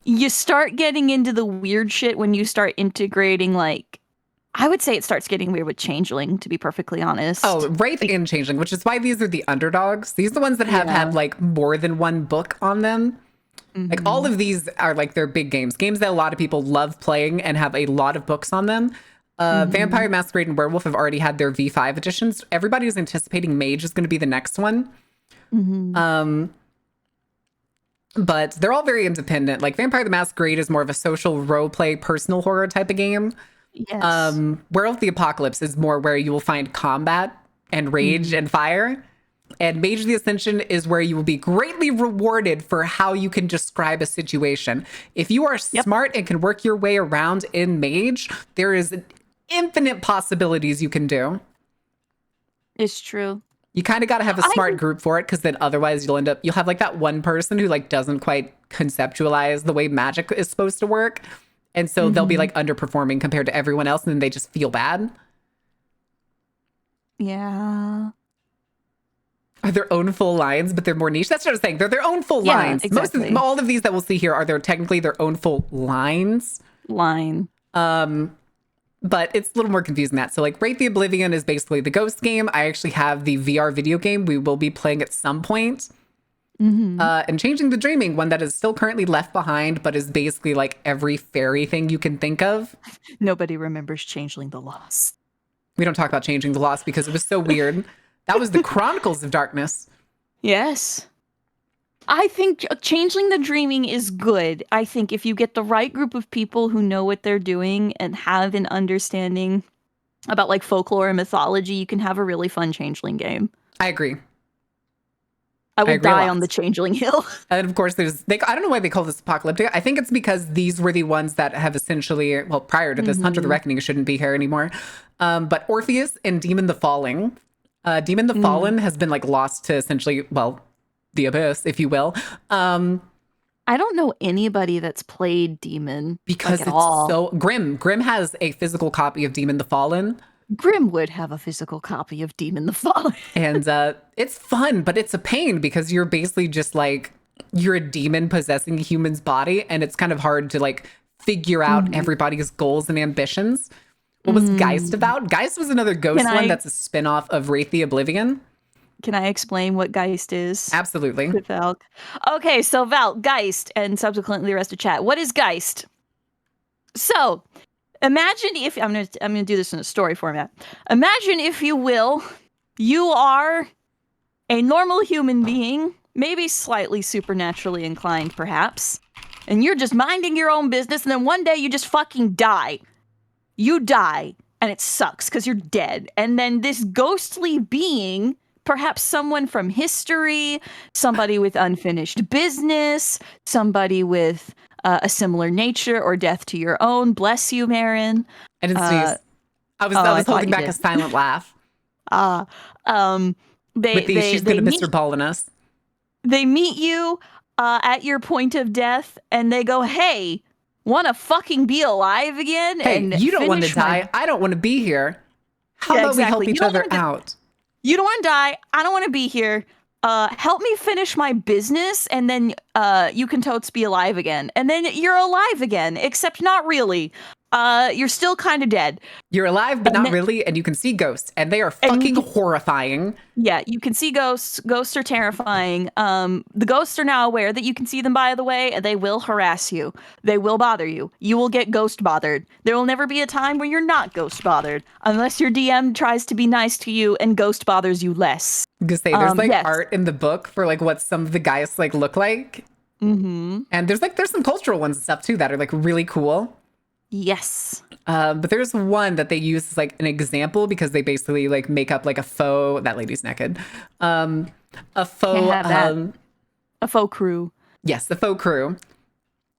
You start getting into the weird shit when you start integrating, like, I would say it starts getting weird with Changeling, to be perfectly honest.
Oh, Wraith and Changeling, which is why these are the underdogs. These are the ones that have had like more than one book on them. Like all of these are like their big games that a lot of people love playing and have a lot of books on them. Vampire Masquerade and Werewolf have already had their V5 editions. Everybody is anticipating Mage is going to be the next one. But they're all very independent. Like Vampire the Masquerade is more of a social roleplay, personal horror type of game.
Yes.
Werewolf the Apocalypse is more where you will find combat and rage and fire. And Mage of the Ascension is where you will be greatly rewarded for how you can describe a situation. If you are smart and can work your way around in Mage, there is infinite possibilities you can do.
It's true.
You kind of got to have a smart group for it, because then otherwise you'll have like that one person who like doesn't quite conceptualize the way magic is supposed to work. And so they'll be like underperforming compared to everyone else, and then they just feel bad.
Yeah.
Are their own full lines, but they're more niche. That's what I was saying. They're their own full lines.
Exactly.
All of these that we'll see here are technically their own full lines. But it's a little more confusing than that. So like Wraith the Oblivion is basically the Ghost game. I actually have the VR video game we will be playing at some point. And Changing the Dreaming, one that is still currently left behind, but is basically like every fairy thing you can think of.
Nobody remembers Changeling the Lost.
We don't talk about Changing the Lost because it was so weird. That was the Chronicles of Darkness.
Yes. I think Changeling the Dreaming is good. I think if you get the right group of people who know what they're doing and have an understanding about like folklore and mythology, you can have a really fun Changeling game.
I agree.
I will die on the Changeling Hill.
And of course, I don't know why they call this apocalyptic. I think it's because these were the ones that have essentially, well, prior to this, Hunter the Reckoning shouldn't be here anymore. But Orpheus and Demon the Falling. Demon the Fallen has been like lost to essentially, well, the abyss, if you will. I
don't know anybody that's played Demon
because
like, at all.
So Grim has a physical copy of Demon the Fallen.
Grim would have a physical copy of Demon the Fallen.
And it's fun, but it's a pain because you're basically just like, you're a demon possessing a human's body, and it's kind of hard to like figure out everybody's goals and ambitions. What was Geist about? Geist was another ghost one that's a spinoff of Wraith the Oblivion.
Can I explain what Geist is?
Absolutely.
With Val. Okay, so Val, Geist, and subsequently the rest of chat. What is Geist? So, imagine if I'm gonna do this in a story format. Imagine, if you will, you are a normal human being, maybe slightly supernaturally inclined, perhaps, and you're just minding your own business, and then one day you just fucking die. You die, and it sucks because you're dead. And then this ghostly being, perhaps someone from history, somebody with unfinished business, somebody with a similar nature or death to your own. Bless you, Marin.
I didn't sneeze. I was holding back a silent laugh. She's gonna Mr. Ball in us.
They meet you at your point of death, and they go, "Hey, want to fucking be alive again?"
Hey,
and
you don't want to die. I don't want to be here. How about we help each other out?
You don't want to die. I don't want to be here. Help me finish my business, and then you can totes be alive again. And then you're alive again, except not really. You're still kind of dead.
You're alive, but not really, and you can see ghosts, and they are fucking horrifying.
Yeah, you can see ghosts. Ghosts are terrifying. The ghosts are now aware that you can see them, by the way, and they will harass you. They will bother you. You will get ghost bothered. There will never be a time where you're not ghost bothered, unless your DM tries to be nice to you and ghost bothers you less.
I'm gonna say, there's art in the book for like what some of the guys like look like. And there's some cultural ones and stuff too that are like really cool.
Yes.
But there's one that they use as like an example because they basically like make up like a faux, that lady's naked. A faux
a faux crew.
Yes, the faux crew.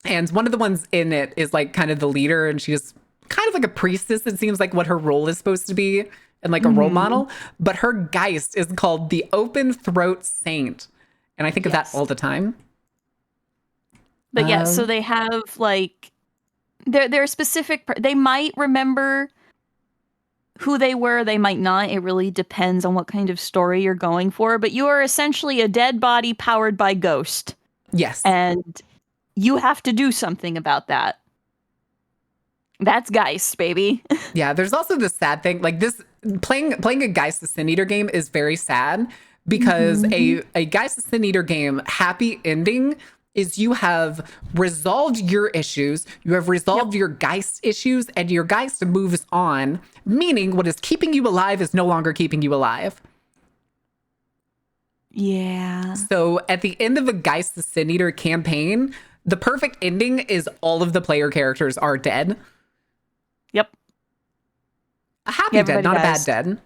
And one of the ones in it is like kind of the leader, and she's kind of like a priestess, it seems like what her role is supposed to be, and like a role model. But her Geist is called the Open Throat Saint. And I think of that all the time.
But yeah, so they have like they're specific. They might remember who they were. They might not. It really depends on what kind of story you're going for. But you are essentially a dead body powered by ghost.
Yes.
And you have to do something about that. That's Geist, baby.
Yeah, there's also this sad thing. Like this, playing a Geist the Sin Eater game is very sad because a Geist the Sin Eater game happy ending is you have resolved your issues, you have resolved your Geist issues, and your Geist moves on, meaning what is keeping you alive is no longer keeping you alive.
Yeah.
So at the end of a Geist the Sin Eater campaign, the perfect ending is all of the player characters are dead.
Yep.
A happy dead, not
dies.
a bad dead.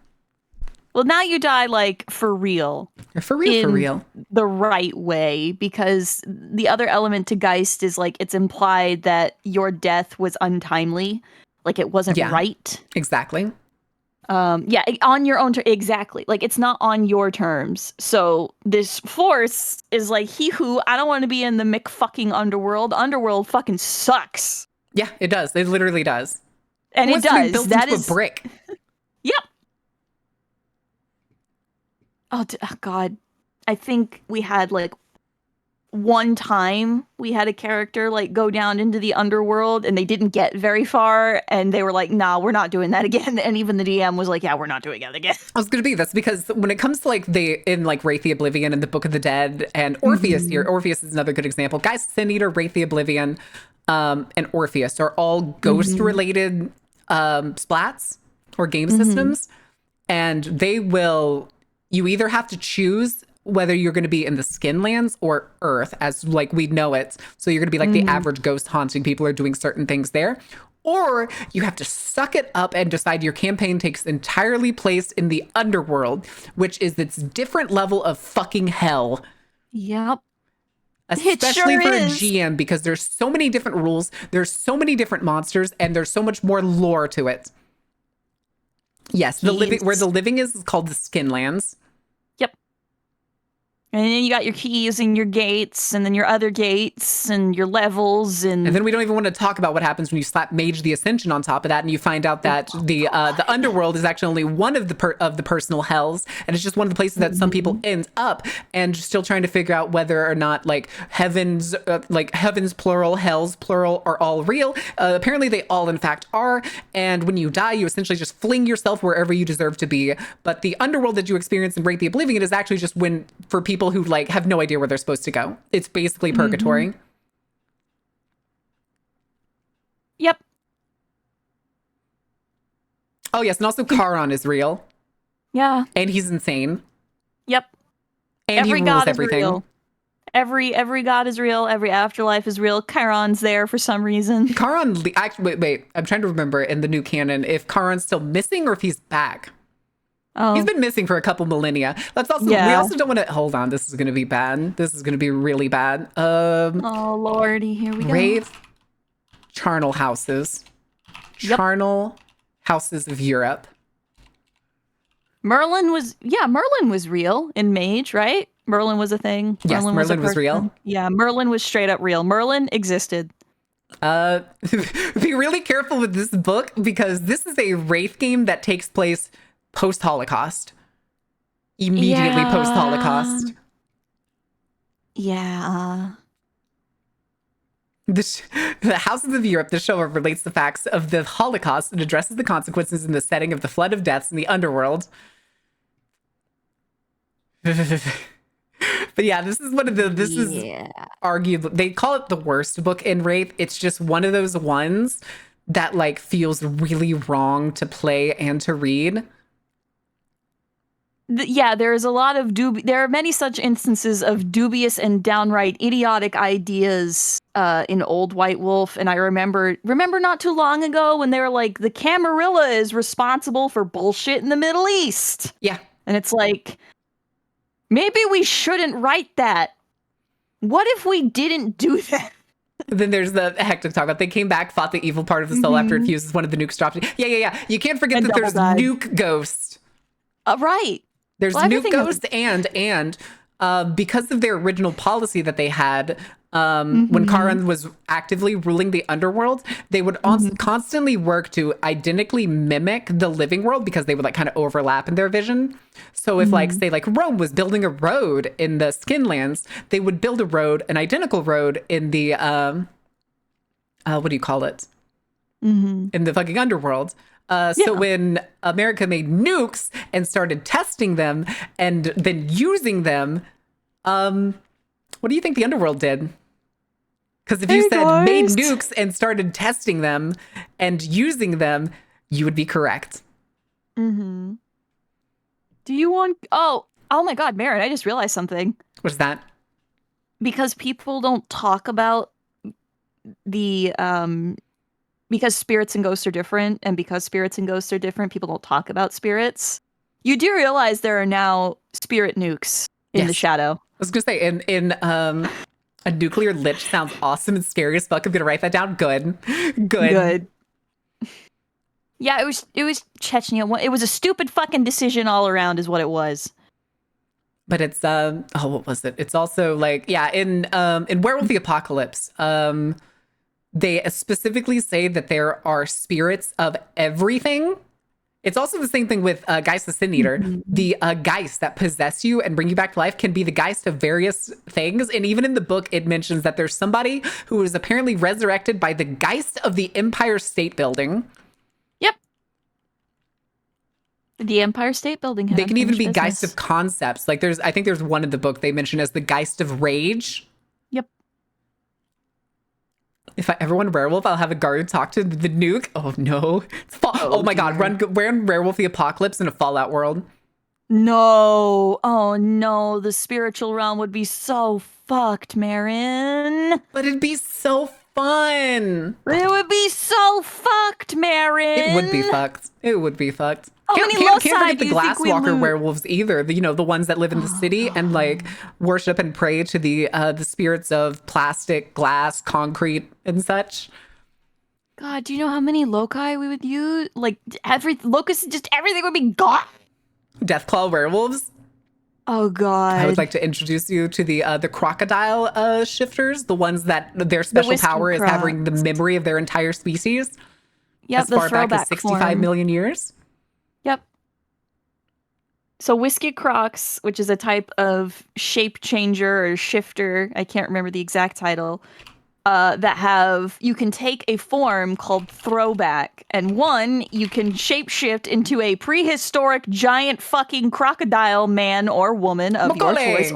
Well, now you die like for real.
For real.
The right way, because the other element to Geist is like it's implied that your death was untimely, like it wasn't right.
Exactly.
On your own exactly. Like it's not on your terms. So this force is like, I don't want to be in the McFucking underworld. Underworld fucking sucks.
Yeah, it does. It literally does.
And it does.
Built
That
into
is
a brick.
Yep. Oh God. I think we had like one time we had a character like go down into the underworld and they didn't get very far and they were like, nah, we're not doing that again. And even the DM was like, yeah, we're not doing that again.
I was gonna be, that's because when it comes to like in like Wraith the Oblivion and the Book of the Dead and Orpheus here, Orpheus is another good example. Geist, Sin Eater, Wraith the Oblivion, and Orpheus are all ghost related splats or game systems. And you either have to choose whether you're going to be in the Skinlands or Earth as like we know it. So you're going to be like the average ghost haunting people or doing certain things there. Or you have to suck it up and decide your campaign takes entirely place in the underworld, which is its different level of fucking hell.
Yep.
Especially for a GM, because there's so many different rules, there's so many different monsters, and there's so much more lore to it. Yes, where the living is called the Skinlands.
And then you got your keys and your gates and then your other gates and your levels. And
then we don't even want to talk about what happens when you slap Mage the Ascension on top of that and you find out that the underworld is actually only one of the personal hells. And it's just one of the places that some people end up and still trying to figure out whether or not like heavens plural, hells plural are all real. Apparently they all in fact are. And when you die, you essentially just fling yourself wherever you deserve to be. But the underworld that you experience in Wraith the Oblivion is actually just for people who like have no idea where they're supposed to go. It's basically purgatory.
Yep.
Oh yes, and also Charon is real.
Yeah.
And he's insane.
Yep.
And
every
he rules
god
everything.
Is real. Every god is real. Every afterlife is real. Chiron's there for some reason.
Charon, actually, wait. I'm trying to remember in the new canon if Charon's still missing or if he's back.
Oh.
He's been missing for a couple millennia. We also don't want to hold on. This is going to be bad. This is going to be really bad.
Oh lordy, here we go.
Wraith charnel houses. Charnel houses of Europe.
Merlin was real in Mage, right? Merlin was a thing.
Yes, Merlin was real.
Yeah, Merlin was straight up real. Merlin existed.
Be really careful with this book because this is a Wraith game that takes place post-Holocaust. Immediately post-Holocaust.
Yeah.
The Houses of Europe, the show relates the facts of the Holocaust and addresses the consequences in the setting of the flood of deaths in the underworld. But yeah, this is one of the, is arguably, they call it the worst book in Wraith. It's just one of those ones that like feels really wrong to play and to read.
There is a lot of there are many such instances of dubious and downright idiotic ideas in Old White Wolf, and I remember not too long ago when they were like, the Camarilla is responsible for bullshit in the Middle East.
Yeah.
And it's like, maybe we shouldn't write that. What if we didn't do that?
Then there's the hectic talk about they came back, fought the evil part of the soul after it fuses one of the nukes dropped. Yeah. You can't forget that there's Nuke Ghost.
Right.
There's Nuke Ghost and because of their original policy that they had when Charon was actively ruling the underworld, they would constantly work to identically mimic the living world because they would like kind of overlap in their vision. So if like, say like Rome was building a road in the Skinlands, they would build an identical road in the, what do you call it? In the fucking underworld. So when America made nukes and started testing them and then using them, what do you think the underworld did? Because if you said made nukes and started testing them and using them, you would be correct.
Mm-hmm. Do you want... Oh my god, Marin, I just realized something.
What's that?
Because people don't talk about the... because spirits and ghosts are different, and because spirits and ghosts are different, people don't talk about spirits. You do realize there are now spirit nukes in the shadow.
I was going to say, in a nuclear lich sounds awesome and scary as fuck. I'm going to write that down. Good.
Yeah, it was Chechnya. It was a stupid fucking decision all around is what it was.
But it's, what was it? It's also like, yeah, in Werewolf the Apocalypse, they specifically say that there are spirits of everything. It's also the same thing with Geist the Sin Eater. The Geist that possess you and bring you back to life can be the Geist of various things. And even in the book, it mentions that there's somebody who is apparently resurrected by the Geist of the Empire State Building.
Yep. The Empire State Building.
They can even be Geist of concepts. Like I think there's one in the book they mention as the Geist of Rage.
Yep.
If I ever want a werewolf, I'll have a guard talk to the nuke. Oh no. Oh my god, run Werewolf the Apocalypse in a Fallout world.
No. Oh no, the spiritual realm would be so fucked, Marin.
But it'd be so fun.
It would be so fucked, Marin.
It would be fucked. It would be fucked. Can't forget the Glasswalker werewolves either. The ones that live in the city and like worship and pray to the spirits of plastic, glass, concrete, and such.
God, do you know how many loci we would use? Like everything would be gone.
Deathclaw werewolves.
Oh god.
I would like to introduce you to the crocodile shifters, the ones that their special power is having the memory of their entire species.
Yep,
as far back as 65 million years.
Yep. So Whiskey Crocs, which is a type of shape changer or shifter, I can't remember the exact title, you can take a form called Throwback, and you can shapeshift into a prehistoric giant fucking crocodile man or woman of your choice.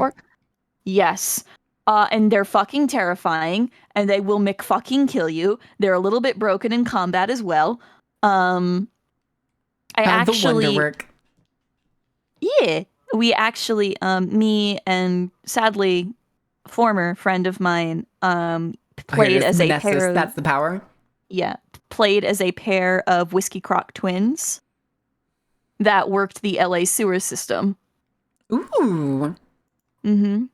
Yes. And they're fucking terrifying, and they will fucking kill you. They're a little bit broken in combat as well. The wonder work. Yeah, we actually, me and sadly, former friend of mine, played as a pair.
That's the power.
Yeah, played as a pair of Whiskey Croc twins that worked the LA sewer system.
Ooh.
Mm-hmm.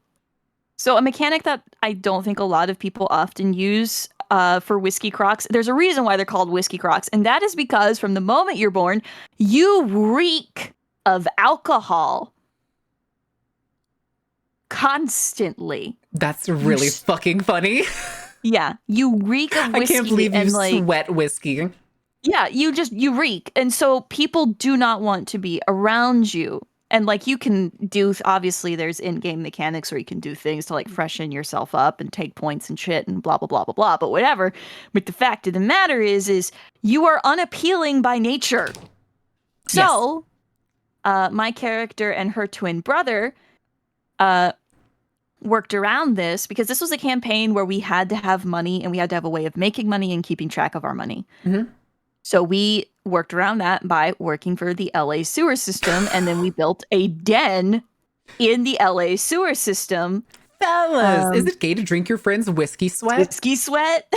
So a mechanic that I don't think a lot of people often use for Whiskey Crocs. There's a reason why they're called Whiskey Crocs, and that is because from the moment you're born, you reek of alcohol constantly.
That's really fucking funny.
Yeah, you reek of whiskey.
I can't believe you sweat whiskey.
Yeah, you reek, and so people do not want to be around you. And like you can do, obviously there's in-game mechanics where you can do things to like freshen yourself up and take points and shit and blah, blah, blah, blah, blah, but whatever. But the fact of the matter is you are unappealing by nature. So, my character and her twin brother, worked around this because this was a campaign where we had to have money and we had to have a way of making money and keeping track of our money.
Mm-hmm.
So we worked around that by working for the LA sewer system, and then we built a den in the LA sewer system.
Fellas, is it gay to drink your friend's whiskey sweat?
Whiskey sweat?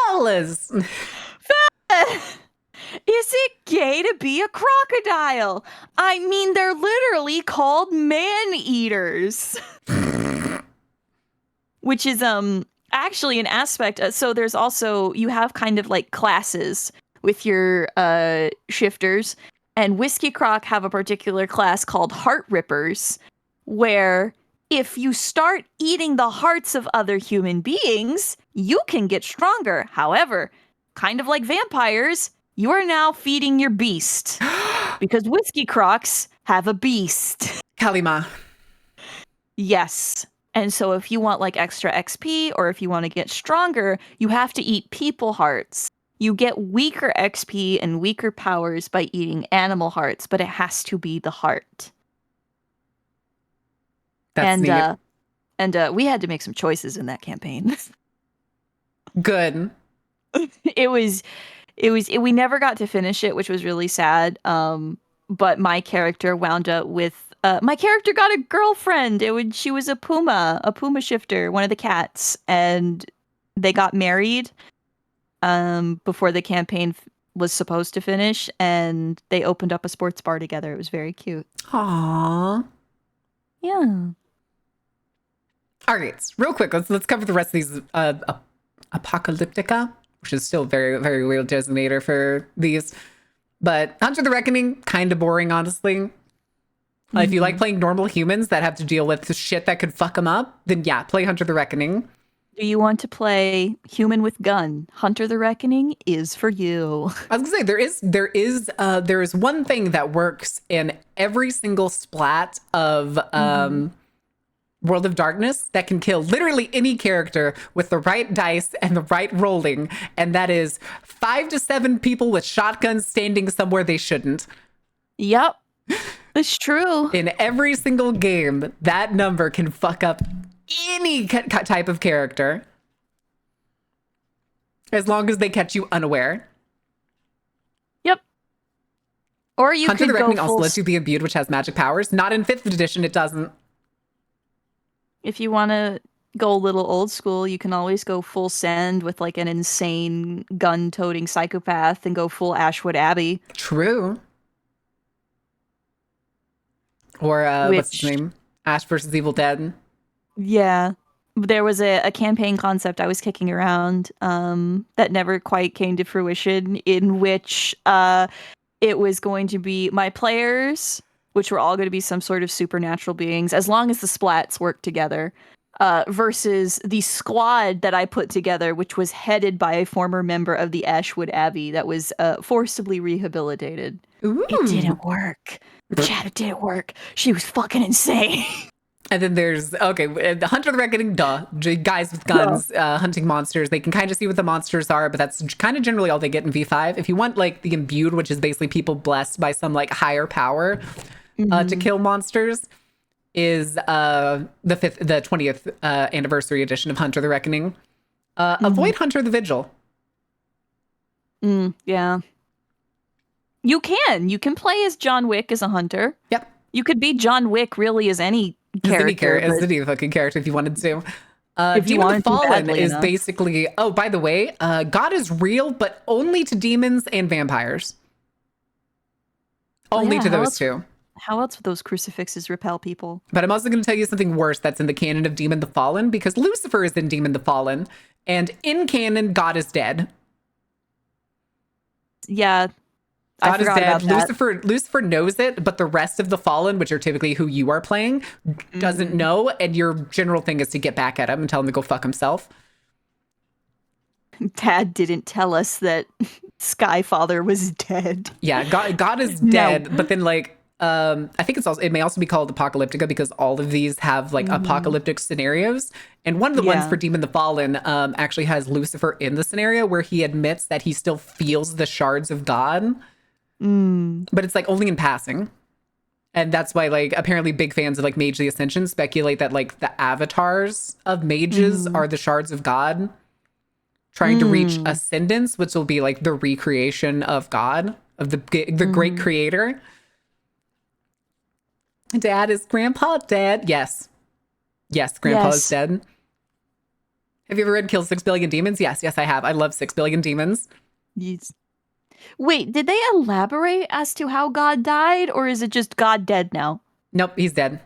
Fellas.
Is it gay to be a crocodile? I mean, they're literally called man-eaters. Which is, actually an aspect. So there's also, you have kind of like classes with your shifters, and Whiskey Croc have a particular class called Heart Rippers, where if you start eating the hearts of other human beings, you can get stronger. However, kind of like vampires, you are now feeding your beast. Because Whiskey Crocs have a beast.
Kalima.
Yes. And so if you want like extra XP or if you want to get stronger, you have to eat people hearts. You get weaker XP and weaker powers by eating animal hearts, but it has to be the heart.
That's neat.
And we had to make some choices in that campaign.
Good.
We never got to finish it, which was really sad. But my character wound up with my character got a girlfriend. She was a puma shifter, one of the cats, and they got married before the campaign was supposed to finish, and they opened up a sports bar together. It was very cute.
Aww.
Yeah.
All right, real quick, let's cover the rest of these Apocalyptica, which is still very, very weird designator for these. But Hunter the Reckoning, kind of boring, honestly. If you like playing normal humans that have to deal with shit that could fuck them up, then yeah, play Hunter the Reckoning.
Do you want to play human with gun? Hunter the Reckoning is for you.
I was gonna say there is one thing that works in every single splat of World of Darkness that can kill literally any character with the right dice and the right rolling, and that is 5 to 7 people with shotguns standing somewhere they shouldn't.
Yep, that's true.
In every single game, that number can fuck up any type of character, as long as they catch you unaware.
Yep. Or you
Hunter
could
the Reckoning
go
also
full...
lets you be imbued, which has magic powers. Not in 5th edition, it doesn't.
If you want to go a little old school, you can always go full send with like an insane gun-toting psychopath and go full Ashwood Abbey.
True. Or what's his name? Ash versus Evil Dead.
Yeah. There was a campaign concept I was kicking around that never quite came to fruition, in which it was going to be my players, which were all going to be some sort of supernatural beings, as long as the splats worked together, versus the squad that I put together, which was headed by a former member of the Ashwood Abbey that was forcibly rehabilitated.
Ooh.
It didn't work. Chad, it didn't work. She was fucking insane.
And then there's, the Hunter the Reckoning, guys with guns, hunting monsters. They can kind of see what the monsters are, but that's kind of generally all they get in V5. If you want, like, the imbued, which is basically people blessed by some, like, higher power to kill monsters, is the 20th anniversary edition of Hunter the Reckoning. Avoid Hunter the Vigil.
Yeah. You can play as John Wick as a hunter.
Yep.
You could be John Wick really as any character.
As any fucking character if you wanted to.
If you
Demon
wanted
the Fallen
to
is
enough.
basically, oh, by the way, God is real, but only to demons and vampires. Only to those two.
How else would those crucifixes repel people?
But I'm also going to tell you something worse that's in the canon of Demon the Fallen, because Lucifer is in Demon the Fallen, and in canon, God is dead.
Yeah.
God is dead. Lucifer knows it, but the rest of the Fallen, which are typically who you are playing, doesn't know, and your general thing is to get back at him and tell him to go fuck himself.
Dad didn't tell us that Skyfather was dead.
Yeah, God is dead, but then like I think it may also be called Apocalyptica because all of these have like apocalyptic scenarios. And one of the ones for Demon the Fallen actually has Lucifer in the scenario where he admits that he still feels the shards of God. But it's like only in passing. And that's why like apparently big fans of like Mage the Ascension speculate that like the avatars of mages are the shards of God trying to reach ascendance, which will be like the recreation of God, of the great creator. Dad, is Grandpa dead? Yes, Grandpa is dead. Have you ever read Kill 6 Billion Demons? Yes, I have. I love 6 Billion Demons.
Yes. Wait, did they elaborate as to how God died, or is it just God dead now?
Nope, he's dead.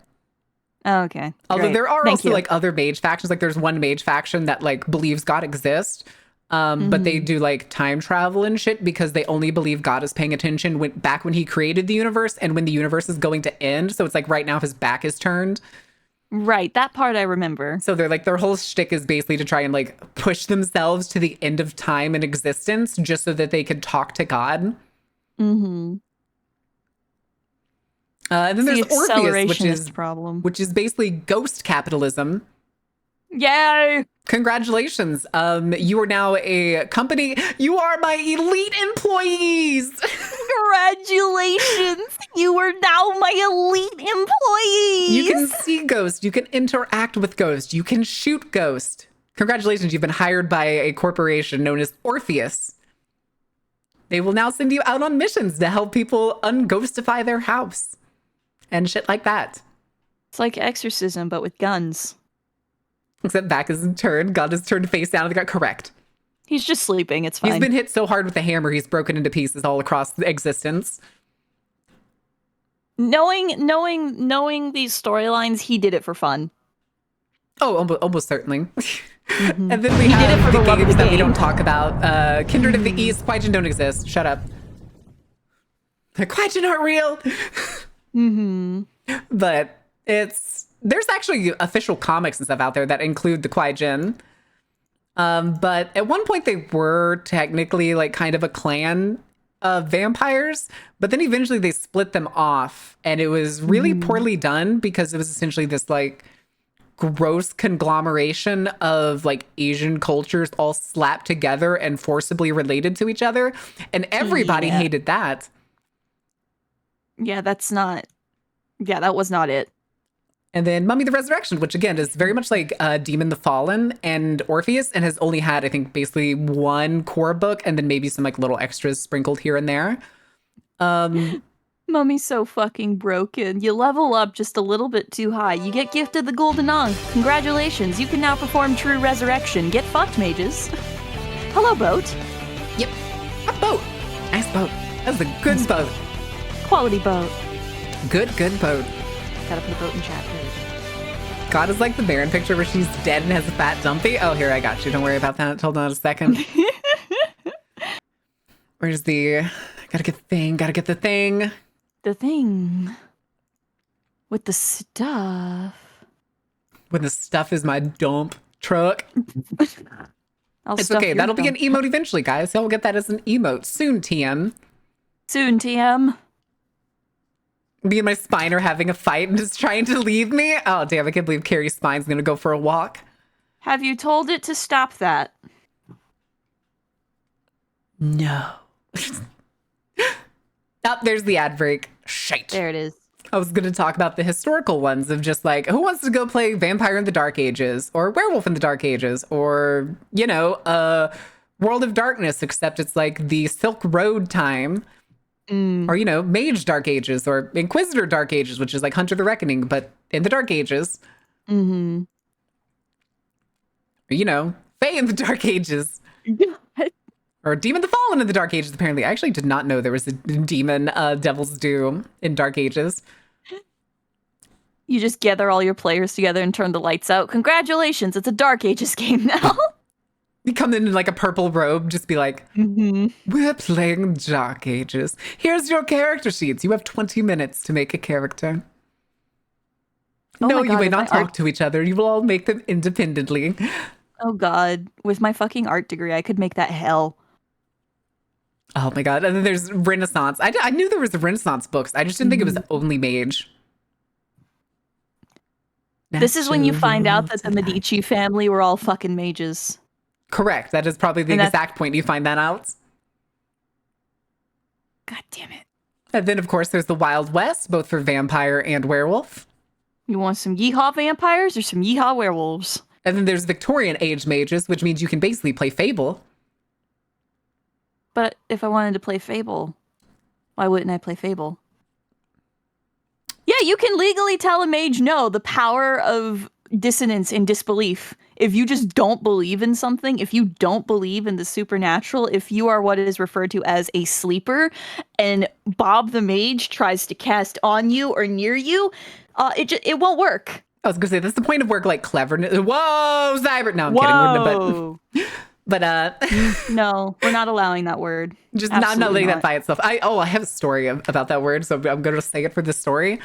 Oh, okay.
Although there are also
you.
like other mage factions. Like there's one mage faction that like believes God exists, but they do like time travel and shit because they only believe God is paying attention back when he created the universe and when the universe is going to end. So it's like right now his back is turned.
Right, that part I remember.
So they're like, their whole shtick is basically to try and like push themselves to the end of time and existence just so that they could talk to God. And then there's Orpheus, which is basically ghost capitalism.
Yay!
Congratulations. You are now a company. You are my elite employees.
Congratulations. You are now my elite employees.
You can see Ghost. You can interact with Ghost. You can shoot Ghost. Congratulations, you've been hired by a corporation known as Orpheus. They will now send you out on missions to help people unghostify their house and shit like that.
It's like exorcism, but with guns.
Except back is turned. God is turned face down. They got correct.
He's just sleeping. It's fine.
He's been hit so hard with a hammer, he's broken into pieces all across existence.
Knowing these storylines, he did it for fun.
Oh, almost certainly. And then we have the games that we don't talk about. Kindred of the East, Qui-Gon don't exist. Shut up. The Qui-Gon aren't real. But there's actually official comics and stuff out there that include the Qui-Gon. But at one point they were technically like kind of a clan of vampires, but then eventually they split them off, and it was really poorly done because it was essentially this like gross conglomeration of like Asian cultures all slapped together and forcibly related to each other, and everybody hated that.
Yeah, that was not it.
And then Mummy the Resurrection, which again is very much like Demon the Fallen and Orpheus, and has only had, I think, basically one core book and then maybe some like little extras sprinkled here and there.
Mummy's so fucking broken. You level up just a little bit too high. You get gifted the Golden Ankh. Congratulations, you can now perform True Resurrection. Get fucked, mages. Hello, boat.
Yep. A boat. Nice boat. That was a good boat.
Quality boat.
Good boat.
Gotta put a boat in chat, please.
God is like the Baron picture where she's dead and has a fat dumpy. Oh, here, I got you. Don't worry about that. Hold on a second. Where's the... Gotta get the thing.
The thing. With the stuff.
When the stuff is my dump truck. It's okay. That'll be an emote eventually, guys. So we'll get that as an emote. Soon, TM.
Soon, TM.
Me and my spine are having a fight and it's trying to leave me. Oh, damn. I can't believe Carrie's spine's going to go for a walk.
Have you told it to stop that?
No. Oh, there's the ad break. Shite.
There it is.
I was going to talk about the historical ones of just like, who wants to go play Vampire in the Dark Ages or Werewolf in the Dark Ages or, you know, World of Darkness, except it's like the Silk Road time. Or, you know, Mage Dark Ages or Inquisitor Dark Ages, which is like Hunter the Reckoning, but in the Dark Ages. Or, you know, Fae in the Dark Ages. Or Demon the Fallen in the Dark Ages, apparently. I actually did not know there was a demon Devil's Doom in Dark Ages.
You just gather all your players together and turn the lights out. Congratulations, it's a Dark Ages game now.
You come in like a purple robe, just be like, we're playing Dark Ages. Here's your character sheets. You have 20 minutes to make a character.
Oh
no,
my God,
you may
with
not
my
talk to each other. You will all make them independently.
Oh God, with my fucking art degree, I could make that hell.
Oh my God. And then there's Renaissance. I knew there was Renaissance books. I just didn't think it was only Mage.
This is when you find out that the Medici family were all fucking mages.
Correct. That is probably the exact point you find that out.
God damn it.
And then, of course, there's the Wild West, both for vampire and werewolf.
You want some yeehaw vampires or some yeehaw werewolves?
And then there's Victorian age mages, which means you can basically play Fable.
But if I wanted to play Fable, why wouldn't I play Fable? Yeah, you can legally tell a mage no. The power of dissonance and disbelief. If you just don't believe in something, if you don't believe in the supernatural, if you are what is referred to as a sleeper, and Bob the Mage tries to cast on you or near you, it won't work.
I was gonna say that's the point of work, like cleverness. Whoa, Cyber! No, I'm kidding. But
no, we're not allowing that word.
Just I'm not letting that by itself. I have a story about that word, so I'm going to say it for this story.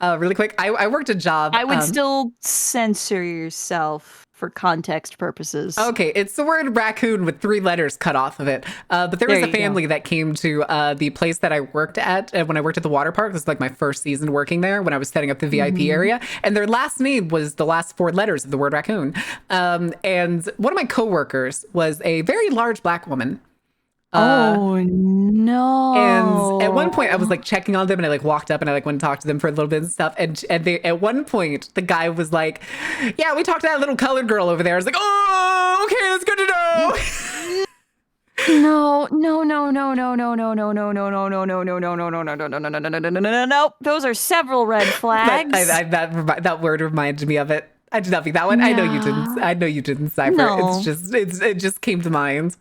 Really quick, I worked a job.
I would still censor yourself for context purposes.
Okay, it's the word raccoon with 3 letters cut off of it. But there was a family that came to the place that I worked at when I worked at the water park. This was like my first season working there when I was setting up the VIP area. And their last name was the last 4 letters of the word raccoon. And one of my coworkers was a very large black woman.
Oh no!
And at one point, I was like checking on them, and I like walked up and I like went and talked to them for a little bit and stuff. And they, at one point, the guy was like, "Yeah, we talked to that little colored girl over there." I was like, "Oh, okay, that's good to know."
No. Those are several red flags.
That word reminded me of it. I did not think that one. I know you didn't. I know you didn't, Cypher.
No.
It just came to mind.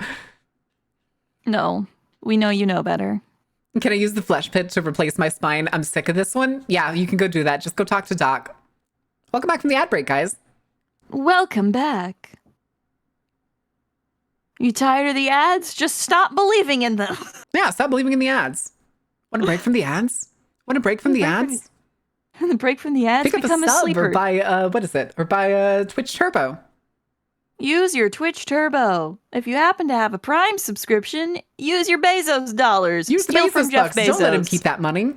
No, we know you know better.
Can I use the flesh pit to replace my spine? I'm sick of this one. Yeah, you can go do that. Just go talk to Doc. Welcome back from the ad break, guys.
Welcome back. You tired of the ads? Just stop believing in them.
Yeah, stop believing in the ads. Want a break from the ads? Want a break from the ads?
The break from the ads?
Pick up
Become
a
a
sub
sleeper.
or buy, what is it? Or buy Twitch Turbo.
Use your Twitch Turbo. If you happen to have a Prime subscription, use your Bezos dollars.
Use the
Steal
Bezos
from Jeff
bucks.
Bezos.
Don't let him keep that money.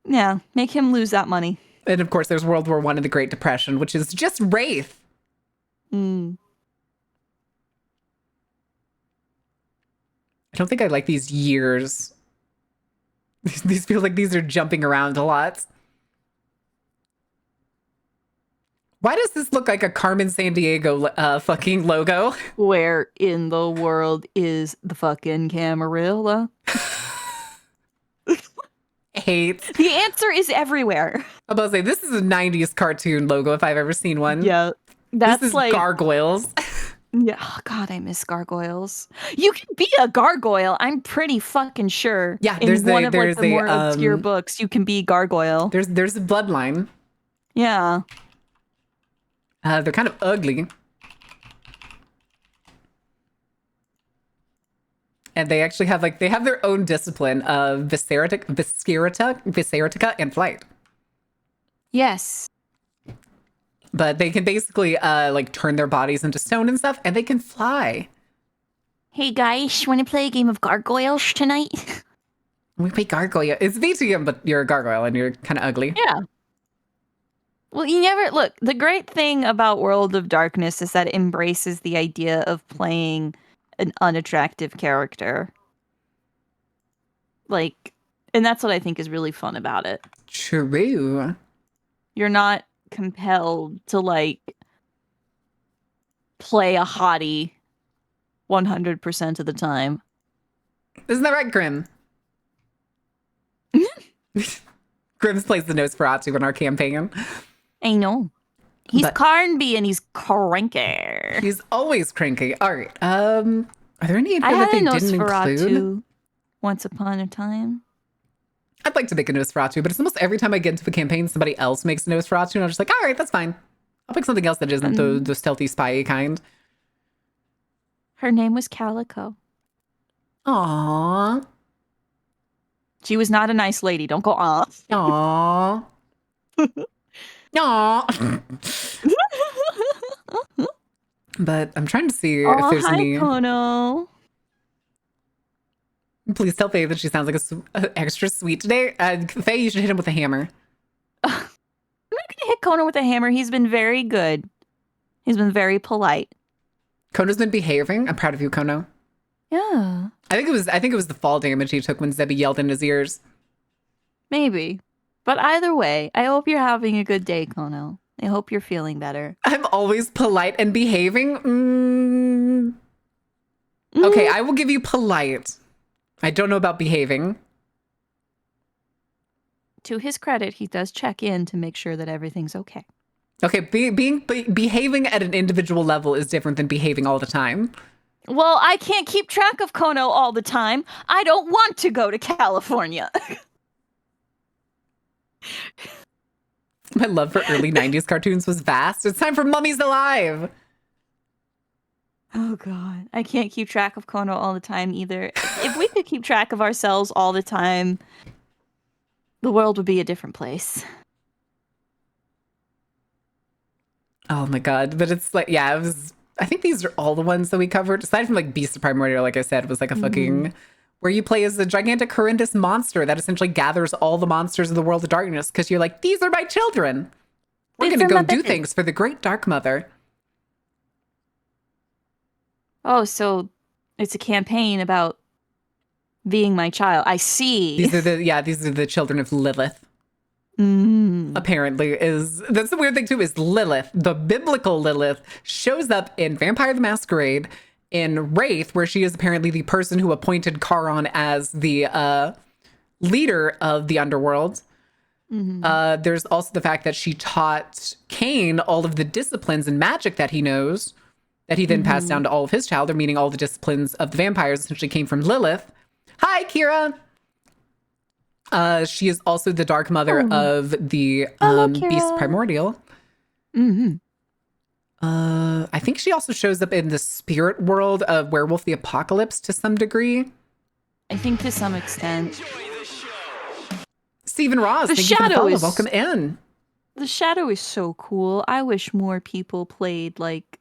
Yeah, make him lose that money.
And of course, there's World War I and the Great Depression, which is just Wraith.
Mm.
I don't think I like these years. These feel like these are jumping around a lot. Why does this look like a Carmen Sandiego fucking logo?
Where in the world is the fucking Camarilla?
Hate.
The answer is everywhere.
I'm about to say, this is a 90s cartoon logo if I've ever seen one.
Yeah. That's
this is
like
gargoyles.
Yeah, oh God, I miss gargoyles. You can be a gargoyle. I'm pretty fucking sure.
Yeah,
in
there's
one
a,
of like
there's
the more
a,
obscure books, you can be gargoyle.
There's a bloodline.
Yeah.
They're kind of ugly. And they actually have they have their own discipline of Visceratica and flight.
Yes.
But they can basically like turn their bodies into stone and stuff, and they can fly.
Hey guys, want to play a game of gargoyles tonight?
We play gargoyle. It's VTM, but you're a gargoyle and you're kind of ugly.
Yeah. Well, you never look. The great thing about World of Darkness is that it embraces the idea of playing an unattractive character. Like, and that's what I think is really fun about it.
True.
You're not compelled to like play a hottie 100% of the time.
Isn't that right, Grim? Grimm's plays the Nosferatu in our campaign.
I know. He's
But-
Carnby and he's cranky.
He's always cranky. All right. Are there any in
I
here that
had a
they didn't include?
Nosferatu once upon a time.
I'd like to make a Nosferatu, but it's almost every time I get into a campaign, somebody else makes a Nosferatu, and I'm just like, all right, that's fine. I'll pick something else that isn't the stealthy spy kind.
Her name was Calico.
Aww.
She was not a nice lady. Don't go off.
Aww. Aww. But I'm trying to see if there's
hi,
any.
Kono.
Please tell Faye that she sounds like extra sweet today. Faye, you should hit him with a hammer.
I'm not gonna hit Kono with a hammer. He's been very good. He's been very polite.
Kono's been behaving. I'm proud of you, Kono.
Yeah.
I think it was the fall damage he took when Zebby yelled in his ears.
Maybe. But either way, I hope you're having a good day, Kono. I hope you're feeling better.
I'm always polite and behaving. Okay, I will give you polite. I don't know about behaving.
To his credit, he does check in to make sure that everything's okay.
Okay, behaving at an individual level is different than behaving all the time.
Well, I can't keep track of Kono all the time. I don't want to go to California.
My love for early 90s cartoons was vast. It's time for Mummies Alive!
Oh, God. I can't keep track of Kono all the time either. If we could keep track of ourselves all the time, the world would be a different place.
Oh my God. But it's like, yeah, it was. I think these are all the ones that we covered. Aside from like Beast of Primordial, like I said, was like a fucking. Where you play as a gigantic, horrendous monster that essentially gathers all the monsters of the World of Darkness because you're like, these are my children. We're going to go do things for the Great Dark Mother.
Oh, so it's a campaign about being my child. I see.
These are the children of Lilith. Apparently that's the weird thing too, is Lilith, the biblical Lilith, shows up in Vampire the Masquerade, in Wraith, where she is apparently the person who appointed Charon as the leader of the underworld. There's also the fact that she taught Cain all of the disciplines and magic that he knows, that he then passed down to all of his children, meaning all the disciplines of the vampires essentially came from Lilith. Hi, Kira! She is also the dark mother of the beast Primordial. I think she also shows up in the spirit world of Werewolf the Apocalypse to some degree.
I think to some extent.
Stephen Ross,
The
thank you for the
Shadow
follow.
is-
Welcome in.
The Shadow is so cool. I wish more people played, like,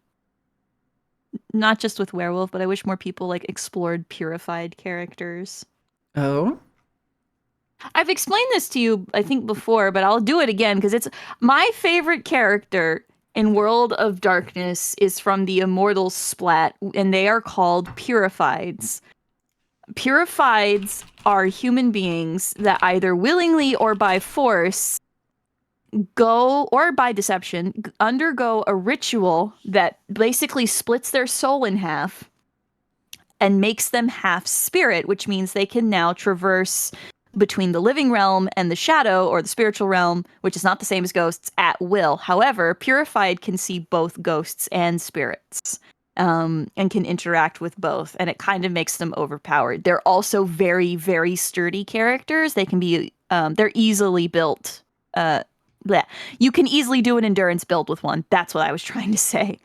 not just with Werewolf, but I wish more people, like, explored purified characters.
Oh?
I've explained this to you, I think, before, but I'll do it again because it's my favorite character in World of Darkness is from the Immortals splat, and they are called Purifieds. Purifieds are human beings that either willingly or by force go, or by deception, undergo a ritual that basically splits their soul in half and makes them half spirit, which means they can now traverse between the living realm and the shadow, or the spiritual realm, which is not the same as ghosts, at will. However, Purified can see both ghosts and spirits, and can interact with both, and it kind of makes them overpowered. They're also very, very sturdy characters. They can be, they're easily built. You can easily do an endurance build with one. That's what I was trying to say.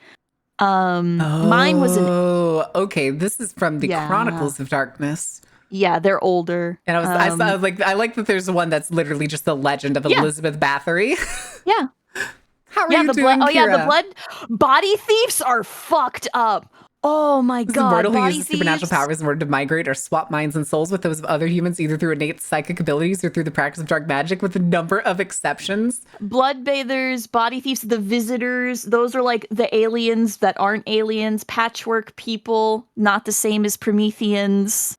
Mine was an...
Oh, okay. This is from the Chronicles of Darkness.
Yeah, they're older.
And I was like, I like that there's one that's literally just the legend of Elizabeth Bathory.
Yeah.
How are you
the
doing,
blood. Oh yeah, the
Kira?
blood body thieves are fucked up. Oh my
This
god.
immortal who
Body
uses supernatural
thieves.
powers in order to migrate or swap minds and souls with those of other humans, either through innate psychic abilities or through the practice of dark magic, with a number of exceptions.
Blood bathers, body thieves, the visitors, those are like the aliens that aren't aliens, patchwork people, not the same as Prometheans.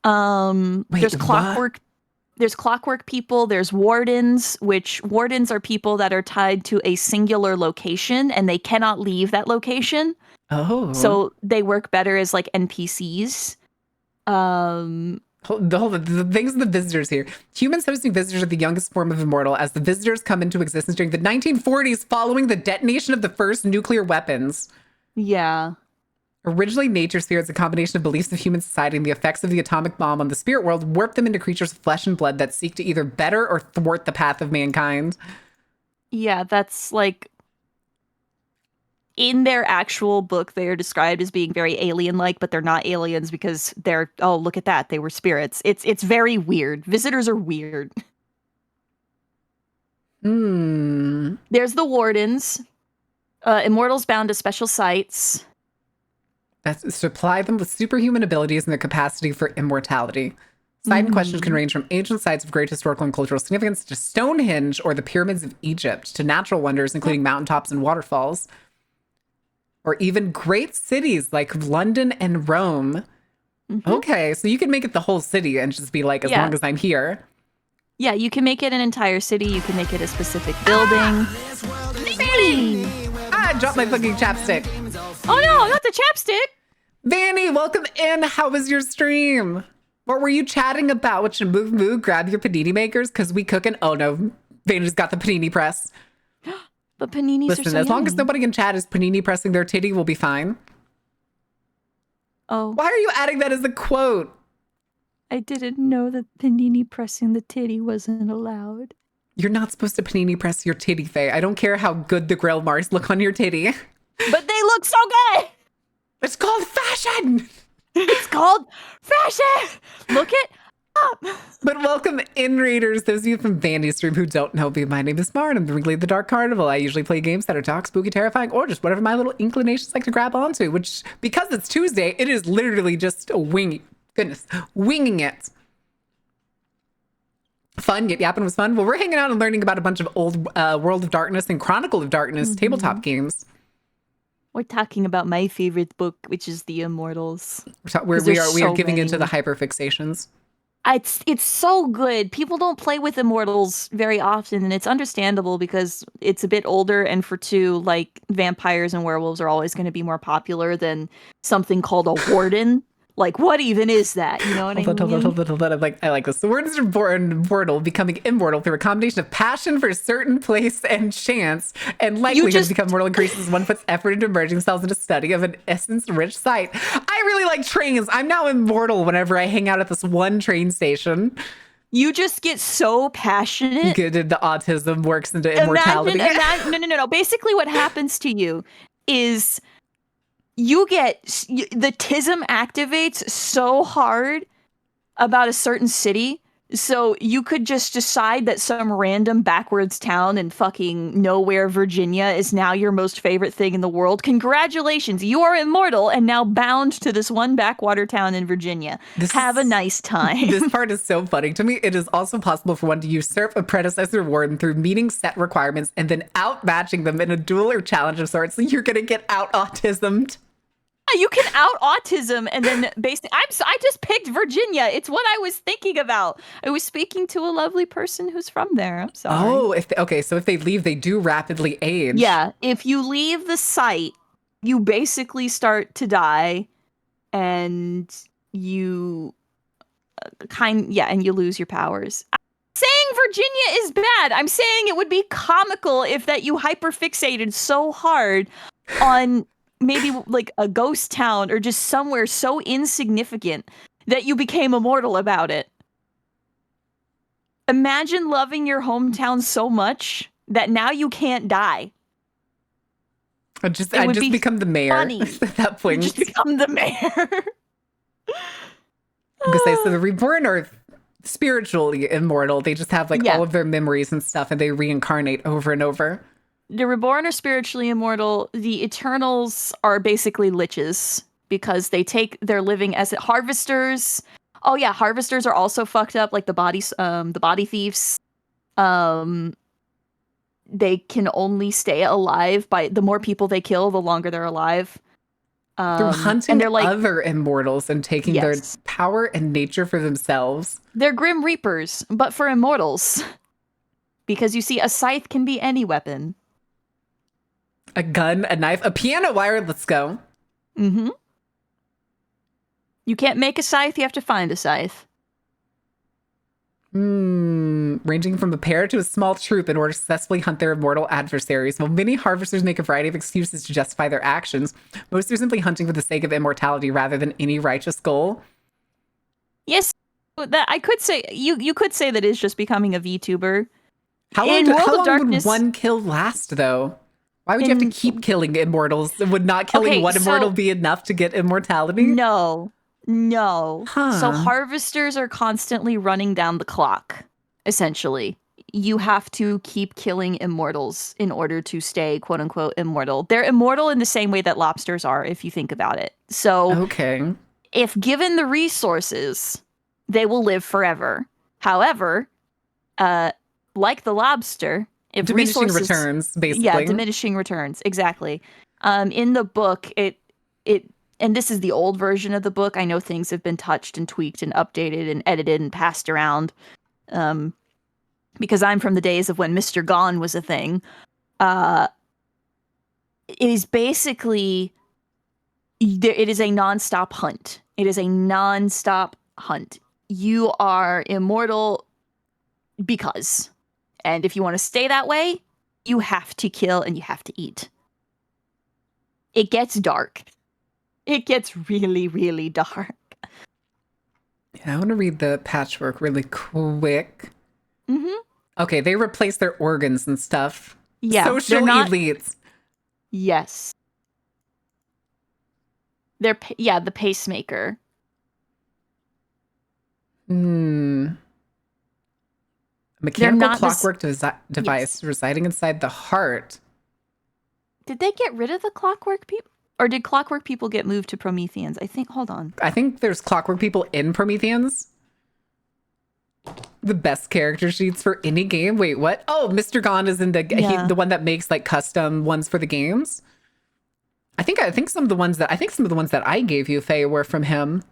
There's clockwork. There's clockwork people, there's wardens, which wardens are people that are tied to a singular location and they cannot leave that location.
Oh.
So they work better as like NPCs.
Hold on. The things of the visitors here. Humans hosting visitors are the youngest form of immortal, as the visitors come into existence during the 1940s following the detonation of the first nuclear weapons.
Yeah.
Originally, nature spirits, a combination of beliefs of human society and the effects of the atomic bomb on the spirit world, warp them into creatures of flesh and blood that seek to either better or thwart the path of mankind.
Yeah, that's like... In their actual book, they are described as being very alien-like, but they're not aliens because they're, oh, look at that, they were spirits. It's very weird. Visitors are weird. There's the wardens. Immortals bound to special sites.
That's supply them with superhuman abilities and the capacity for immortality. Site in questions can range from ancient sites of great historical and cultural significance to Stonehenge or the pyramids of Egypt, to natural wonders including mountaintops and waterfalls, or even great cities like London and Rome. Okay, so you can make it the whole city and just be like, as long as I'm here.
Yeah, you can make it an entire city. You can make it a specific building.
I dropped my fucking chapstick.
Oh no, not the chapstick.
Vanny, welcome in. How was your stream? What were you chatting about? What should move, grab your panini makers? Because we cooking. Oh no, Vanny's got the panini press.
But paninis
Listen,
are so
as long as
yummy.
nobody in chat is panini pressing their titty, we'll be fine.
Oh.
Why are you adding that as a quote?
I didn't know that panini pressing the titty wasn't allowed.
You're not supposed to panini press your titty, Faye. I don't care how good the grill marks look on your titty.
But they look so good!
It's called fashion!
It's called fashion! Look it up!
But welcome in, readers. Those of you from Vandy's stream who don't know me, my name is Mar, and I'm the Ringleader of the Dark Carnival. I usually play games that are dark, spooky, terrifying, or just whatever my little inclinations like to grab onto, which, because it's Tuesday, it is literally just a winging it. Fun, yet yapping was fun. Well, we're hanging out and learning about a bunch of old World of Darkness and Chronicle of Darkness tabletop games.
We're talking about my favorite book, which is The Immortals.
We are giving into the hyperfixations.
It's so good. People don't play with Immortals very often, and it's understandable because it's a bit older, and for two, like, vampires and werewolves are always going to be more popular than something called a warden. Like, what even is that? You know what I mean?
Hold on. I like this. The words are born mortal, becoming immortal through a combination of passion for a certain place and chance, and likelihood to become mortal increases as one puts effort into immersing themselves into study of an essence-rich site. I really like trains. I'm now immortal whenever I hang out at this one train station.
You just get so passionate.
Good, the autism works into immortality.
No. Basically, what happens to you is you get the tism activates so hard about a certain city, so you could just decide that some random backwards town in fucking nowhere, Virginia, is now your most favorite thing in the world. Congratulations, you are immortal and now bound to this one backwater town in Virginia. Have a nice time.
This part is so funny to me. It is also possible for one to usurp a predecessor warden through meeting set requirements and then outmatching them in a duel or challenge of sorts. So you're gonna get out autismed.
You can out autism, and then basically, I just picked Virginia. It's what I was thinking about. I was speaking to a lovely person who's from there. I'm sorry.
Oh, so if they leave, they do rapidly age.
Yeah, if you leave the site, you basically start to die, and you and you lose your powers. I'm saying Virginia is bad. I'm saying it would be comical if that you hyperfixated so hard on maybe like a ghost town or just somewhere so insignificant that you became immortal about it. Imagine loving your hometown so much that now you can't die.
I just become the mayor at that point.
Just become the mayor.
So the reborn are spiritually immortal. They just have all of their memories and stuff, and they reincarnate over and over.
The reborn are spiritually immortal. The Eternals are basically liches because they take their living as harvesters. Oh yeah, harvesters are also fucked up, like the body thieves. They can only stay alive by the more people they kill, the longer they're alive.
Through hunting other immortals and taking their power and nature for themselves.
They're Grim Reapers, but for immortals. Because you see, a scythe can be any weapon.
A gun, a knife, a piano wire. Let's go.
Mm-hmm. You can't make a scythe, you have to find a scythe.
Ranging from a pair to a small troop in order to successfully hunt their immortal adversaries. While many harvesters make a variety of excuses to justify their actions, most are simply hunting for the sake of immortality rather than any righteous goal.
Yes, that I could say you could say that is just becoming a VTuber.
How long would one kill last, though? Why would you have to keep killing immortals? Would not killing one immortal be enough to get immortality?
No.
Huh.
So harvesters are constantly running down the clock, essentially. You have to keep killing immortals in order to stay, quote unquote, immortal. They're immortal in the same way that lobsters are, if you think about it. So if given the resources, they will live forever. However, like the lobster, if
diminishing returns, basically.
Yeah, diminishing returns, exactly. In the book, it and this is the old version of the book. I know things have been touched and tweaked and updated and edited and passed around. Because I'm from the days of when Mr. Gone was a thing. It is basically it is a nonstop hunt. It is a nonstop hunt. You are immortal because. And if you want to stay that way, you have to kill and you have to eat. It gets dark. It gets really, really dark.
Yeah, I want to read the patchwork really quick.
Mm-hmm.
Okay, they replace their organs and stuff.
Yeah,
social elites.
Yes. They're the pacemaker.
Mechanical clockwork device residing inside the heart.
Did they get rid of the clockwork people? Or did clockwork people get moved to Prometheans? Hold on.
I think there's clockwork people in Prometheans. The best character sheets for any game. Wait, what? Oh, Mr. Gone is in the one that makes custom ones for the games. I think some of the ones that I gave you, Faye, were from him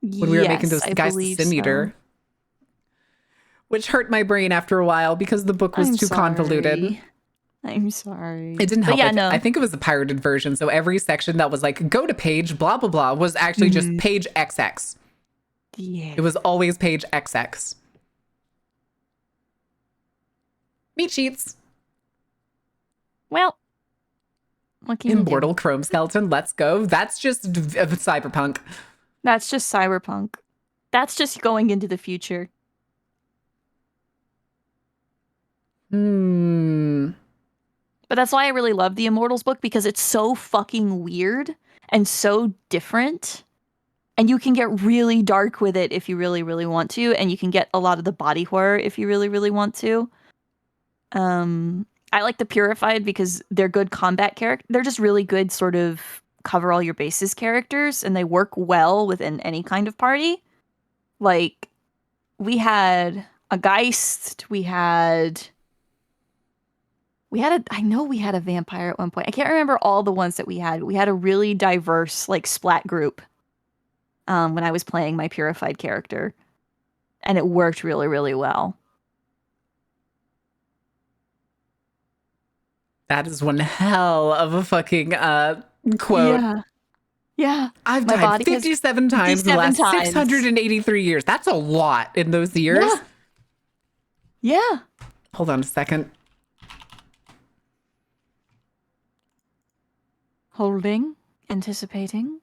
when we were making those guys Sin Eater. Which hurt my brain after a while because the book was too convoluted.
I'm sorry.
It didn't help.
Yeah, no.
I think it was the pirated version. So every section that was like, go to page, blah, blah, blah, was actually just page XX.
Yeah.
It was always page XX. Meat sheets.
Well, what can you do?
Immortal Chrome Skeleton, let's go. That's just cyberpunk.
That's just cyberpunk. That's just going into the future. But that's why I really love the Immortals book, because it's so fucking weird and so different. And you can get really dark with it if you really, really want to. And you can get a lot of the body horror if you really, really want to. I like the Purified because they're good combat characters. They're just really good sort of cover all your bases characters. And they work well within any kind of party. Like, we had a Geist. I know we had a vampire at one point. I can't remember all the ones that we had. We had a really diverse, like, splat group when I was playing my Purified character. And it worked really, really well.
That is one hell of a fucking quote.
Yeah.
I've died 57 times in the last 683 years. That's a lot in those years.
Yeah.
Hold on a second.
Holding, anticipating,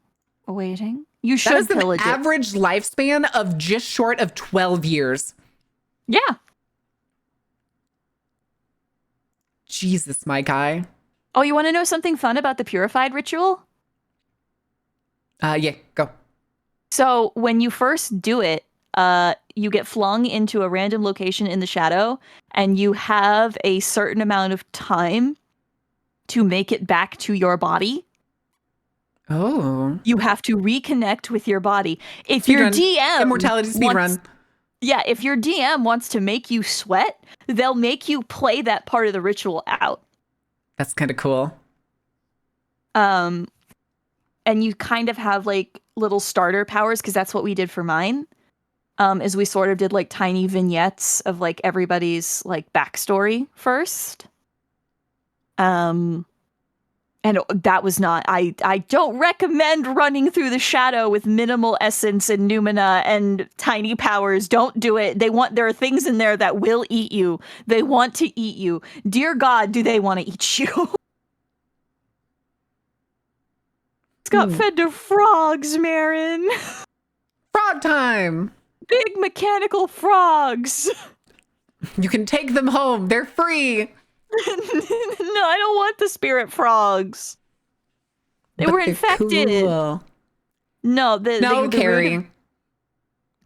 awaiting. You should
That is an
pillage it.
average lifespan of just short of 12 years.
Yeah.
Jesus, my guy.
Oh, you want to know something fun about the Purified ritual?
Yeah, go.
So when you first do it, you get flung into a random location in the shadow, and you have a certain amount of time to make it back to your body.
Oh.
You have to reconnect with your body. If your DM
Immortality speedrun.
Yeah, if your DM wants to make you sweat, they'll make you play that part of the ritual out.
That's kind of cool.
And you kind of have like little starter powers, because that's what we did for mine. Is we sort of did like tiny vignettes of like everybody's like backstory first. And that was not, I don't recommend running through the shadow with minimal essence and Numina and tiny powers. Don't do it. There are things in there that will eat you. They want to eat you. Dear God, do they want to eat you? It's got fed to frogs, Marin.
Frog time.
Big mechanical frogs.
You can take them home. They're free.
No, I don't want the spirit frogs. They were infected.
Cool.
No,
Carrie.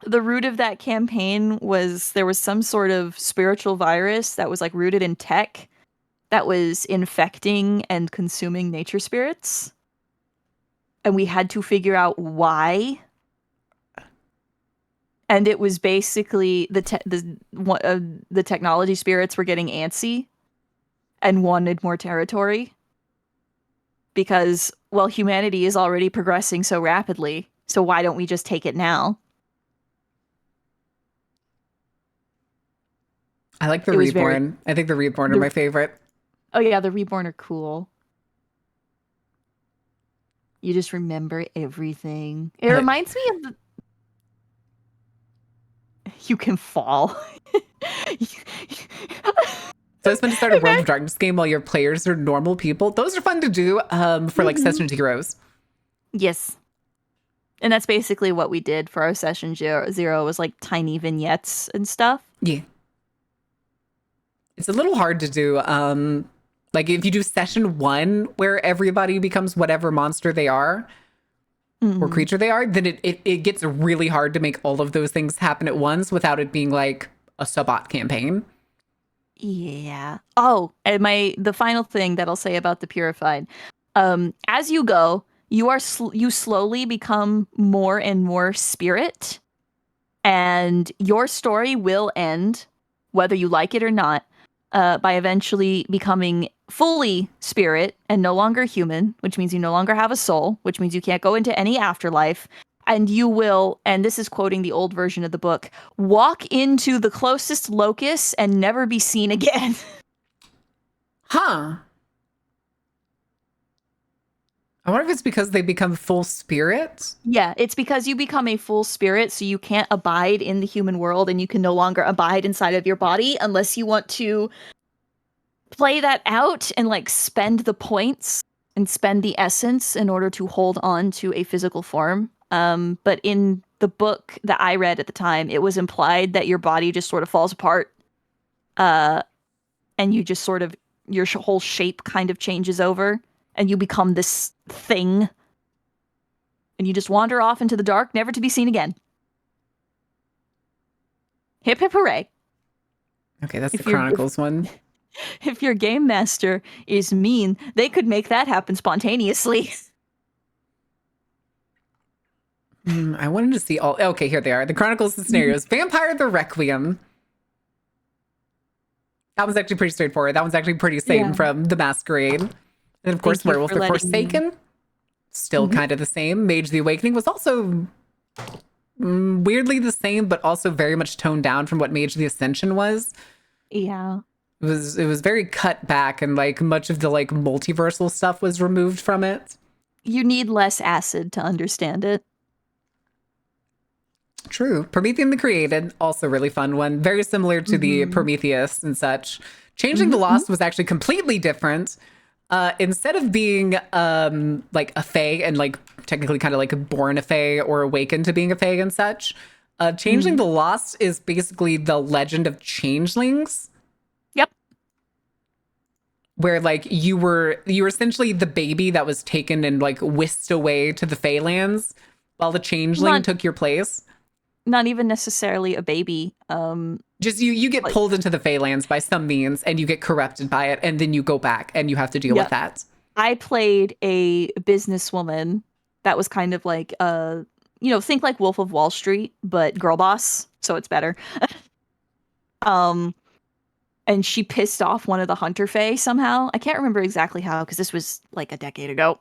The root of that campaign was there was some sort of spiritual virus that was like rooted in tech that was infecting and consuming nature spirits. And we had to figure out why. And it was basically the technology spirits were getting antsy and wanted more territory. Because, well, humanity is already progressing so rapidly, so why don't we just take it now?
I like the Reborn. I think the Reborn are my favorite.
Oh yeah, the Reborn are cool. You just remember everything. It reminds me of the... You can fall.
So it's fun to start a World of Darkness game while your players are normal people. Those are fun to do for like Session Zeros.
Yes. And that's basically what we did for our Session Zero was like tiny vignettes and stuff.
Yeah. It's a little hard to do. Like if you do Session 1 where everybody becomes whatever monster they are or creature they are, then it gets really hard to make all of those things happen at once without it being like a Sabbat campaign.
Yeah. Oh, and the final thing that I'll say about the Purified, as you go, you slowly become more and more spirit, and your story will end, whether you like it or not, by eventually becoming fully spirit and no longer human, which means you no longer have a soul, which means you can't go into any afterlife. And you will, and this is quoting the old version of the book, walk into the closest locus and never be seen again.
Huh. I wonder if it's because they become full spirits?
Yeah, it's because you become a full spirit, so you can't abide in the human world, and you can no longer abide inside of your body unless you want to play that out and like spend the points and spend the essence in order to hold on to a physical form. But in the book that I read at the time, it was implied that your body just sort of falls apart, and you just sort of, your whole shape kind of changes over, and you become this thing, and you just wander off into the dark, never to be seen again. Hip hip hooray.
Okay, that's the Chronicles one.
If your game master is mean, they could make that happen spontaneously.
I wanted to see all... Okay, here they are. The Chronicles of Scenarios. Vampire the Requiem. That one's actually pretty straightforward. That one's actually pretty same from The Masquerade. And of course, Werewolf the Forsaken. Still kind of the same. Mage the Awakening was also weirdly the same, but also very much toned down from what Mage the Ascension was.
Yeah.
It was very cut back, and like much of the like multiversal stuff was removed from it.
You need less acid to understand it.
True. Promethean the Created, also really fun one. Very similar to the Prometheus and such. Changing the Lost was actually completely different. Instead of being like a fae and like technically kind of like born a fae or awakened to being a fae and such, Changing the Lost is basically the legend of changelings.
Yep.
Where like you were essentially the baby that was taken and like whisked away to the fae lands while the changeling took your place.
Not even necessarily a baby.
Just you get pulled into the Feylands by some means, and you get corrupted by it, and then you go back and you have to deal with that.
I played a businesswoman that was kind of like think like Wolf of Wall Street, but girl boss, so it's better. And she pissed off one of the Hunter Fae somehow. I can't remember exactly how, because this was like a decade ago.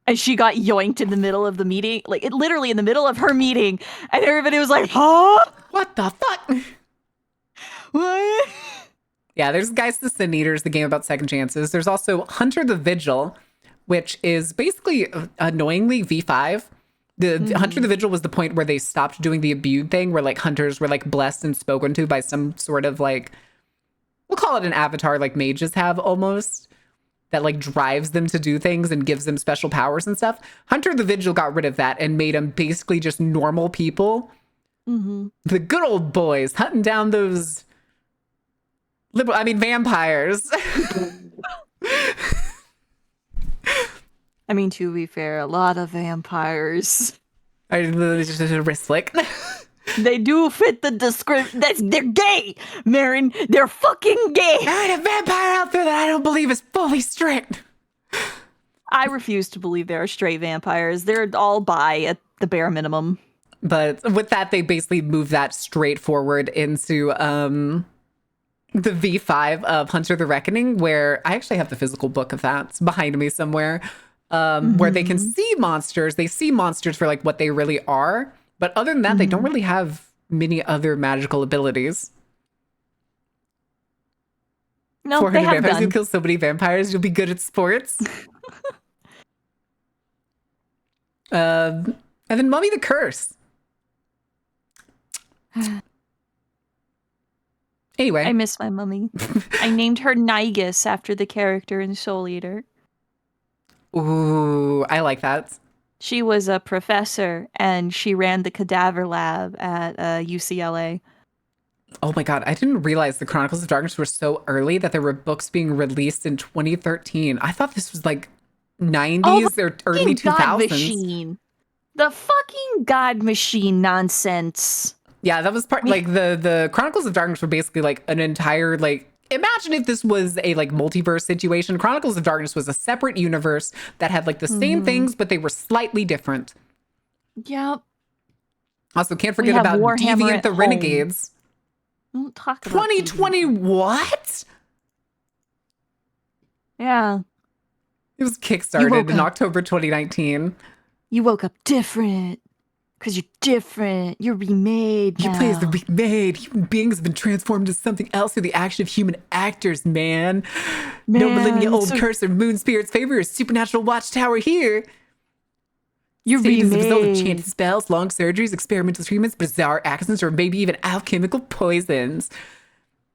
And she got yoinked in the middle of the meeting, like literally in the middle of her meeting, and everybody was like, "Huh?
What the fuck?"
What?
Yeah, there's Geist the Sin Eaters, the game about second chances. There's also Hunter the Vigil, which is basically annoyingly V5. The Hunter the Vigil was the point where they stopped doing the imbued thing, where like hunters were like blessed and spoken to by some sort of like, we'll call it an avatar, like mages have almost, that like drives them to do things and gives them special powers and stuff. Hunter the Vigil got rid of that and made them basically just normal people. The good old boys hunting down those vampires.
I mean, to be fair, a lot of vampires
are just a wrist flick.
They do fit the description. They're gay, Marin. They're fucking gay.
There ain't a vampire out there that I don't believe is fully straight.
I refuse to believe there are straight vampires. They're all bi at the bare minimum.
But with that, they basically move that straight forward into the V5 of Hunter the Reckoning, where I actually have the physical book of that. It's behind me somewhere, where they can see monsters. They see monsters for like what they really are. But other than that, they don't really have many other magical abilities.
No,
400
they have
vampires.
none.
You'll kill so many vampires. You'll be good at sports. And then Mummy the Curse. Anyway.
I miss my mummy. I named her Nigus after the character in Soul Eater.
Ooh, I like that.
She was a professor, and she ran the cadaver lab at UCLA.
Oh my god, I didn't realize the Chronicles of Darkness were so early that there were books being released in 2013. I thought this was like 90s or early 2000s.
God Machine. The fucking God Machine nonsense.
Yeah, that was part like the Chronicles of Darkness were basically like an entire like, imagine if this was a like multiverse situation. Chronicles of Darkness was a separate universe that had like the same things, but they were slightly different.
Yep.
Also, can't forget about
Warhammer
Deviant the Renegades.
Don't talk about
2020 what?
Yeah.
It was kickstarted in October 2019.
You woke up different. Because you're different. You're remade now.
You play as the remade. Human beings have been transformed into something else through the action of human actors, man. No millennia-old curse or moon spirit's favor or supernatural watchtower here.
You're
Saved as a result of
remade.
enchanted spells, long surgeries, experimental treatments, bizarre accidents, or maybe even alchemical poisons.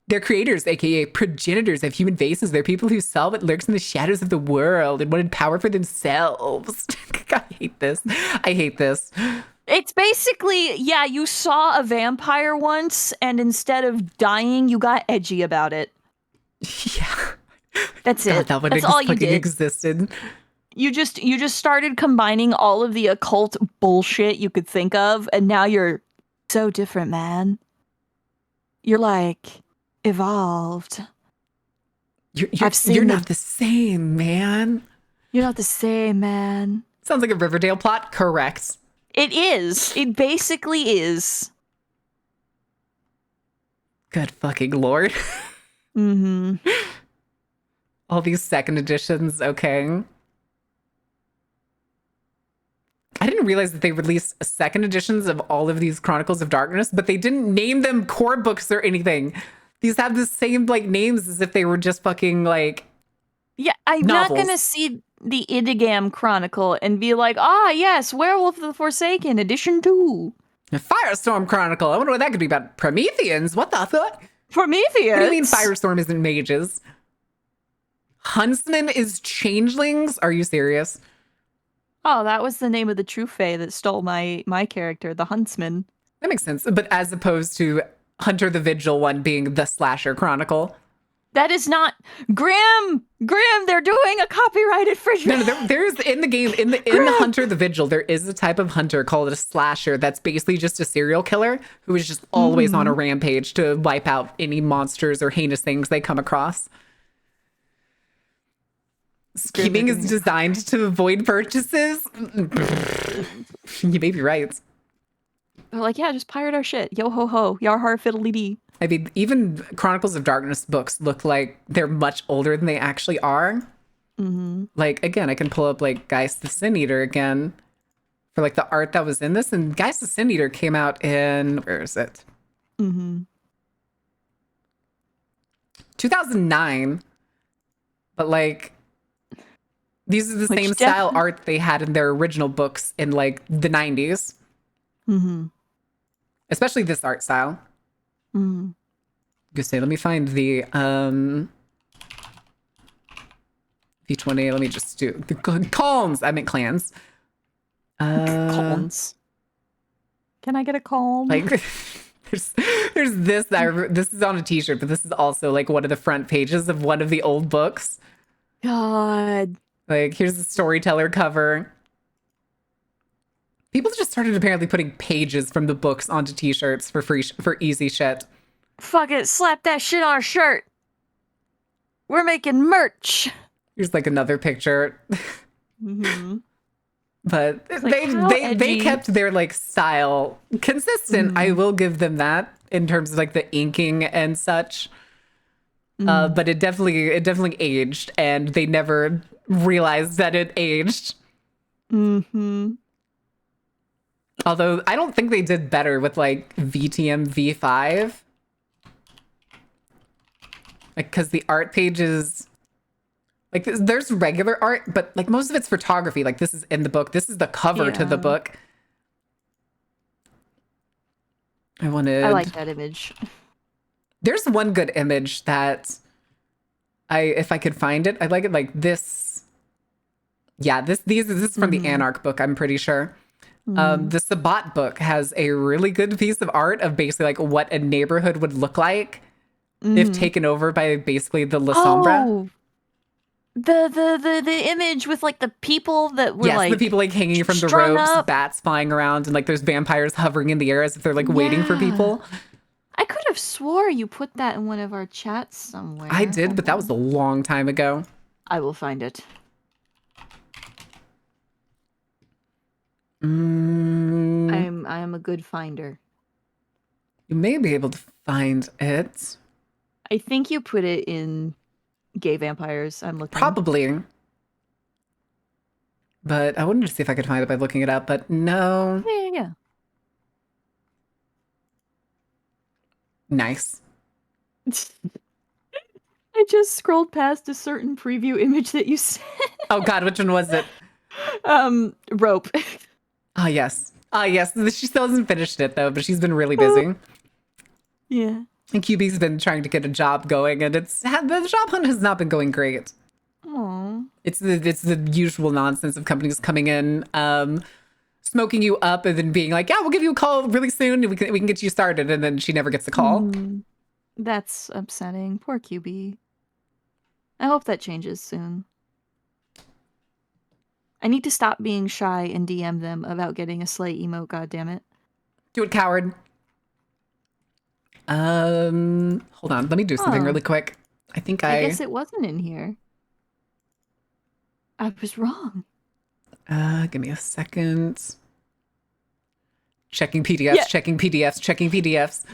They're creators, aka progenitors of human faces. They're people who saw what lurks in the shadows of the world and wanted power for themselves. I hate this. I hate this.
It's basically, yeah, you saw a vampire once, and instead of dying, you got edgy about it.
Yeah.
That's
God,
it.
that one
That's all you
fucking
did.
existed.
You just started combining all of the occult bullshit you could think of, and now you're so different, man. You're like evolved.
You're not the same, man.
You're not the same, man.
Sounds like a Riverdale plot. Correct.
It is. It basically is.
Good fucking lord.
Mm-hmm.
All these second editions, okay. I didn't realize that they released second editions of all of these Chronicles of Darkness, but they didn't name them core books or anything. These have the same like names as if they were just fucking like
Yeah, I'm
novels.
not gonna see the Idigam Chronicle and be like, ah, yes, Werewolf of the Forsaken, edition 2.
A Firestorm Chronicle. I wonder what that could be about. Prometheans? What the fuck?
Prometheans?
What do you mean Firestorm isn't mages? Huntsman is changelings? Are you serious?
Oh, that was the name of the true fae that stole my character, the Huntsman.
That makes sense. But as opposed to Hunter the Vigil one being the Slasher Chronicle.
That is not Grim. They're doing a copyright infringement.
No, there's in the game in the Hunter the Vigil, there is a type of hunter called a slasher that's basically just a serial killer who is just always on a rampage to wipe out any monsters or heinous things they come across. Scheming is designed to avoid purchases. You may be right.
They're like, yeah, just pirate our shit. Yo ho ho, yar har fiddly dee.
I mean, even Chronicles of Darkness books look like they're much older than they actually are.
Mm-hmm.
Like, again, I can pull up, like, Geist the Sin Eater again for, like, the art that was in this. And Geist the Sin Eater came out in, where is it?
Mm-hmm.
2009. But, like, these are the
Which
same style art they had in their original books in, like, the 90s.
Mm-hmm.
Especially this art style.
Mm-hmm.
Just say, let me find the V20. Let me just do the calms. I meant clans.
Calms. Can I get a calm?
Like there's this. This is on a T-shirt, but this is also like one of the front pages of one of the old books.
God.
Like here's the storyteller cover. People just started apparently putting pages from the books onto T-shirts for free for easy shit.
Fuck it, slap that shit on a shirt. We're making merch.
Here's like another picture.
Mm-hmm.
But
like,
they kept their like style consistent. I will give them that in terms of like the inking and such. But it definitely aged, and they never realized that it aged.
Mm-hmm.
Although I don't think they did better with like VTM V5. Like, because the art pages, like there's regular art, but like most of it's photography. Like this is in the book. This is the cover to the book. I
like that image.
There's one good image that if I could find it, I like it like this. Yeah, this is from the Anarch book, I'm pretty sure. The Sabbat book has a really good piece of art of basically like what a neighborhood would look like if taken over by basically the La Sombra.
Oh, the image with like the people that were like
the people like hanging from the
strung
ropes,
up.
bats flying around, and like there's vampires hovering in the air as if they're like waiting for people.
I could have swore you put that in one of our chats somewhere.
I did, but that was a long time ago.
I will find it.
I
am a good finder.
You may be able to find it.
I think you put it in gay vampires. I'm looking.
Probably. But I wanted to see if I could find it by looking it up, but no.
Yeah.
Nice.
I just scrolled past a certain preview image that you sent.
Oh God, which one was it?
Rope.
Yes. Yes. She still hasn't finished it though, but she's been really busy.
Yeah.
And QB's been trying to get a job going, and the job hunt has not been going great.
Aww.
It's the usual nonsense of companies coming in, smoking you up, and then being like, "Yeah, we'll give you a call really soon, and we can get you started." And then she never gets a call.
That's upsetting. Poor QB. I hope that changes soon. I need to stop being shy and DM them about getting a Slay emote. Goddammit.
Do it, coward. Hold on. Let me do something really quick. I
guess it wasn't in here. I was wrong.
Give me a second. Checking PDFs,
Yeah.
checking PDFs, checking PDFs.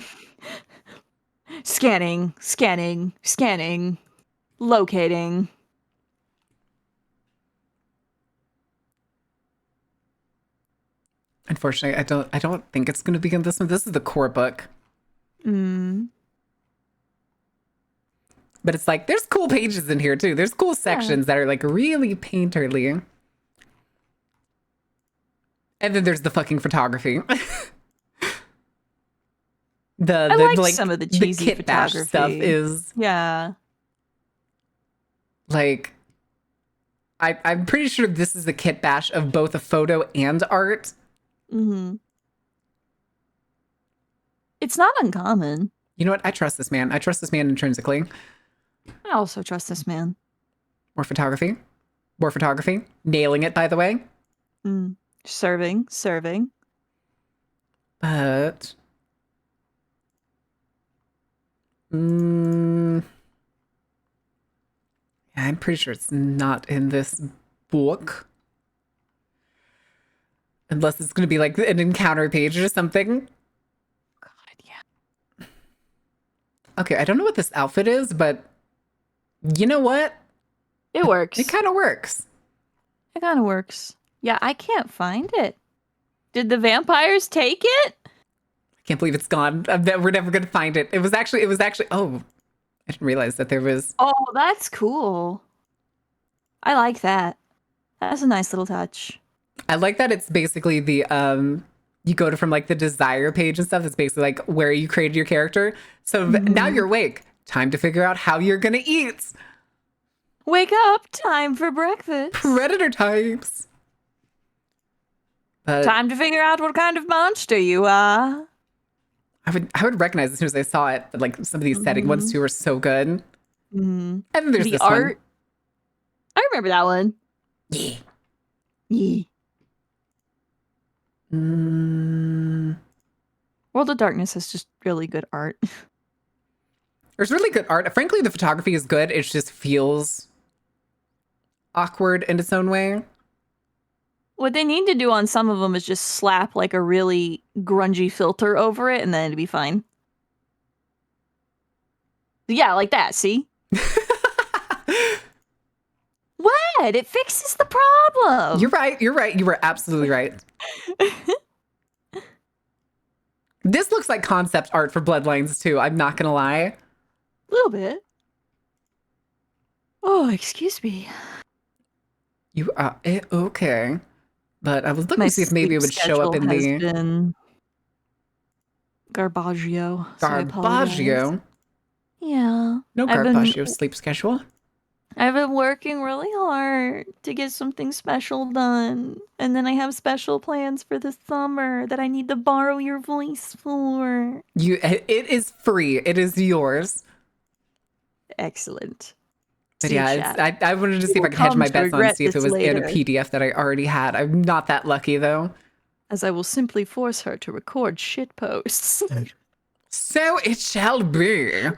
Scanning. Locating.
Unfortunately, I don't think it's going to be in this one. This is the core book. But it's like, there's cool pages in here too. There's cool sections that are like really painterly. And then there's the fucking photography.
I like some of the cheesy
Kit Bash
photography.
stuff is like, I'm pretty sure this is the Kit Bash of both a photo and art.
It's not uncommon.
You know what? I trust this man. I trust this man intrinsically.
I also trust this man.
More photography. Nailing it, by the way.
Serving.
But I'm pretty sure it's not in this book. Unless it's going to be like an encounter page or something.
God, yeah.
Okay, I don't know what this outfit is, but you know what?
It works.
It kind of works.
Yeah, I can't find it. Did the vampires take it?
I can't believe it's gone. We're never going to find it. It was actually, oh, I didn't realize that there was.
Oh, that's cool. I like that. That's a nice little touch.
I like that it's basically the, you go to from like the desire page and stuff. It's basically like where you created your character. So now you're awake. Time to figure out how you're going to eat.
Wake up. Time for breakfast.
Predator types.
Time to figure out what kind of monster you are.
I would recognize as soon as I saw it, but like some of these setting ones too are so good. And then there's
the
this
art.
one.
I remember that one.
Yeah.
World of Darkness has just really good art.
There's really good art. Frankly, the photography is good. It just feels awkward in its own way.
What they need to do on some of them is just slap like a really grungy filter over it and then it'd be fine. Yeah, like that, see? What? It fixes the problem.
You're right. You were absolutely right. This looks like concept art for Bloodlines too. I'm not going to lie.
A little bit. Oh, excuse me.
You are okay. But I was looking to see if maybe it would show up in the
Garbaggio. So I apologize.
Garbaggio.
Yeah.
No Garbaggio sleep schedule.
I've been working really hard to get something special done. And then I have special plans for the summer that I need to borrow your voice for.
It is free. It is yours.
Excellent.
But yeah, I wanted to see if I could hedge my bets on see if it was in a PDF that I already had. I'm not that lucky though.
As I will simply force her to record shit posts.
So it shall be.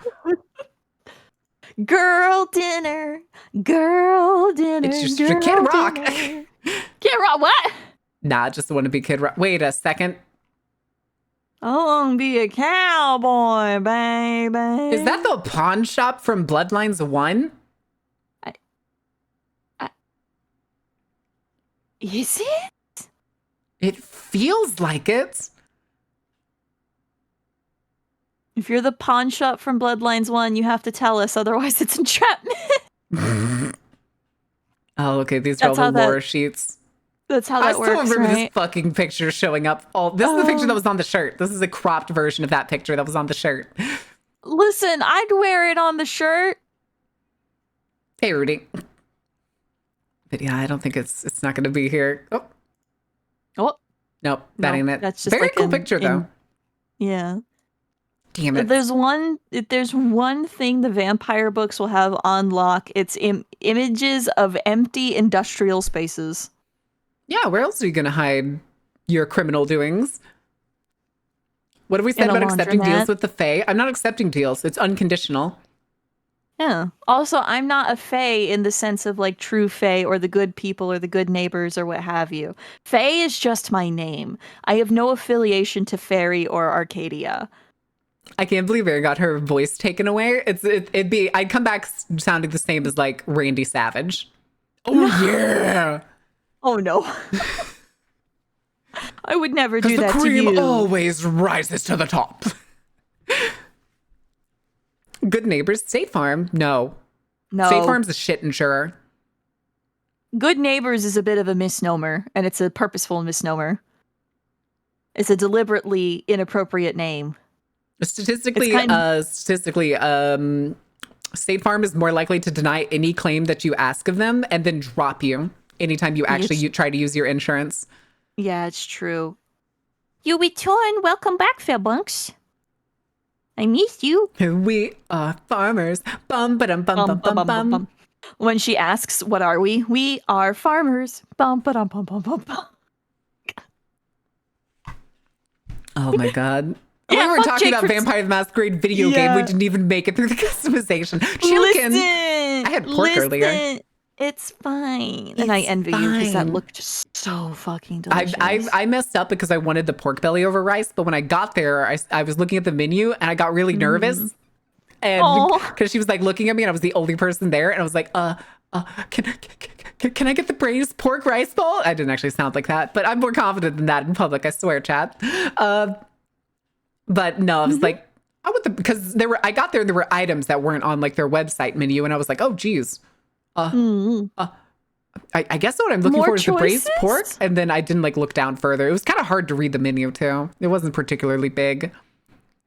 Girl dinner.
It's just a Kid Rock.
Kid Rock, what?
Nah, just want to be Kid Rock. Wait a second.
I want to be a cowboy, baby.
Is that the pawn shop from Bloodlines 1?
Is it?
It feels like it.
If you're the pawn shop from Bloodlines 1, you have to tell us, otherwise it's entrapment.
Oh, okay. These are all the lore sheets.
That's how that
I still
works,
remember
right?
this fucking picture showing up. This is the picture that was on the shirt. This is a cropped version of that picture that was on the shirt.
Listen, I'd wear it on the shirt.
Hey, Rudy. But yeah, I don't think it's not going to be here. Oh. Nope, that ain't it.
That's just
very
like
cool picture though.
Yeah.
Damn it.
There's one thing the vampire books will have on lock. It's images of empty industrial spaces.
Yeah, where else are you going to hide your criminal doings? What have we said about accepting deals with the Fae? I'm not accepting deals. It's unconditional.
Yeah. Also, I'm not a Fae in the sense of like true Fae or the good people or the good neighbors or what have you. Fae is just my name. I have no affiliation to Fairy or Arcadia.
I can't believe Erin got her voice taken away. I'd come back sounding the same as like Randy Savage. Oh yeah.
Oh no. I would never do that to you.
Because the cream always rises to the top. Good neighbors, State Farm? No. State Farm's a shit insurer.
Good neighbors is a bit of a misnomer, and it's a purposeful misnomer. It's a deliberately inappropriate name.
Statistically, State Farm is more likely to deny any claim that you ask of them and then drop you anytime you actually try to use your insurance.
Yeah, it's true. You return. Welcome back, Fairbanks. I missed you.
We are farmers. Bum, ba-dum, bum, bum, bum, bum, bum.
When she asks, what are we? We are farmers. Bum, ba-dum, bum, bum, bum, bum.
Oh my god. We were talking about Vampire the Masquerade video game. We didn't even make it through the customization. Chilikin. I had pork earlier.
It's fine. And I envy you because that looked so fucking delicious.
I messed up because I wanted the pork belly over rice, but when I got there, I was looking at the menu and I got really nervous. And because she was like looking at me and I was the only person there, and I was like, can I get the braised pork rice bowl? I didn't actually sound like that, but I'm more confident than that in public, I swear, chat. But no, I was like, because I got there and there were items that weren't on like their website menu, and I was like, oh geez. I guess what I'm looking for is the braised pork, and then I didn't like look down further. It was kind of hard to read the menu too. It wasn't particularly big.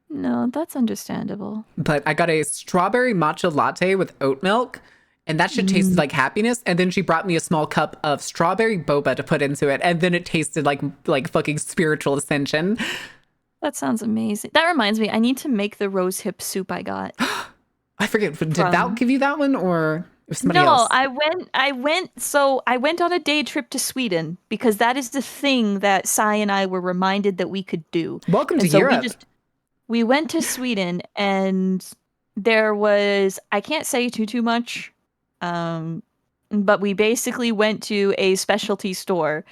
No, that's understandable.
But I got a strawberry matcha latte with oat milk, and that shit tasted like happiness. And then she brought me a small cup of strawberry boba to put into it, and then it tasted like fucking spiritual ascension.
That sounds amazing. That reminds me, I need to make the rose hip soup I got.
I forget. Did Val give you that one or? Somebody else.
I went on a day trip to Sweden because that is the thing that Sai and I were reminded that we could do.
Welcome to Europe.
We went to Sweden and there was, I can't say too much, but we basically went to a specialty store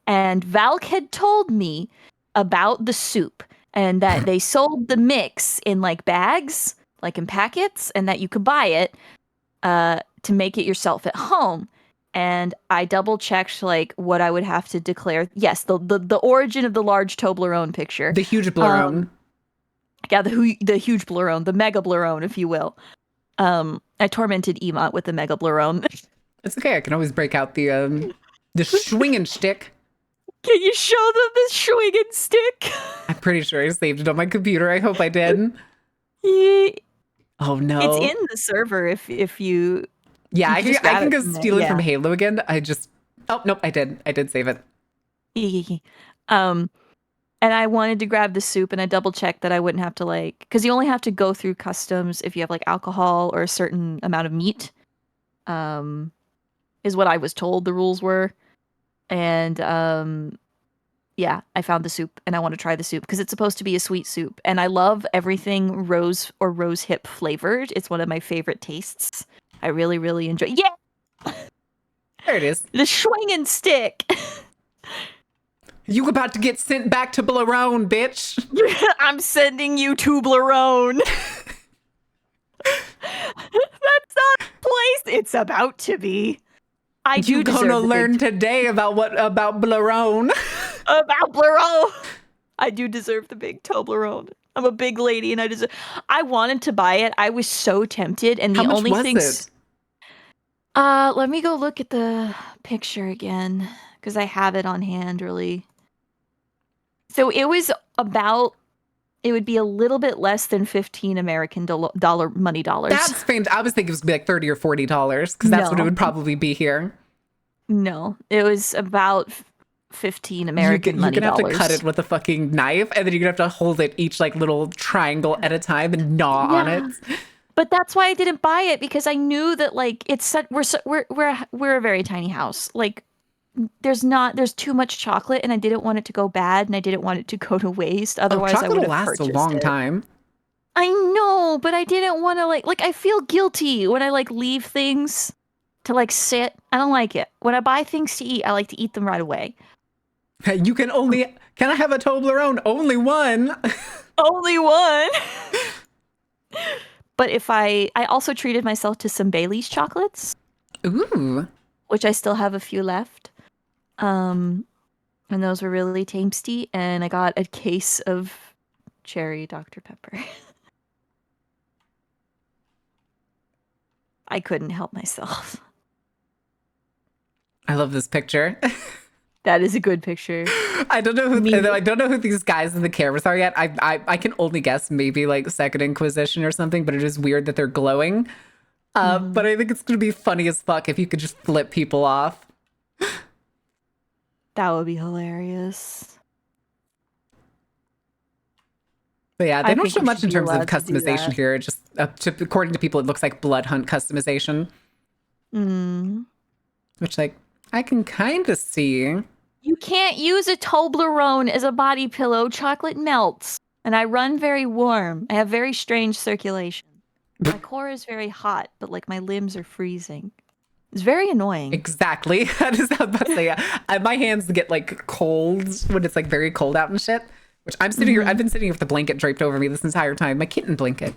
and Valk had told me about the soup and that they sold the mix in like bags, like in packets, and that you could buy it to make it yourself at home. And I double checked like what I would have to declare. Yes, the origin of the large Toblerone picture.
The huge Blerone.
Yeah, the huge Blerone, the mega Blerone, if you will. I tormented Emot with the mega Blerone.
It's okay, I can always break out the swinging stick.
Can you show them the swinging stick?
I'm pretty sure I saved it on my computer. I hope I did.
Yeah.
Oh no.
It's in the server if you.
Yeah, I can go steal it from Halo again. Oh nope, I did save it.
And I wanted to grab the soup, and I double checked that I wouldn't have to because you only have to go through customs if you have like alcohol or a certain amount of meat. Is what I was told the rules were, and yeah, I found the soup, and I want to try the soup because it's supposed to be a sweet soup, and I love everything rose or rose hip flavored. It's one of my favorite tastes. I really, really enjoy. Yeah,
there it is.
The swinging stick.
You about to get sent back to Blerone, bitch.
I'm sending you to Blerone. That's not the place it's about to be. I do
You're
deserve
gonna
the
learn
big
today about Blarone.
about Blarone. I do deserve the big Toblerone. I'm a big lady and I wanted to buy it. I was so tempted, and the
How much
only
was
things
it?
let me go look at the picture again because I have it on hand really. So it was it would be a little bit less than 15 American dollar money dollars.
That's fantastic. I was thinking it was gonna be like $30 or $40 because that's what it
No.
would probably be here.
No, it was about 15 American money
You're gonna have
dollars.
to cut it with a fucking knife, and then you're gonna have to hold it each like little triangle at a time and gnaw on it.
But that's why I didn't buy it, because I knew that like we're a very tiny house. Like there's too much chocolate, and I didn't want it to go bad, and I didn't want it to go to waste. Otherwise, I
chocolate
would
will
have
last a
purchased
long
it.
time.
I know, but I didn't want to like I feel guilty when I like leave things to like sit. I don't like it. When I buy things to eat, I like to eat them right away.
You can I have a Toblerone? Only one.
Only one. But if I also treated myself to some Bailey's chocolates.
Ooh.
Which I still have a few left. And those were really tasty. And I got a case of cherry Dr. Pepper. I couldn't help myself.
I love this picture.
That is a good picture.
I don't know who these guys in the cameras are yet. I can only guess, maybe like Second Inquisition or something, but it is weird that they're glowing. But I think it's gonna be funny as fuck if you could just flip people off.
That would be hilarious.
But yeah, they
I
don't
think
show
we
much
should
in
be
terms of
allowed to do
customization
that.
here. It just according to people, it looks like Blood Hunt customization, which like I can kind of see.
You can't use a Toblerone as a body pillow. Chocolate melts. And I run very warm. I have very strange circulation. My core is very hot, but like my limbs are freezing. It's very annoying.
Exactly. That is what I was about to say. Yeah. My hands get like cold when it's like very cold out and shit. Which I'm sitting here. I've been sitting here with the blanket draped over me this entire time. My kitten blanket.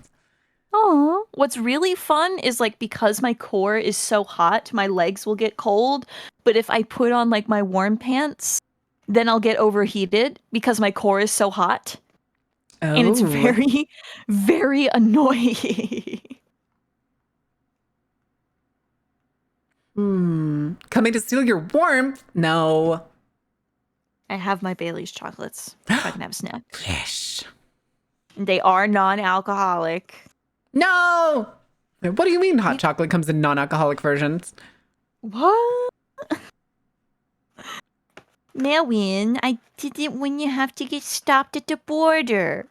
Oh, what's really fun is like because my core is so hot, my legs will get cold. But if I put on like my warm pants, then I'll get overheated because my core is so hot. And it's very, very annoying.
Coming to steal your warmth? No.
I have my Bailey's chocolates. If I can have a snack.
Yes.
They are non-alcoholic.
No. What do you mean hot chocolate comes in non-alcoholic versions?
What? Now, when I didn't, when you have to get stopped at the border.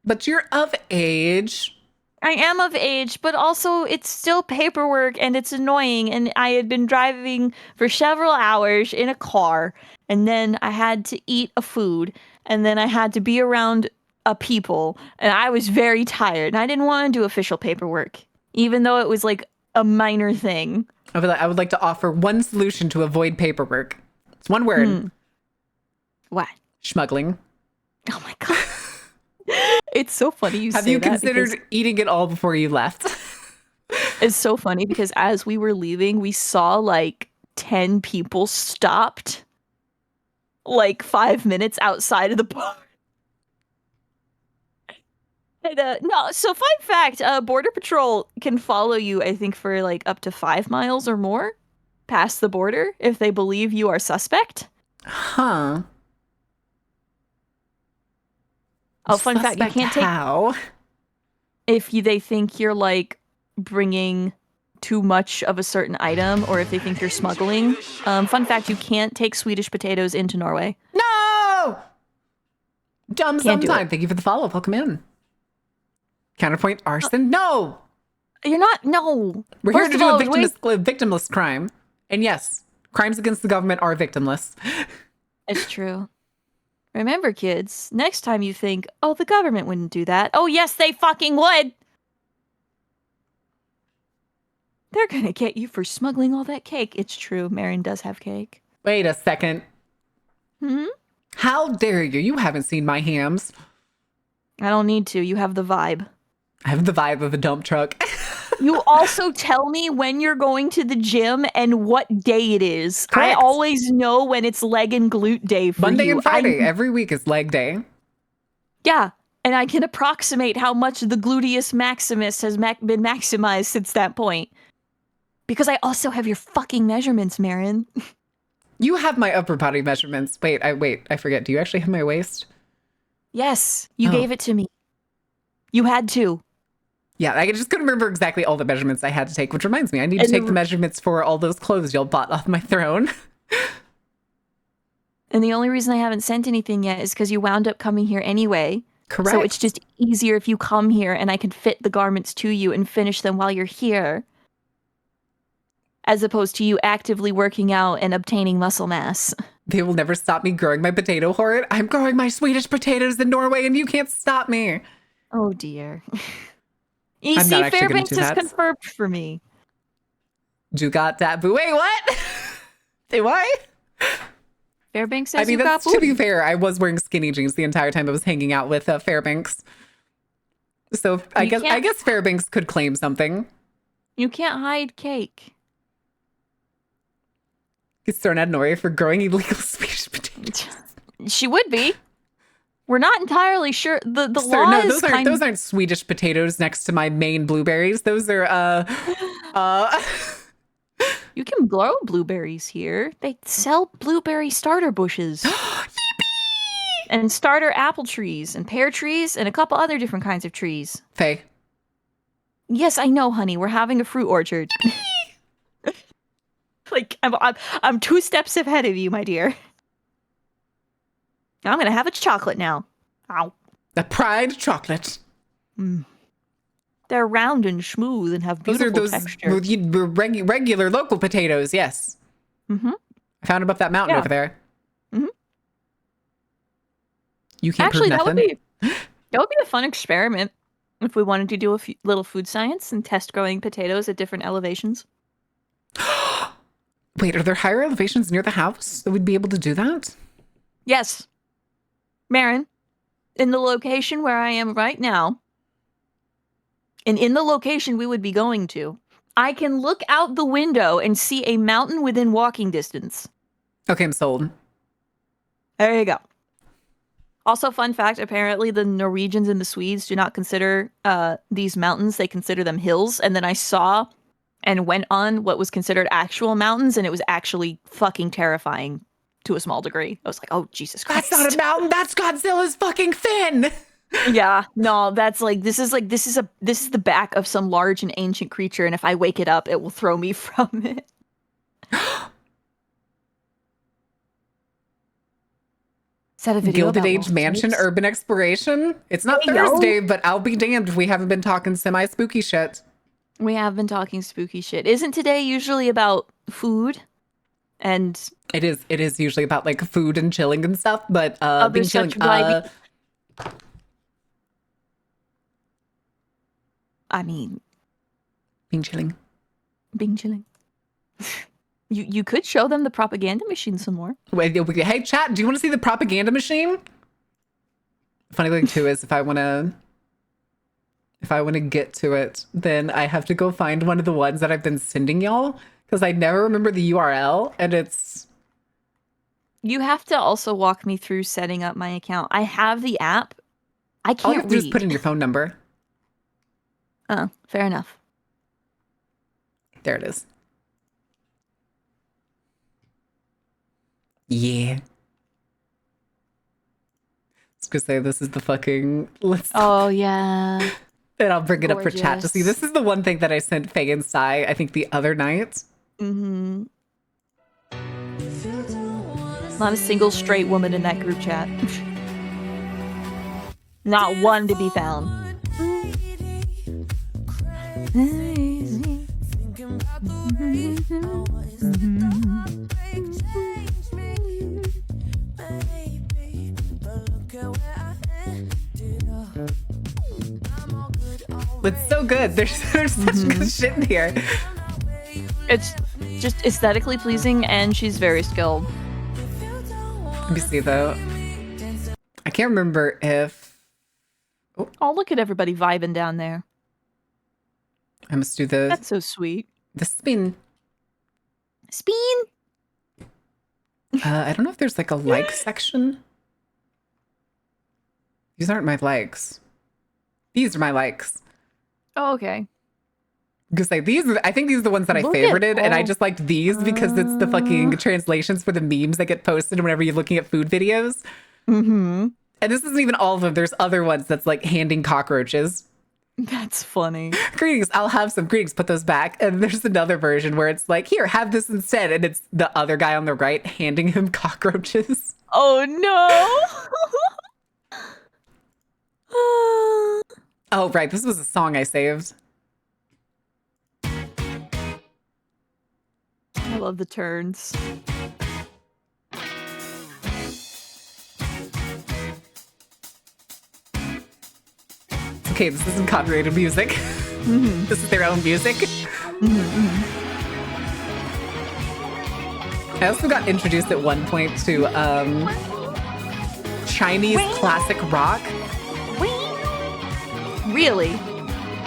But you're of age.
I am of age, but also it's still paperwork and it's annoying. And I had been driving for several hours in a car, and then I had to eat a food, and then I had to be around people, and I was very tired, and I didn't want to do official paperwork, even though it was like a minor thing.
I would like to offer one solution to avoid paperwork. It's one word.
What?
Schmuggling.
Oh my god. It's so funny you say that.
Have you considered eating it all before you left?
It's so funny because as we were leaving, we saw like 10 people stopped like 5 minutes outside of the bar. And, no, so fun fact, Border Patrol can follow you, I think, for like up to 5 miles or more past the border if they believe you are suspect.
Huh.
Oh, fun fact, you can't take...
How?
If they think you're like bringing too much of a certain item, or if they think you're smuggling. Fun fact, you can't take Swedish potatoes into Norway.
No! Dumb
Can't do
sometime.
it.
Thank you for the follow. Welcome in. Counterpoint arson. No!
You're not. No.
We're
First
here to
of
do
all,
a victimless crime. And yes, crimes against the government are victimless.
It's true. Remember, kids, next time you think, oh, the government wouldn't do that. Oh, yes, they fucking would. They're gonna get you for smuggling all that cake. It's true. Marion does have cake.
Wait a second. How dare you? You haven't seen my hams.
I don't need to. You have the vibe.
I have the vibe of a dump truck.
You also tell me when you're going to the gym and what day it is.
Correct.
I always know when it's leg and glute day for
Monday
you.
and Friday. Every week is leg day.
Yeah, and I can approximate how much the gluteus maximus has been maximized since that point. Because I also have your fucking measurements, Marin.
You have my upper body measurements. Wait, I forget. Do you actually have my waist?
Yes, you
Oh.
gave it to me. You had to.
Yeah, I just couldn't remember exactly all the measurements I had to take, which reminds me, I need to
And
take the measurements for all those clothes y'all bought off my throne.
And the only reason I haven't sent anything yet is because you wound up coming here anyway.
Correct.
So it's just easier if you come here and I can fit the garments to you and finish them while you're here. As opposed to you actively working out and obtaining muscle mass.
They will never stop me growing my potato horde. I'm growing my Swedish potatoes in Norway and you can't stop me.
Oh dear.
I'm
EC
not actually gonna
Fairbanks
do
is
that.
confirmed for me.
You got that boo. Wait, what? Say what?
Fairbanks says
I mean,
you got
that's, to be
booty.
fair, I was wearing skinny jeans the entire time I was hanging out with Fairbanks. So I
You
guess
can't-
Fairbanks could claim something.
You can't hide cake.
He's thrown at Norway for growing illegal Swedish potatoes.
She would be. We're not entirely sure. The
Sir,
law
no,
is
those aren't Swedish potatoes next to my Maine blueberries. Those are
You can grow blueberries here. They sell blueberry starter bushes. And starter apple trees and pear trees and a couple other different kinds of trees.
Faye.
Yes, I know, honey. We're having a fruit orchard. Like I'm 2 steps ahead of you, my dear. I'm gonna have a chocolate now. Ow.
The Pride chocolate.
They're round and smooth and have
Those
beautiful
are those
texture.
regular local potatoes, yes.
Mm-hmm.
I found them up that mountain
Yeah.
over there.
Mhm.
You can't
Actually,
prove
that would
nothing.
be a fun experiment if we wanted to do a little food science and test growing potatoes at different elevations.
Wait, are there higher elevations near the house that we'd be able to do that?
Yes. Marin, in the location where I am right now, and in the location we would be going to, I can look out the window and see a mountain within walking distance.
Okay, I'm sold.
There you go. Also, fun fact, apparently the Norwegians and the Swedes do not consider these mountains, they consider them hills. And then I saw and went on what was considered actual mountains, and it was actually fucking terrifying to a small degree. I was like, oh, Jesus Christ.
That's not a mountain, that's Godzilla's fucking fin!
Yeah, no, that's like this is the back of some large and ancient creature, and if I wake it up, it will throw me from it. Is that a video
Gilded
about
Age
lost
Mansion
tapes?
Urban Exploration. It's not
There you go.
Thursday, but I'll be damned if we haven't been talking semi-spooky shit.
We have been talking spooky shit. Isn't today usually about food? And
It is usually about like food and chilling and stuff, but
Other
being chilling.
such vibey- I mean,
Being chilling.
being chilling. You could show them the propaganda machine some more.
Wait, hey chat, do you want to see the propaganda machine? Funny thing too is if I want to get to it, then I have to go find one of the ones that I've been sending y'all because I never remember the URL, and it's
You have to also walk me through setting up my account. I have the app. I
all you
can't
have to do is
read.
put in your phone number.
Oh, fair enough.
There it is. Yeah. I was gonna say this is the fucking
Oh yeah.
and I'll bring it up for chat to see.
Gorgeous.
This is the one thing that I sent Faye and Sai, I think the other night.
Mm-hmm. Not a single straight woman in that group chat. Not one to be found.
It's so good. There's such good shit in here.
It's just aesthetically pleasing, and she's very skilled.
Let me see though. I can't remember if
Oh, look at everybody vibing down there.
I must do the
That's so sweet.
the spin.
Spin.
I don't know if there's like a like section. These aren't my likes. These are my likes.
Oh, okay.
Because like I think these are the ones that I
Look at
favorited, and I
all-
just liked these because it's the fucking translations for the memes that get posted whenever you're looking at food videos.
Mm-hmm.
And this isn't even all of them. There's other ones that's like handing cockroaches.
That's funny.
Greetings, I'll have some. Greetings, put those back. And there's another version where it's like, here, have this instead. And it's the other guy on the right handing him cockroaches.
Oh no.
Oh, right. This was a song I saved.
I love the turns.
It's okay, this isn't copyrighted music.
Mm-hmm.
This is their own music.
Mm-hmm.
I also got introduced at one point to Chinese classic rock.
Really?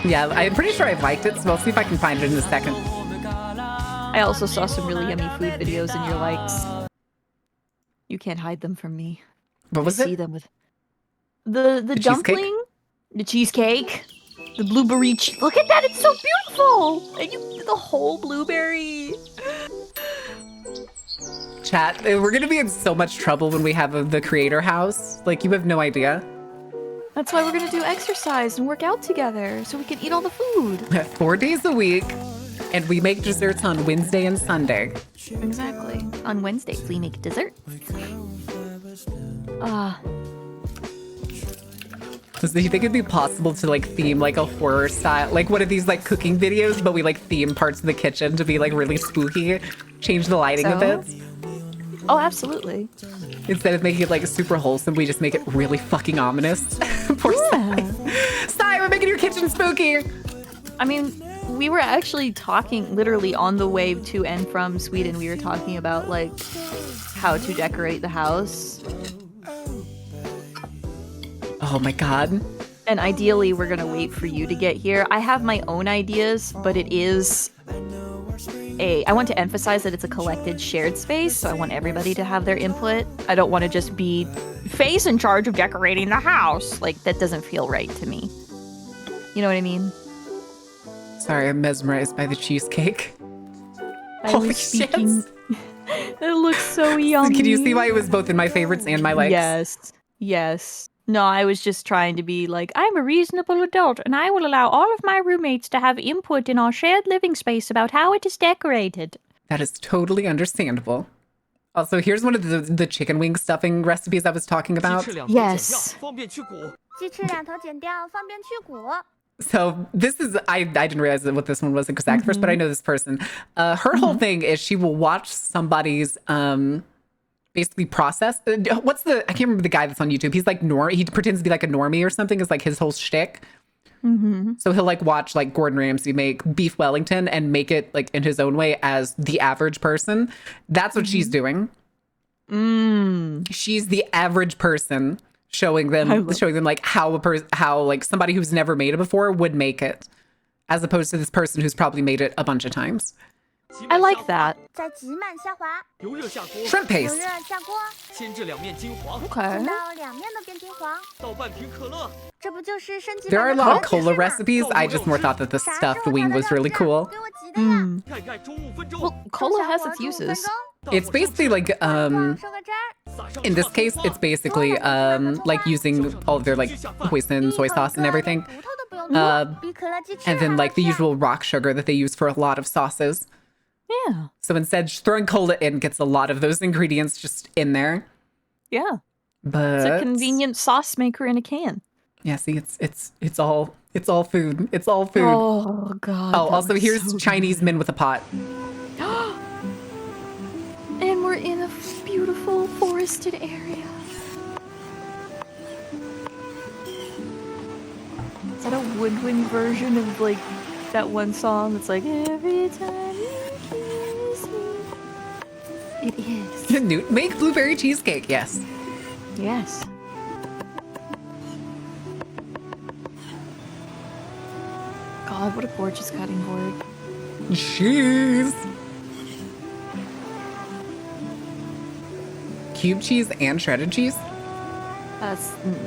Yeah, I'm pretty sure I've liked it, so I'll see if I can find it in a second.
I also saw some really yummy food videos in your likes. You can't hide them from me.
What was
I
it?
see them with the
cheesecake?
dumpling, the cheesecake, the blueberry. Look at that! It's so beautiful. And the whole blueberry.
Chat, we're gonna be in so much trouble when we have the creator house. Like, you have no idea.
That's why we're gonna do exercise and work out together, so we can eat all the food.
4 days a week, and we make desserts on Wednesday and Sunday.
Exactly. On Wednesdays we make dessert.
Do you think it'd be possible to like theme like a horror style, like one of these like cooking videos, but we like theme parts of the kitchen to be like really spooky, change the lighting a bit?
Oh, absolutely.
Instead of making it like super wholesome, we just make it really fucking ominous. Poor Sai, we're making your kitchen spooky.
I mean, we were actually talking literally on the way to and from Sweden. We were talking about like how to decorate the house.
Oh my god.
And ideally, we're gonna wait for you to get here. I have my own ideas, but it is I want to emphasize that it's a collected shared space, so I want everybody to have their input. I don't want to just be Faye's in charge of decorating the house. Like, that doesn't feel right to me. You know what I mean?
Sorry, I'm mesmerized by the cheesecake.
I
Holy
was
shit.
speaking. It looks so yummy.
Can you see why it was both in my favorites and my likes?
Yes. Yes. No, I was just trying to be like, I'm a reasonable adult, and I will allow all of my roommates to have input in our shared living space about how it is decorated.
That is totally understandable. Also, here's one of the chicken wing stuffing recipes I was talking about.
Yes.
So this is, I didn't realize what this one was exact first, but I know this person. Her whole thing is she will watch somebody's basically process. I can't remember the guy that's on YouTube. He's like, he pretends to be like a normie or something, is like his whole shtick. So he'll like watch like Gordon Ramsay make beef Wellington and make it like in his own way as the average person. That's what she's doing. She's the average person showing them like how like somebody who's never made it before would make it, as opposed to this person who's probably made it a bunch of times.
I like that.
Shrimp paste.
Okay.
There are a lot of cola recipes. I just more thought that the stuffed wing was really cool.
Well, cola has its uses.
It's basically like in this case it's basically like using all of their like hoisin soy sauce and everything, and then like the usual rock sugar that they use for a lot of sauces.
Yeah.
So instead, throwing cola in gets a lot of those ingredients just in there.
Yeah.
But
It's a convenient sauce maker in a can.
yeah, see, it's all food. It's all food.
Oh god.
Oh,
that
also
looks
here's
so good.
Chinese men with a pot.
And we're in a beautiful forested area. Is that a woodwind version of like that one song that's like every time you kiss me? It is.
Newt, make blueberry cheesecake. Yes.
Yes. God, what a gorgeous cutting board.
Cheese. Cube cheese and shredded cheese?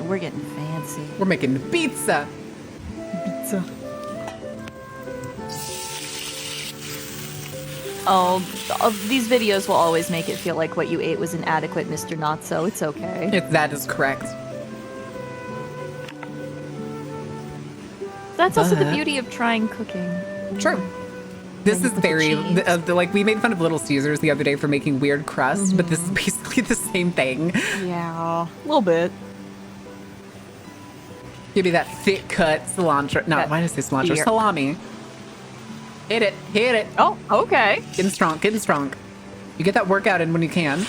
We're getting fancy.
We're making pizza.
Pizza. Oh, these videos will always make it feel like what you ate was inadequate, Mr. Not-So. It's okay.
That is correct.
That's also the beauty of trying cooking.
True. This is very, like, we made fun of Little Caesars the other day for making weird crust, but this is basically the same thing.
Yeah, a little bit.
Give me that thick cut cilantro. No, why did I say cilantro?
Here.
Salami. Hit it. Hit it.
Oh, okay.
Getting strong. Getting strong. You get that workout in when you can.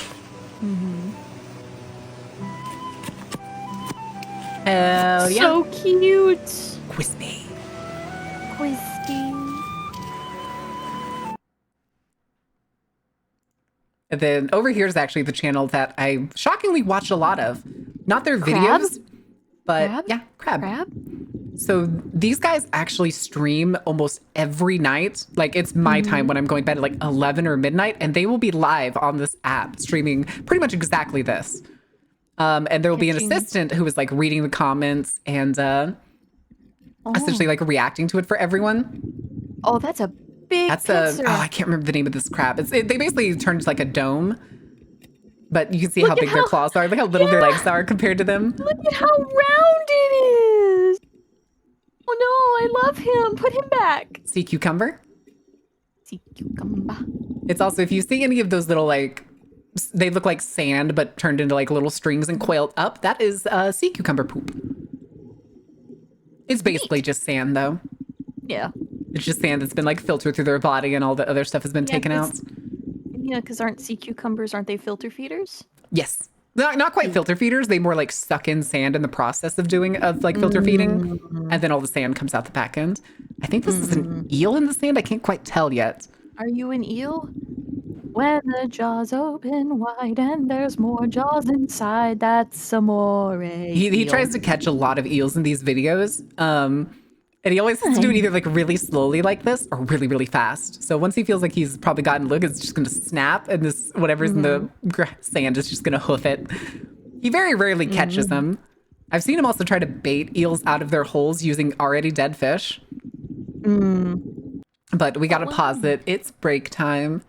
Hell yeah.
So cute.
Crispy.
Crispy.
And then over here is actually the channel that I shockingly watch a lot of. Not their
Crab?
videos, but
Crab?
yeah, crab.
Crab?
So these guys actually stream almost every night. Like it's my time when I'm going to bed at like 11 or midnight, and they will be live on this app streaming pretty much exactly this. And there will be an assistant who is like reading the comments and essentially like reacting to it for everyone.
Oh, that's a big picture.
I can't remember the name of this crab. They basically turned into like a dome, but you can see how big their claws are. Look how little their legs are compared to them.
Look at how round it is. Oh no, I love him. Put him back.
Sea cucumber.
Sea cucumber.
It's also, if you see any of those little like, they look like sand but turned into like little strings and coiled up, that is sea cucumber poop. It's basically just sand though.
Yeah.
It's just sand that's been like filtered through their body and all the other stuff has been taken out.
Yeah, because aren't sea cucumbers, aren't they filter feeders?
Yes. Not quite filter feeders. They more like suck in sand in the process of like filter feeding. And then all the sand comes out the back end. I think this is an eel in the sand. I can't quite tell yet.
Are you an eel? When the jaws open wide and there's more jaws inside, that's amore.
He tries to catch a lot of eels in these videos. And he always has to do it either like really slowly like this or really, really fast. So once he feels like he's probably gotten look, it's just going to snap and this whatever's in the sand is just going to hoof it. He very rarely catches them. I've seen him also try to bait eels out of their holes using already dead fish. But we got to pause it. It's break time.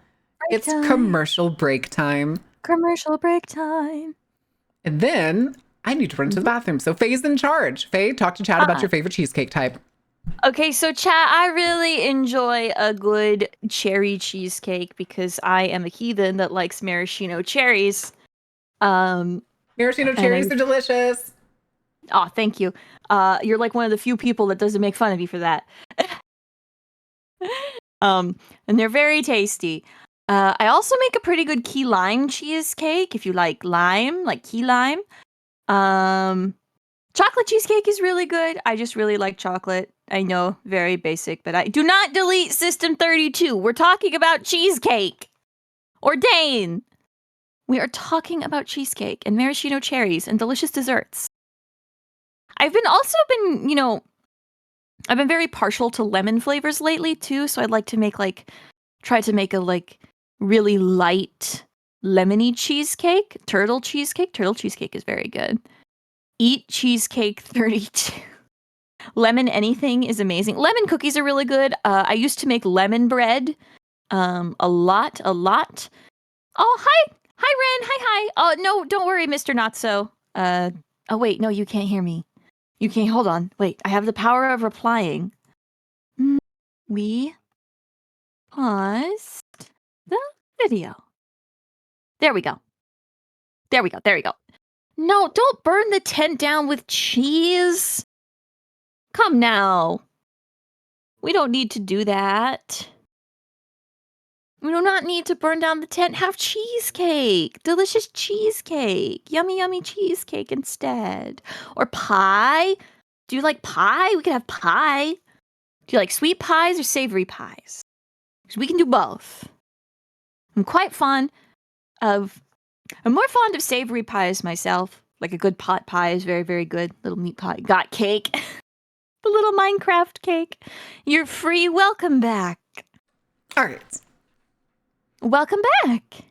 It's commercial break time.
Commercial break time.
And then I need to run to the bathroom. So Faye's in charge. Faye, talk to Chad about your favorite cheesecake type.
Okay, so chat, I really enjoy a good cherry cheesecake because I am a heathen that likes maraschino cherries.
Maraschino cherries are delicious.
Oh, thank you. You're like one of the few people that doesn't make fun of you for that. And they're very tasty. I also make a pretty good key lime cheesecake if you like lime, like key lime. Chocolate cheesecake is really good. I just really like chocolate. I know, very basic, but I do not delete System 32. We're talking about cheesecake. Ordain. We are talking about cheesecake and maraschino cherries and delicious desserts. I've been, you know, I've been very partial to lemon flavors lately too, so I'd like to make try to make a really light lemony cheesecake. Turtle cheesecake is very good. Eat Cheesecake 32. Lemon anything is amazing. Lemon cookies are really good. I used to make lemon bread a lot. Oh, hi, Ren. Hi. Oh, no, don't worry, Mr. Not-So. Oh, wait, no, you can't hear me. You can't, hold on. Wait, I have the power of replying. We paused the video. There we go. No, don't burn the tent down with cheese. Come now. We don't need to do that. We do not need to burn down the tent. Have cheesecake. Delicious cheesecake. Yummy, yummy cheesecake instead. Or pie. Do you like pie? We could have pie. Do you like sweet pies or savory pies? Because we can do both. I'm more fond of savory pies myself. Like a good pot pie is very, very good. Little meat pie. Got cake. The little Minecraft cake. You're free. Welcome back.
All right.
Welcome back.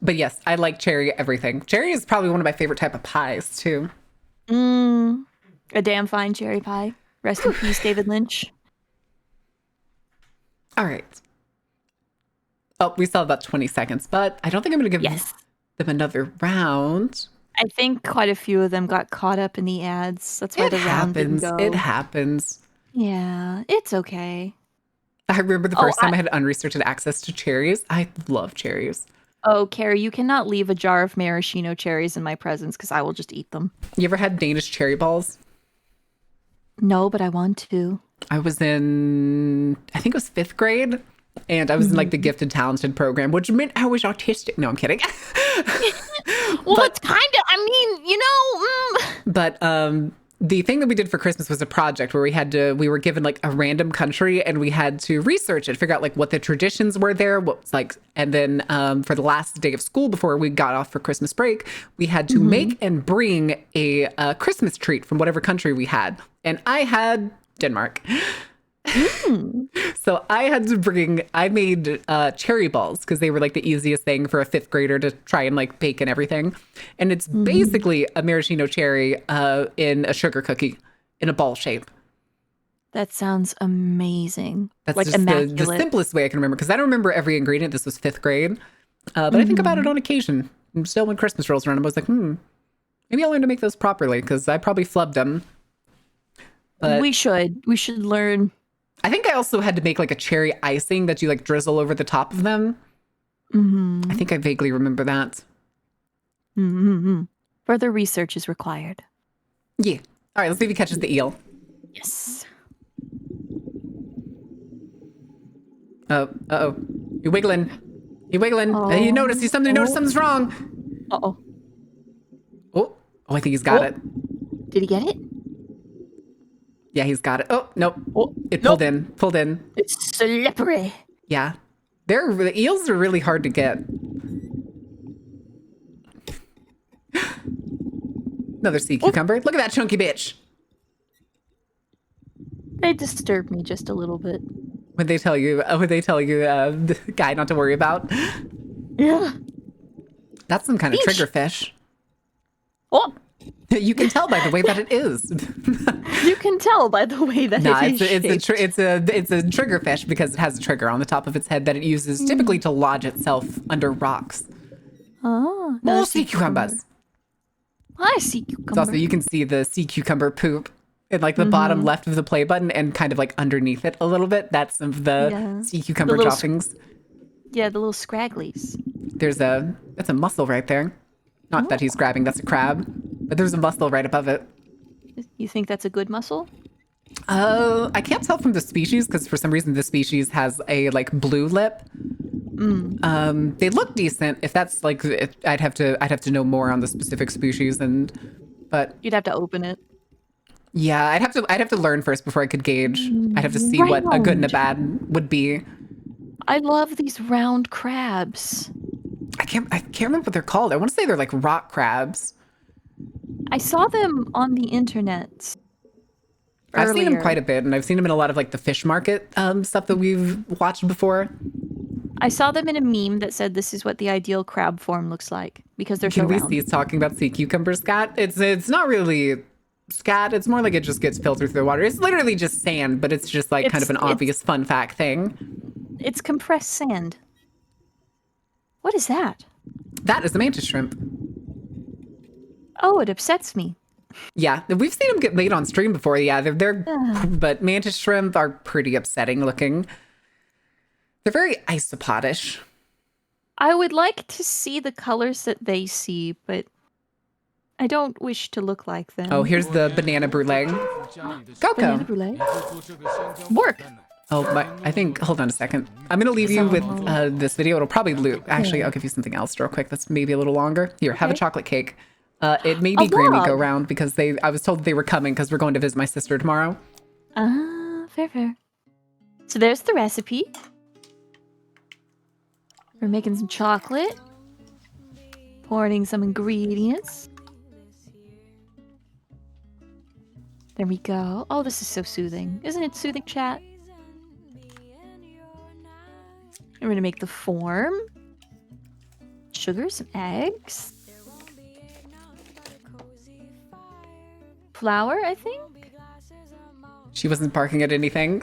But yes, I like cherry everything. Cherry is probably one of my favorite type of pies too.
A damn fine cherry pie. Rest in peace, David Lynch.
All right. Oh, we still have about 20 seconds, but I don't think I'm going to give them another round.
I think quite a few of them got caught up in the ads. That's why the round didn't go.
It happens.
Yeah, it's okay.
I remember the first time I had unrestricted access to cherries. I love cherries.
Oh, Carrie, you cannot leave a jar of maraschino cherries in my presence because I will just eat them.
You ever had Danish cherry balls?
No, but I want to.
I was in, I think it was 5th grade. And I was in like the gifted talented program, which meant I was autistic. No, I'm kidding.
Well, it's kind of, I mean, you know.
But the thing that we did for Christmas was a project where we were given like a random country and we had to research it, figure out like what the traditions were there, what was like, and then for the last day of school before we got off for Christmas break, we had to make and bring a Christmas treat from whatever country we had. And I had Denmark. So I made cherry balls because they were like the easiest thing for a 5th grader to try and like bake and everything. And it's basically a maraschino cherry in a sugar cookie in a ball shape.
That sounds amazing.
That's
like
just the simplest way I can remember because I don't remember every ingredient. This was 5th grade. But I think about it on occasion. And still when Christmas rolls around, I was like, maybe I'll learn to make those properly because I probably flubbed them. But
we should learn.
I think I also had to make like a cherry icing that you like drizzle over the top of them. I think I vaguely remember that.
Further research is required.
Yeah. All right, let's see if he catches the eel.
Yes.
Uh-oh. You're wiggling. You're wiggling. He noticed. He noticed something's wrong.
Uh-oh.
Oh, I think he's got it.
Did he get it?
Yeah, he's got it. Oh, nope. It pulled in.
It's slippery.
Yeah. The eels are really hard to get. Another sea cucumber. Look at that chunky bitch.
They disturb me just a little bit.
When they tell you, the guy not to worry about.
Yeah.
That's some kind of trigger fish.
Oh.
You can tell by the way that it is.
You can tell by the way that it is.
It's a trigger fish because it has a trigger on the top of its head that it uses typically to lodge itself under rocks.
Oh,
more sea cucumbers.
Hi, sea cucumber.
Also, you can see the sea cucumber poop in like the bottom left of the play button and kind of like underneath it a little bit. That's some of the sea cucumber droppings.
Yeah, the little scragglies.
That's a mussel right there. Not that he's grabbing, that's a crab. But there's a mussel right above it.
You think that's a good mussel?
I can't tell from the species because for some reason the species has a like blue lip. They look decent. If that's like, I'd have to know more on the specific species but
you'd have to open it.
Yeah, I'd have to learn first before I could gauge. I'd have to see what a good and a bad would be.
I love these round crabs.
I can't remember what they're called. I want to say they're like rock crabs.
I saw them on the internet.
I've seen them quite a bit, and I've seen them in a lot of like the fish market stuff that we've watched before.
I saw them in a meme that said this is what the ideal crab form looks like because they're so round.
He's talking about sea cucumber scat. It's not really scat. It's more like it just gets filtered through the water. It's literally just sand, but it's just like kind of an obvious fun fact thing.
It's compressed sand. What is that?
That is the mantis shrimp.
Oh, it upsets me.
Yeah, we've seen them get made on stream before. Yeah, but mantis shrimp are pretty upsetting looking. They're very isopodish.
I would like to see the colors that they see, but I don't wish to look like them.
Oh, here's the banana brulee. Coco.
Banana brulee. Work.
Oh, but I think, hold on a second. I'm going to leave you with this video. It'll probably loop. Actually, I'll give you something else real quick. That's maybe a little longer. Here, have a chocolate cake. It may be Grammy go round because I was told they were coming because we're going to visit my sister tomorrow.
Fair. So there's the recipe. We're making some chocolate. Pouring some ingredients. There we go. Oh, this is so soothing. Isn't it soothing, chat? We're gonna make the form. Sugar, some eggs. Flour, I think?
She wasn't barking at anything.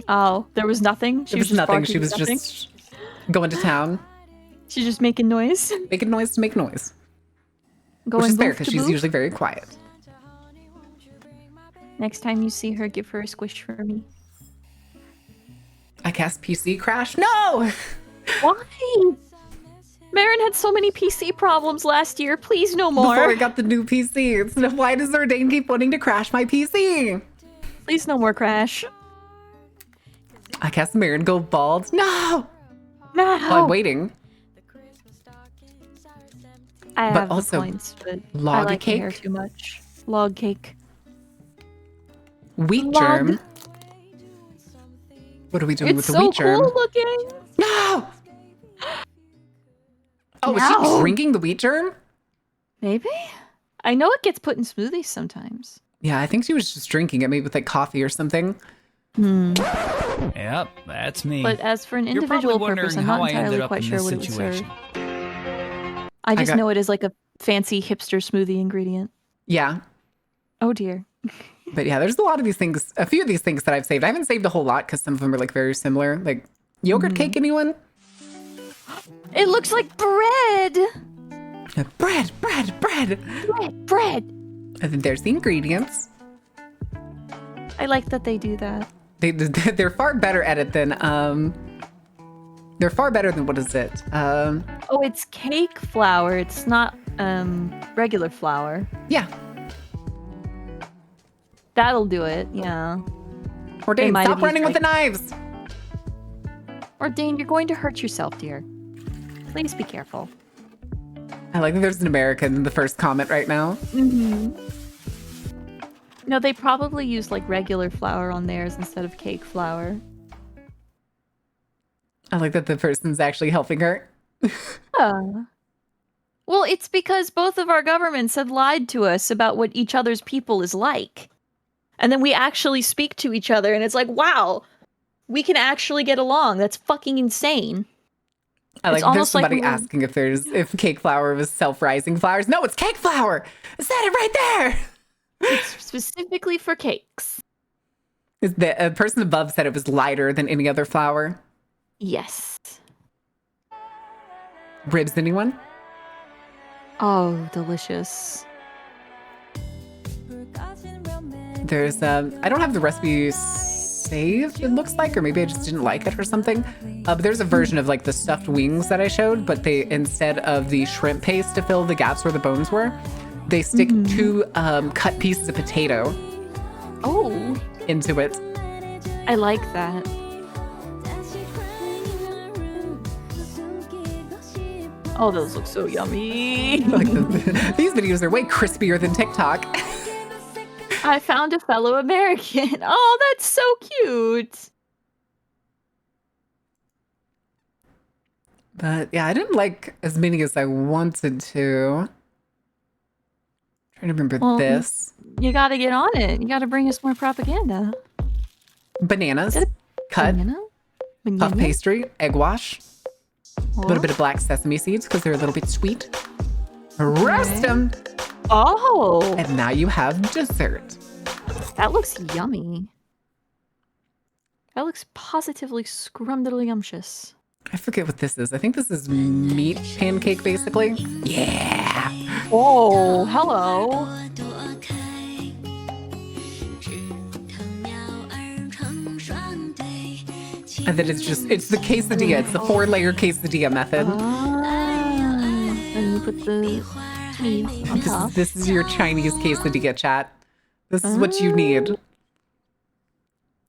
Oh, there was nothing?
There was nothing. She was just going to town.
She's just making noise?
Making noise to make noise.
Going
Which is fair,
boof
because
to
she's
boof?
usually very quiet.
Next time you see her, give her a squish for me.
I cast PC crash? No!
Why? Marin had so many PC problems last year. Please, no more.
Before I got the new PC. Why does Zordane keep wanting to crash my PC?
Please, no more crash.
I cast Marin go bald. No!
No!
Well, I'm waiting.
I
But
have
also,
the points, but I
log
like the
cake?
hair too much. Log cake.
Wheat
Log.
germ. What are we doing
It's
with the
so
wheat germ?
cool looking.
No! Oh, is
No.
she drinking the wheat germ?
Maybe? I know it gets put in smoothies sometimes.
Yeah, I think she was just drinking it, maybe with like coffee or something.
Yep, that's me.
But as for an
You're probably
individual
wondering
purpose, I'm
how
not
I ended
entirely
up
quite
in
sure
this
what it would serve.
situation.
I just
got-
know it is like a fancy hipster smoothie ingredient.
Yeah.
Oh dear.
But yeah, there's a lot of these things, a few of these things that I've saved. I haven't saved a whole lot because some of them are like very similar. Like yogurt cake, anyone?
It looks like bread!
Bread.
Bread!
And then there's the ingredients.
I like that they do that.
They're far better at it than they're far better than what is it?
Oh, it's cake flour. It's not regular flour.
Yeah.
That'll do it, yeah.
Ordain,
might
stop
have
running
used,
with the
like-
knives.
Ordain, you're going to hurt yourself, dear. Please be careful.
I like that there's an American in the first comment right now.
No, they probably use like regular flour on theirs instead of cake flour.
I like that the person's actually helping her.
Well, it's because both of our governments had lied to us about what each other's people is like. And then we actually speak to each other and it's like, wow, we can actually get along. That's fucking insane.
I
It's
like there's
almost like
somebody
we were-
asking if cake flour was self-rising flours. No, it's cake flour. I said it right there.
It's specifically for cakes.
The person above said it was lighter than any other flour.
Yes.
Ribs, anyone?
Oh, delicious.
There's I don't have the recipe saved, it looks like, or maybe I just didn't like it or something. But there's a version of like the stuffed wings that I showed, but they, instead of the shrimp paste to fill the gaps where the bones were, they stick 2 cut pieces of potato into it.
I like that. Oh, those look so yummy.
These videos are way crispier than TikTok.
I found a fellow American. Oh, that's so cute.
But yeah, I didn't like as many as I wanted to. Trying to remember
Well,
this.
You gotta get on it. You gotta bring us more propaganda.
Bananas, cut, puff pastry, egg wash, a little bit of black sesame seeds because they're a little bit sweet. Roast them.
Oh.
And now you have dessert.
That looks yummy. That looks positively scrumdiddlyumptious.
I forget what this is. I think this is meat pancake, basically. Yeah.
Oh, hello.
And then it's the quesadilla. It's the 4-layer quesadilla method.
And you put the cheese on top.
This is your Chinese quesadilla, chat. This is what you need.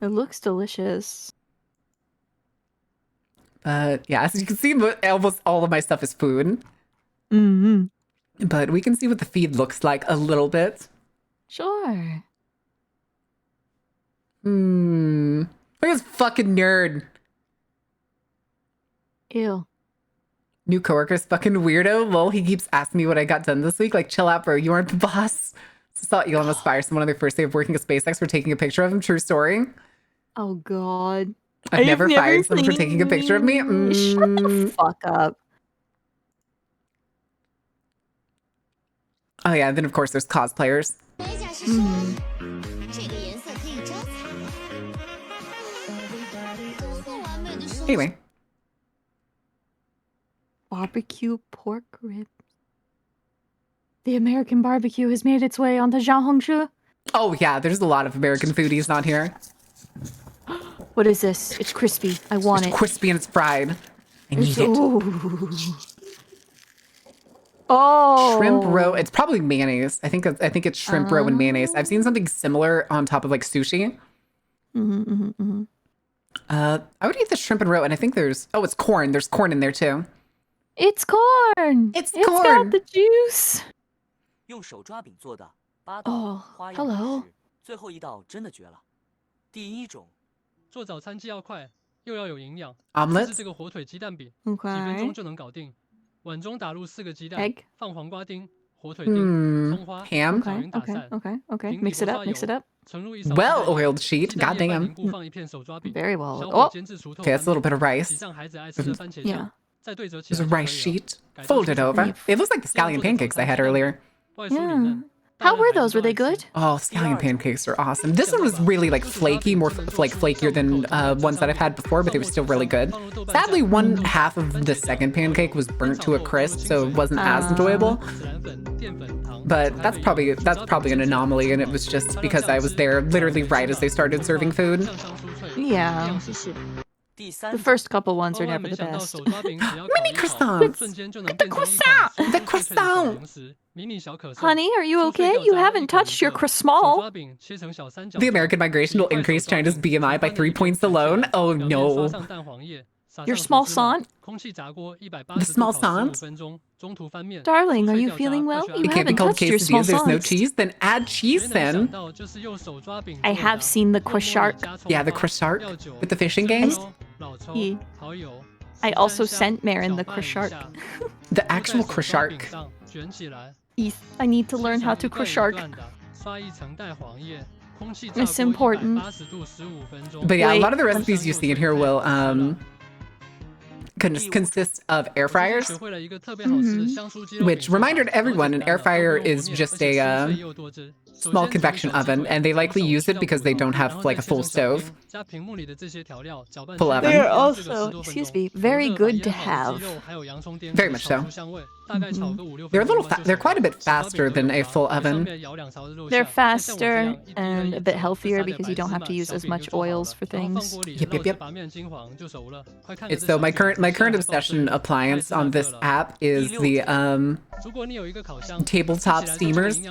It looks delicious.
But yeah, as you can see, almost all of my stuff is food. But we can see what the feed looks like a little bit.
Sure.
Look at this fucking nerd.
Ew.
New coworker's fucking weirdo. Lol, he keeps asking me what I got done this week. Like, chill out, bro. You aren't the boss. Saw Elon Musk fire someone on their first day of working at SpaceX for taking a picture of him. True story.
Oh God.
I've never fired someone for taking a picture of me.
Shut the fuck up.
Oh yeah, and then of course there's cosplayers. Anyway.
Barbecue pork ribs. The American barbecue has made its way onto Xiaohongshu.
Oh yeah, there's a lot of American foodies on here.
What is this? It's crispy. I want
It's
it.
crispy and it's fried. I need it.
Ooh. Oh.
Shrimp roe. It's probably mayonnaise. I think it's shrimp roe and mayonnaise. I've seen something similar on top of like sushi. I would eat the shrimp and roe, and I think there's it's corn. There's corn in there too.
It's corn.
It's
got
corn.
the juice.
用手抓饼做的
哦
8道花样
hello
美食，最后一道真的绝了。第一种，
做早餐既要快又要有营养。
Omelets
是这个火腿鸡蛋饼，
Okay
几分钟就能搞定。碗中打入4个鸡蛋
Egg
放黄瓜丁、火腿丁、葱花、
ham
搅匀打散。
Okay. Mix it up. Mix it up.
盛入一勺
Well-oiled sheet.
鸡蛋液拌
Goddamn.
凝固放一片手抓饼，
Very well.
小
Oh.
火煎至熟透
Okay, that's a little bit of
洗
rice.
上孩子爱吃的番茄
Yeah.
酱，再对折起
There's
来
a
就可以
rice
了。
sheet folded over. It looks like the scallion pancakes I had earlier.
外酥里
Yeah.
嫩。
How were those? Were they good?
Oh, scallion pancakes are awesome. This one was really like flaky, more like flakier than ones that I've had before, but they were still really good. Sadly, one half of the second pancake was burnt to a crisp, so it wasn't as enjoyable.
孜然粉、淀粉、糖。
But that's probably an anomaly, and it was just because I was there literally right as they started serving food.
Yeah. The first couple ones are never the best.
Mini croissants.
The
croissant.
The croissant.
Honey, are you okay? You haven't touched your croissant.
The American migration will increase China's BMI by 3 points alone. Oh no.
Your small sant?
The small sant?
Darling, are you feeling well? You
It can't be
haven't
called
touched your small
quesadillas. There's no
sant.
cheese. Then add cheese in.
I have seen the croissant.
Yeah, the croissant with the fishing games.
Yeah. I also sent Marin the croissant.
The actual croissant.
I need to learn how to croissant. It's important.
But yeah, a
Wait.
lot of the recipes you see in here will consist of air fryers. Which, reminder to everyone, an air fryer is just a small convection oven, and they likely use it because they don't have like a full stove. Full oven.
They are also, excuse me, very good to have.
Very much so. They're a little they're quite a bit faster than a full oven.
They're faster and a bit healthier because you don't have to use as much oils for things.
Yep. It's so my current obsession appliance on this app is the tabletop steamers.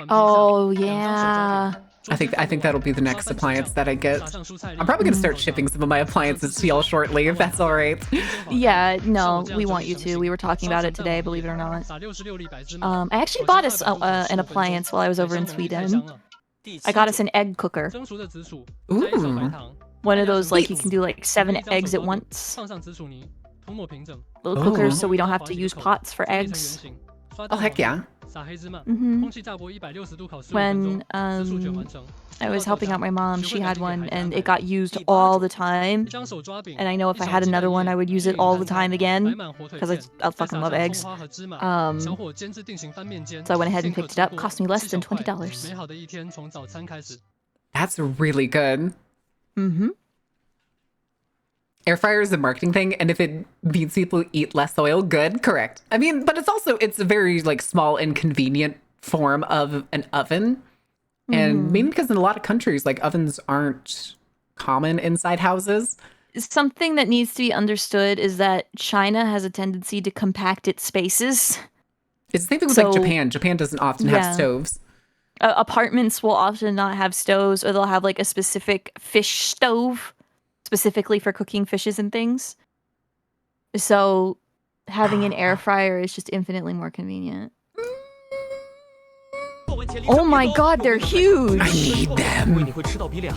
Oh yeah.
I think that'll be the next appliance that I get. I'm probably gonna start shipping some of my appliances to y'all shortly, if that's all right.
Yeah, no, we want you to. We were talking about it today, believe it or not. I actually bought us an appliance while I was over in Sweden. I got us an egg cooker.
Ooh.
One of those, like, you can do like 7 eggs at once. Little cookers, so we don't have to use pots for eggs.
Oh, heck yeah.
When I was helping out my mom, she had one and it got used all the time. And I know if I had another one, I would use it all the time again because I fucking love eggs. So I went ahead and picked it up. Cost me less than $20.
That's really good. Air fryer is a marketing thing, and if it means people eat less oil, good, correct. I mean, but it's a very like small and convenient form of an oven. And maybe because in a lot of countries, like ovens aren't common inside houses.
Something that needs to be understood is that China has a tendency to compact its spaces.
It's the same thing with like Japan. Japan doesn't often have stoves.
Apartments will often not have stoves, or they'll have like a specific fish stove specifically for cooking fishes and things. So having an air fryer is just infinitely more convenient. Oh my god, they're huge.
I need them.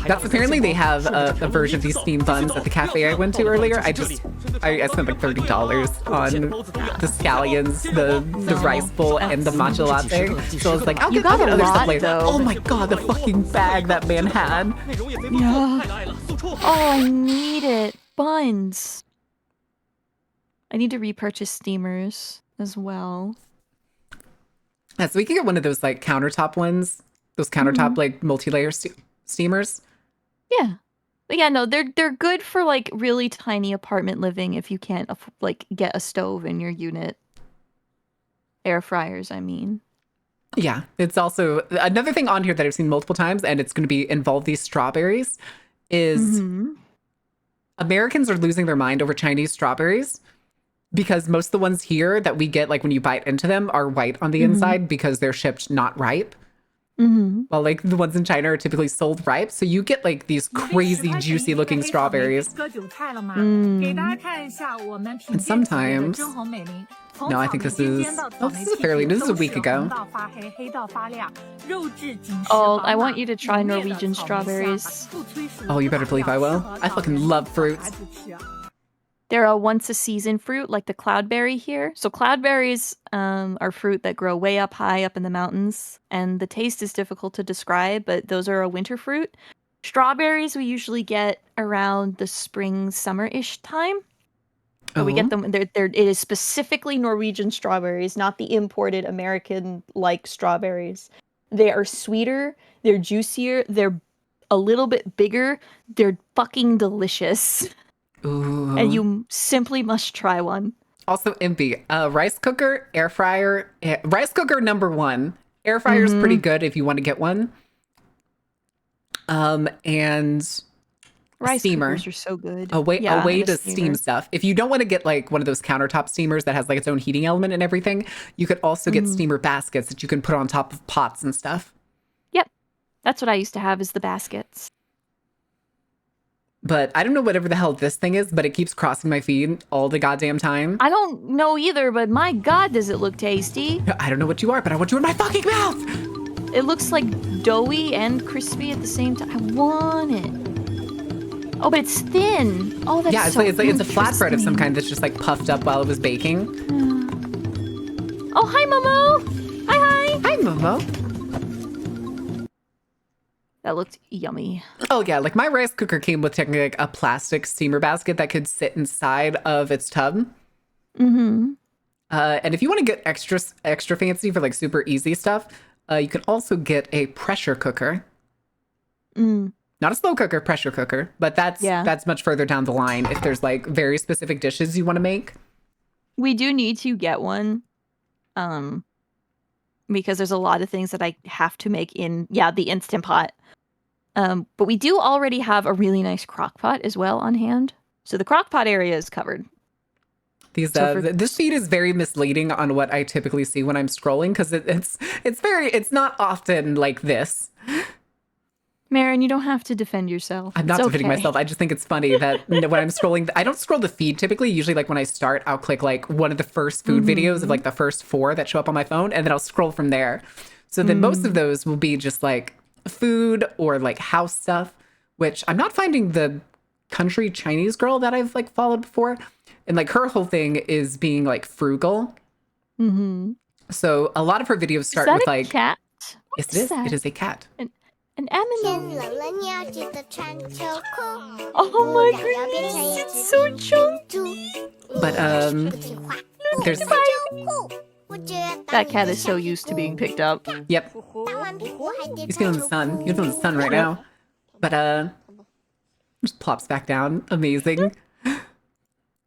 That's apparently they have a version of these steamed buns at the cafe I went to earlier. I spent like $30 on the scallions, the rice bowl, and the matcha latte. So I was like, I'll
You
get
got a
other
lot,
stuff later.
though.
Oh my god, the fucking bag that man had.
Yeah. Oh, I need it. Buns. I need to repurchase steamers as well.
Yeah, so we can get one of those like countertop ones, those countertop like multi-layer steamers.
Yeah. But yeah, no, they're good for like really tiny apartment living if you can't like get a stove in your unit. Air fryers, I mean.
Yeah, it's also another thing on here that I've seen multiple times, and it's going to be involve these strawberries. Is Americans are losing their mind over Chinese strawberries because most of the ones here that we get, like when you bite into them, are white on the inside because they're shipped not ripe. Well, like the ones in China are typically sold ripe, so you get like these crazy juicy looking strawberries. And sometimes, no, I think this is fairly new. This is a week ago.
Oh, I want you to try Norwegian strawberries.
Oh, you better believe I will. I fucking love fruits.
They're a once a season fruit like the cloudberry here. So cloudberries are fruit that grow way up high up in the mountains, and the taste is difficult to describe, but those are a winter fruit. Strawberries we usually get around the spring summer-ish time. But we get them, it is specifically Norwegian strawberries, not the imported American-like strawberries. They are sweeter, they're juicier, they're a little bit bigger, they're fucking delicious.
Ooh.
And you simply must try one.
Also, Impy, rice cooker, air fryer, rice cooker #1. Air fryer is pretty good if you want to get one. And
Rice
steamer.
cookers are so good.
A way
and
to
steamer.
steam stuff. If you don't want to get like one of those countertop steamers that has like its own heating element and everything, you could also get steamer baskets that you can put on top of pots and stuff.
Yep. That's what I used to have is the baskets.
But I don't know whatever the hell this thing is, but it keeps crossing my feed all the goddamn time.
I don't know either, but my god, does it look tasty.
I don't know what you are, but I want you in my fucking mouth!
It looks like doughy and crispy at the same time. I want it. Oh, but it's thin. Oh, that's
yeah, it's
so
like it's a flatbread of some
interesting.
kind that's just like puffed up while it was baking.
Oh, hi, Momo. Hi.
Hi, Momo.
That looked yummy.
Oh yeah, like my rice cooker came with technically like a plastic steamer basket that could sit inside of its tub. And if you want to get extra fancy for like super easy stuff, you can also get a pressure cooker. Not a slow cooker, pressure cooker, but that's much further down the line if there's like very specific dishes you want to make.
We do need to get one. Because there's a lot of things that I have to make in, the Instant Pot. But we do already have a really nice crock pot as well on hand. So the crock pot area is covered.
This feed is very misleading on what I typically see when I'm scrolling because it's not often like this.
Marin, you don't have to defend yourself.
I'm not
It's
defending
okay.
myself. I just think it's funny that when I'm scrolling, I don't scroll the feed typically. Usually, like when I start, I'll click like one of the first food videos of like the first 4 that show up on my phone, and then I'll scroll from there. So then most of those will be just like food or like house stuff, which I'm not finding the country Chinese girl that I've like followed before. And like her whole thing is being like frugal. So a lot of her videos start with like
cat.
Yes, it is. It is a cat.
An aminal. Oh my goodness, it's so chunky.
But there's
that cat is so used to being picked up.
Yep. He's feeling the sun. He's feeling the sun right now. But just plops back down. Amazing.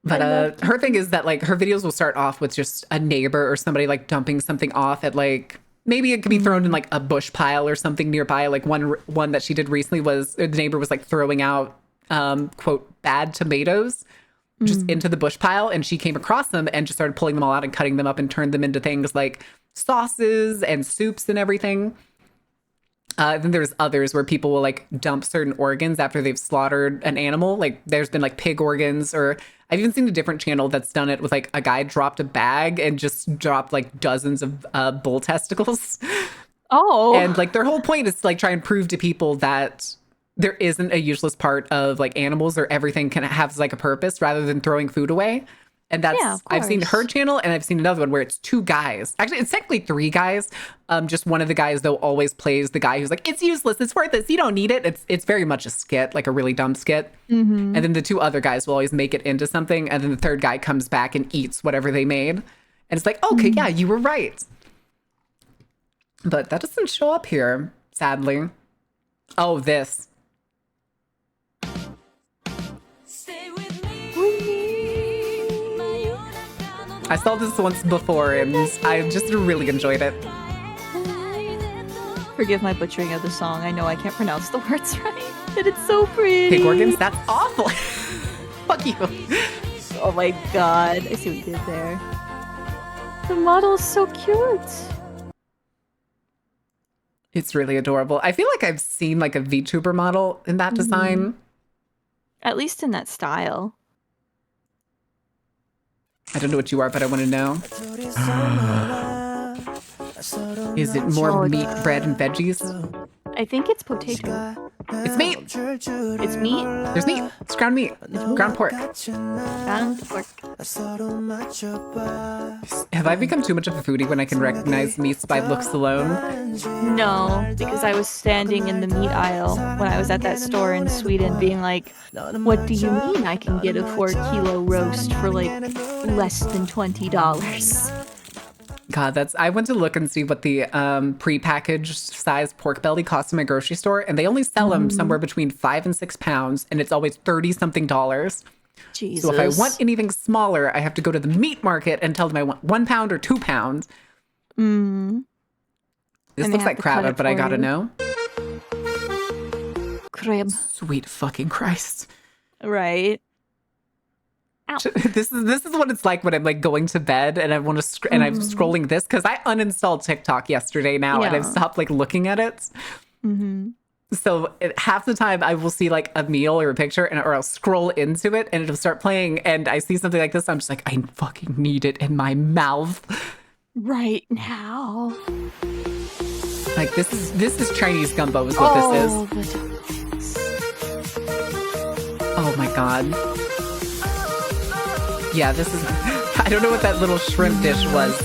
But her thing is that like her videos will start off with just a neighbor or somebody like dumping something off at like maybe it could be thrown in like a bush pile or something nearby. Like one that she did recently was the neighbor was like throwing out quote bad tomatoes just into the bush pile, and she came across them and just started pulling them all out and cutting them up and turned them into things like sauces and soups and everything. Then there's others where people will like dump certain organs after they've slaughtered an animal. Like there's been like pig organs, or I've even seen a different channel that's done it with like a guy dropped a bag and just dropped like dozens of bull testicles.
Oh.
And like their whole point is to like try and prove to people that there isn't a useless part of like animals, or everything can have like a purpose rather than throwing food away. And that's,
Yeah, of
I've seen
course.
her channel, and I've seen another one where it's 2 guys. Actually, it's technically 3 guys. Just one of the guys though always plays the guy who's like, it's useless, it's worthless, you don't need it. It's very much a skit, like a really dumb skit.
Mm-hmm.
And then the 2 other guys will always make it into something, and then the 3rd guy comes back and eats whatever they made. And it's like, okay, yeah, you were right. But that doesn't show up here, sadly. Oh, this. I saw this once before, and I just really enjoyed it.
Forgive my butchering of the song. I know I can't pronounce the words right, but it's so pretty.
Pig organs? That's awful. Fuck you.
Oh my god. I see what you did there. The model is so cute.
It's really adorable. I feel like I've seen like a VTuber model in that design.
At least in that style.
I don't know what you are, but I want to know. Is it more meat, bread, and veggies?
I think it's potato.
It's meat.
It's meat?
There's meat. It's ground meat. Ground pork.
Ground pork.
Have I become too much of a foodie when I can recognize meats by looks alone?
No, because I was standing in the meat aisle when I was at that store in Sweden being like, what do you mean I can get a 4-kilo roast for like less than $20?
God, I went to look and see what the pre-packaged size pork belly costs in my grocery store, and they only sell them somewhere between 5 and 6 pounds, and it's always $30-something.
Jesus.
So if I want anything smaller, I have to go to the meat market and tell them I want 1 pound or 2 pounds. This
And they
looks
have
like
to
crab,
cut it
but I
for
gotta
you.
know.
Crab.
Sweet fucking Christ.
Right. Ow.
This is what it's like when I'm like going to bed and I want to and I'm scrolling this, because I uninstalled TikTok yesterday now, and I've
Yeah.
stopped like looking at it. So half the time I will see like a meal or a picture, or I'll scroll into it and it'll start playing, and I see something like this, I'm just like, I fucking need it in my mouth
Right now.
Like this is Chinese gumbo is what this is. Oh my god. Yeah, this is I don't know what that little shrimp dish was.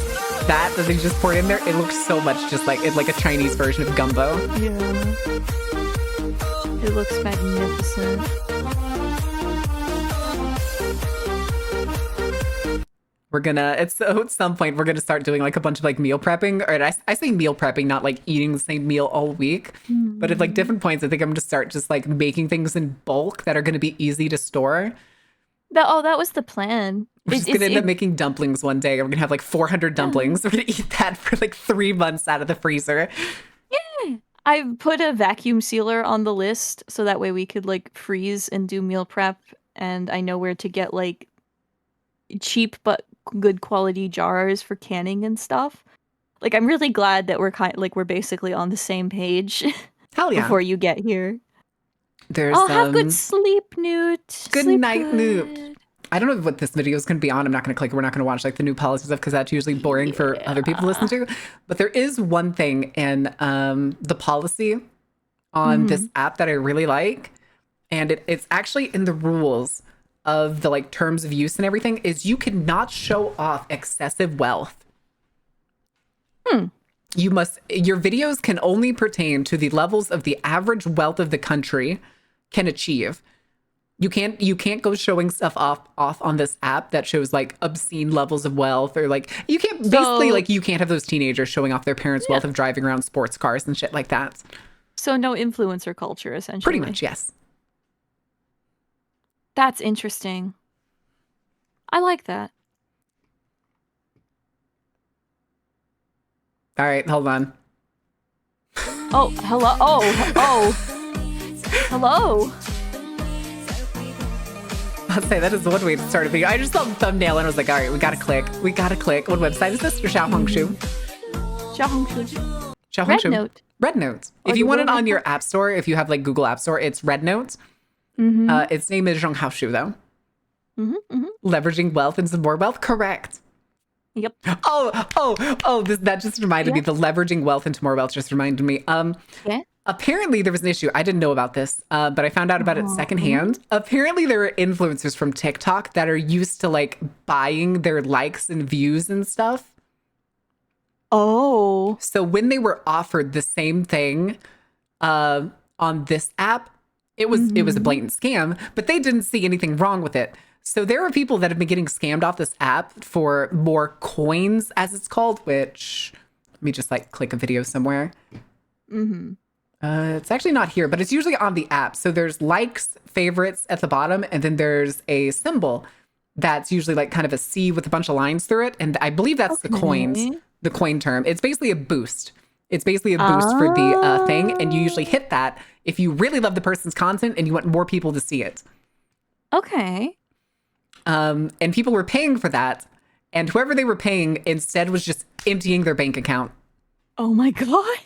That they just poured in there, it looks so much just like it's like a Chinese version of gumbo.
Yeah. It looks magnificent.
We're gonna at some point we're gonna start doing like a bunch of like meal prepping, or I say meal prepping, not like eating the same meal all week, but at like different points I think I'm gonna start just like making things in bulk that are gonna be easy to store.
That was the plan.
We're just gonna end up making dumplings one day. We're gonna have like 400 dumplings. We're gonna eat that for like 3 months out of the freezer.
Yeah. I put a vacuum sealer on the list so that way we could like freeze and do meal prep, and I know where to get like cheap but good quality jars for canning and stuff. Like I'm really glad that we're basically on the same page.
Hell yeah.
Before you get here.
There's
I'll have good sleep, Newt.
Good
Sleep
night,
good.
Newt. I don't know what this video is going to be on. I'm not going to click. We're not going to watch like the new policy stuff because that's usually boring for other people to listen to. But there is one thing in the policy on this app that I really like, and it's actually in the rules of the like terms of use and everything, is you cannot show off excessive wealth. Your videos can only pertain to the levels of the average wealth of the country can achieve. You can't go showing stuff off on this app that shows like obscene levels of wealth, or like you can't basically like you can't have those teenagers showing off their parents' wealth of driving around sports cars and shit like that.
So no influencer culture, essentially.
Pretty much, yes.
That's interesting. I like that.
All right, hold on.
Oh, hello. Oh. Hello.
I'll say that is one way to start a video. I just saw the thumbnail and I was like, all right, we gotta click. What website is this? Xiaohongshu.
Red Note.
Red Note.
Or
If you want it
Google
on your app store, if you have like Google App Store, it's Red Note. Its name is Zhonghaoshu though. Leveraging wealth and some more wealth. Correct.
Yep.
That just reminded me. The leveraging wealth into more wealth just reminded me.
Yeah.
Apparently there was an issue. I didn't know about this, but I found out about it secondhand. Apparently there are influencers from TikTok that are used to like buying their likes and views and stuff.
Oh.
So when they were offered the same thing on this app, it was a blatant scam, but they didn't see anything wrong with it. So there are people that have been getting scammed off this app for more coins, as it's called, which let me just like click a video somewhere. It's actually not here, but it's usually on the app. So there's likes, favorites at the bottom, and then there's a symbol that's usually like kind of a C with a bunch of lines through it. And I believe that's the coin term. It's basically a boost. It's basically a boost for the thing. And you usually hit that if you really love the person's content and you want more people to see it.
Okay.
And people were paying for that. And whoever they were paying instead was just emptying their bank account.
Oh my God.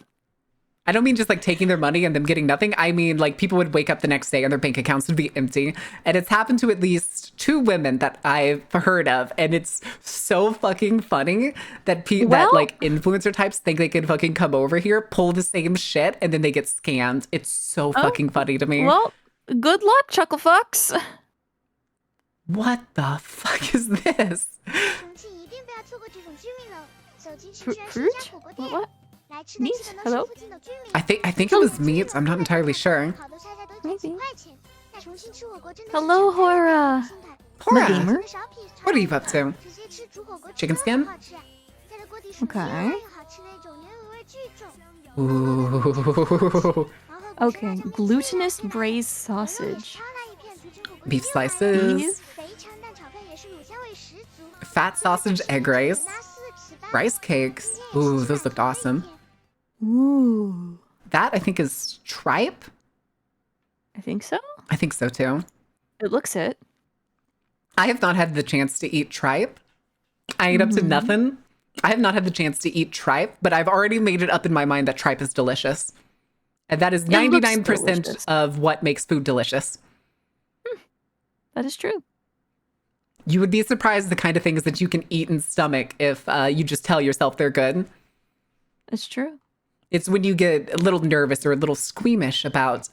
I don't mean just like taking their money and them getting nothing. I mean like people would wake up the next day and their bank accounts would be empty. And it's happened to at least 2 women that I've heard of. And it's so fucking funny that that like influencer types think they can fucking come over here, pull the same shit, and then they get scammed. It's so fucking funny to me.
Well, good luck, Chuckle Fox.
What the fuck is this?
Fruit? What? Meat? Hello?
I think it was meat. I'm not entirely sure.
Maybe. Hello, Hora.
Hora,
gamer.
what are you up to? Chicken skin?
Okay.
Ooh.
Okay. Glutinous braised sausage.
Beef slices. Fat sausage egg rice. Rice cakes. Ooh, those looked awesome.
Ooh.
That I think is tripe.
I think so.
I think so too.
It looks it.
I have not had the chance to eat tripe. I ain't up to nothing. I have not had the chance to eat tripe, but I've already made it up in my mind that tripe is delicious. And that is 99% of what makes food delicious.
That is true.
You would be surprised the kind of things that you can eat and stomach if you just tell yourself they're good.
It's true.
It's when you get a little nervous or a little squeamish about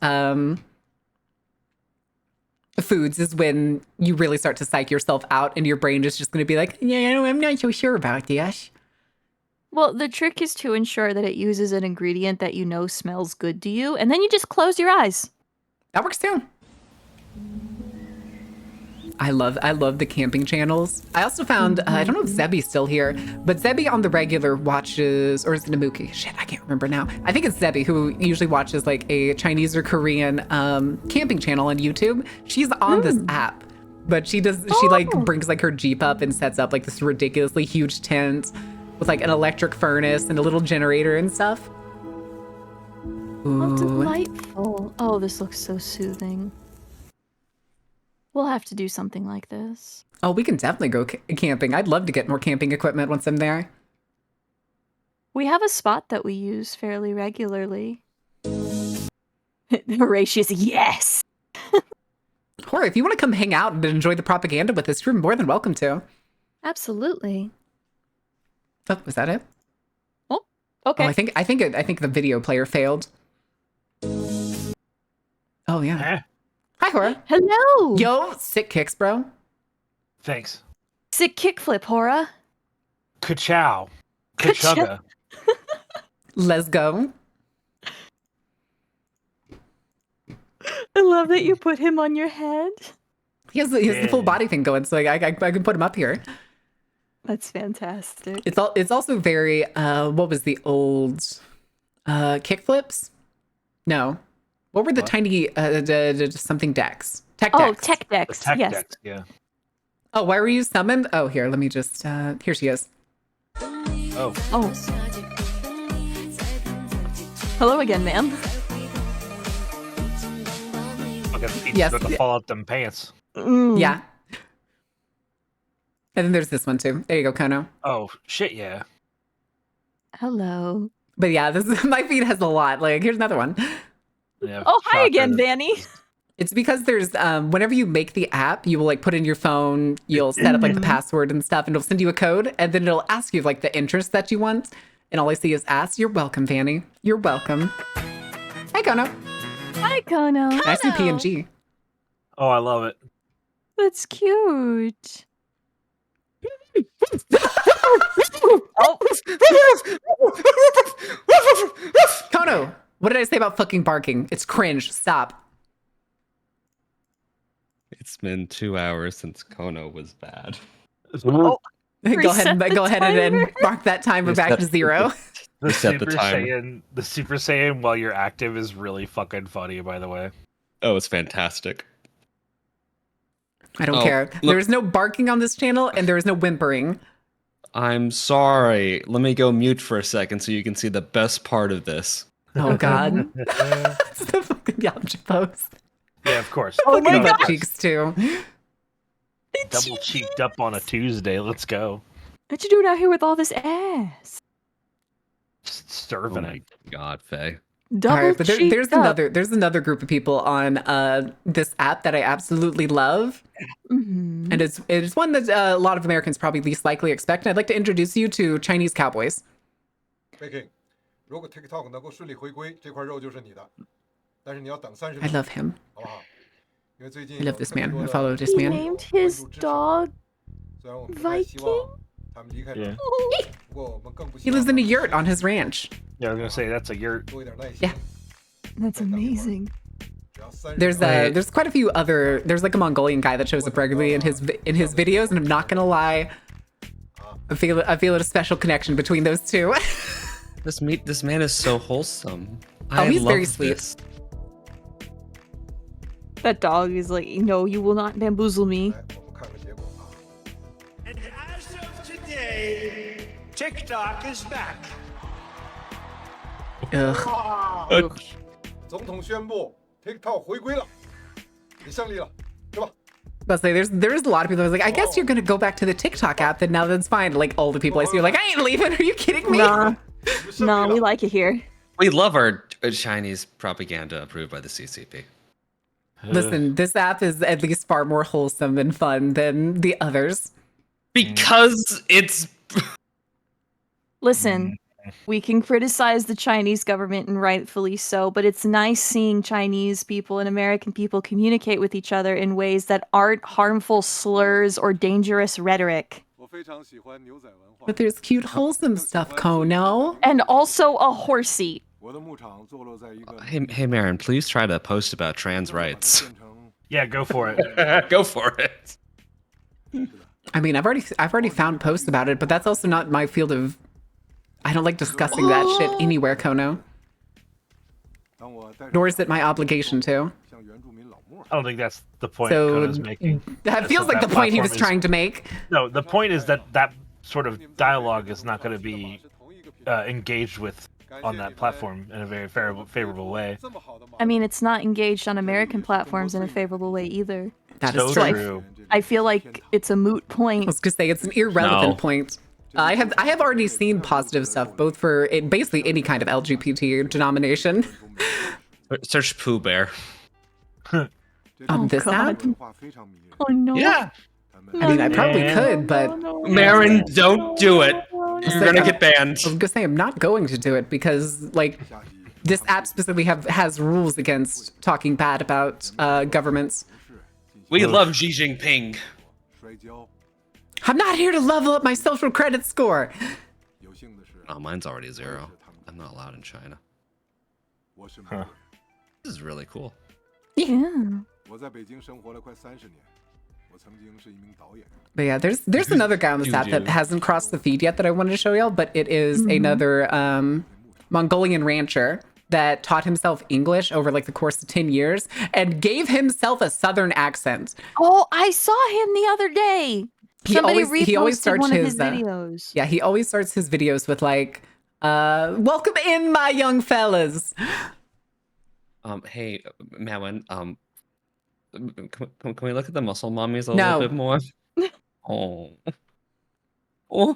foods is when you really start to psych yourself out and your brain is just going to be like, yeah, I'm not so sure about this.
Well, the trick is to ensure that it uses an ingredient that you know smells good to you, and then you just close your eyes.
That works too. I love the camping channels. I also found, I don't know if Zebby's still here, but Zebby on the regular watches, or is it Namuki? Shit, I can't remember now. I think it's Zebby who usually watches like a Chinese or Korean camping channel on YouTube. She's on this app, but she like brings like her Jeep up and sets up like this ridiculously huge tent with like an electric furnace and a little generator and stuff. Ooh.
Oh, delightful. Oh, this looks so soothing. We'll have to do something like this.
Oh, we can definitely go camping. I'd love to get more camping equipment once I'm there.
We have a spot that we use fairly regularly. Horatius, yes!
Hora, if you want to come hang out and enjoy the propaganda with us, you're more than welcome to.
Absolutely.
Oh, was that it?
Oh, okay.
Oh, I think the video player failed. Oh yeah. Hi, Hora.
Hello.
Yo, sick kicks, bro.
Thanks.
Sick kickflip, Hora.
Ka-chow. Ka-chugga.
Let's go.
I love that you put him on your head.
He has the full body thing going, so I can put him up here.
That's fantastic.
It's also very what was the old kickflips? No. What were the tiny something decks? Tech decks.
Oh, tech decks. Yes.
Decks, yeah.
Oh, why were you summoned? Oh, here, let me just here she is.
Oh.
Oh. Hello again, ma'am.
I'm gonna fall out them pants.
Yeah. And then there's this one too. There you go, Kono.
Oh, shit, yeah.
Hello.
But yeah, my feed has a lot. Like, here's another one.
Yeah,
oh, hi again, Vanny.
It's because there's whenever you make the app, you will like put in your phone, you'll set up like the password and stuff, and it'll send you a code, and then it'll ask you like the interest that you want. And all I see is ask. You're welcome, Fanny. You're welcome. Hi, Kono.
Hi, Kono.
I see PNG.
Oh, I love it.
That's cute.
Kono, what did I say about fucking barking? It's cringe. Stop.
It's been 2 hours since Kono was bad.
Go ahead and mark that timer back to 0.
The
Reset the
Super
timer.
Saiyan, the Super Saiyan while you're active is really fucking funny, by the way.
Oh, it's fantastic.
I don't care. There is no barking on this channel, and there is no whimpering.
I'm sorry. Let me go mute for a second so you can see the best part of this.
Oh, God. It's the fucking Yamcha pose.
Yeah, of course.
Oh my God. Cheeks, too.
Double cheeked up on a Tuesday. Let's go.
What you doing out here with all this ass?
Just serving
Oh my
it.
God, Faye.
Double
All right, but
cheeked up.
there's another group of people on this app that I absolutely love.
Mhm.
And it's one that a lot of Americans probably least likely expect. And I'd like to introduce you to Chinese cowboys.
Peking, 如果 TikTok 能够顺利回归，这块肉就是你的。但是你要等30
I love him.
好不好？因为最近
I love this man.
有
I
特别多的
follow this
He
man.
named his dog
虽然我们不太希望
Viking.
他们离开这
Yeah.
儿，不过我们更不
He
希望
lives in a yurt on his ranch.
Yeah, I was gonna say that's a yurt.
多一点耐心。
Yeah.
That's amazing.
只要30
There's quite a few other. There's like a Mongolian guy that shows up regularly in his videos, and I'm not gonna lie, I feel a special connection between those two.
This man is so wholesome.
Oh,
I
he's
love
very sweet.
this.
That dog is like, no, you will not bamboozle me.
我们看看结果啊。
And as of today, TikTok is back.
Ugh.
总统宣布 TikTok 回归了，你胜利了，是吧？
But say there's a lot of people who's like, I guess you're gonna go back to the TikTok app, then now that's fine. Like all the people I see are like, I ain't leaving. Are you kidding me?
Nah. No, we like it here.
We love our Chinese propaganda approved by the CCP.
Listen, this app is at least far more wholesome and fun than the others.
Because it's...
Listen, we can criticize the Chinese government, and rightfully so, but it's nice seeing Chinese people and American people communicate with each other in ways that aren't harmful slurs or dangerous rhetoric.
我非常喜欢牛仔文化。
But there's cute, wholesome stuff, Kono.
And also a horsey.
我的牧场坐落在一个
Hey, Marin, please try to post about trans rights.
Yeah, go for it.
Go for it.
I mean, I've already found posts about it, but that's also not my field of. I don't like discussing that shit anywhere, Kono.
当我带
Nor is it my obligation to.
向原住民老莫
I don't think that's the point
So
Kono's making.
that
That's
feels
what
like the
that
point he
platform
was
is.
trying to make.
No, the point is that that sort of dialogue is not going to be engaged with on that platform in a very favorable way.
I mean, it's not engaged on American platforms in a favorable way either.
That is
So
true.
true.
I feel like it's a moot
I
point.
was gonna say it's an irrelevant
No.
point. I have already seen positive stuff both for basically any kind of LGBT denomination.
Search Pooh Bear.
On this app.
文化非常迷人。
Oh no.
Yeah.
I mean, I probably could, but
Marin, don't do it. You're gonna get banned.
I was gonna say I'm not going to do it because like this app specifically has rules against talking bad about governments.
We love Xi Jinping.
摔跤，
I'm not here to level up my social credit score.
有幸的是，
Oh, mine's already 0. I'm not allowed in China.
我是美国人。
This is really cool.
Yeah.
我在北京生活了快30年，我曾经是一名导演。
But yeah, there's another guy on this app that hasn't crossed the feed yet that I wanted to show y'all, but it is another Mongolian rancher that taught himself English over like the course of 10 years and gave himself a southern accent.
Oh, I saw him the other day. Somebody
He always
reposted
starts
one of
his
his videos.
Yeah, he always starts his videos with like, welcome in, my young fellas.
Hey, Madeline, can we look at the muscle mummies a
No.
little bit more? Oh. Oh.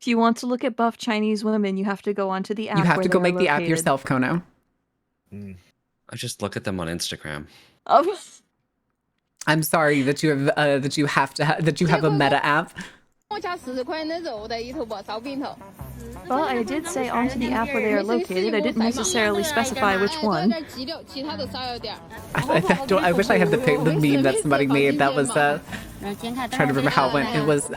If you want to look at buff Chinese women, you have to go onto the app.
You have
where
to go
they are
make the app
located.
yourself, Kono.
I just look at them on Instagram.
I'm sorry that you have that you have a meta app.
Well, I did say onto the app where they are located. I didn't necessarily specify which one.
I wish I had the meme that somebody made that was trying to remember how it went. It was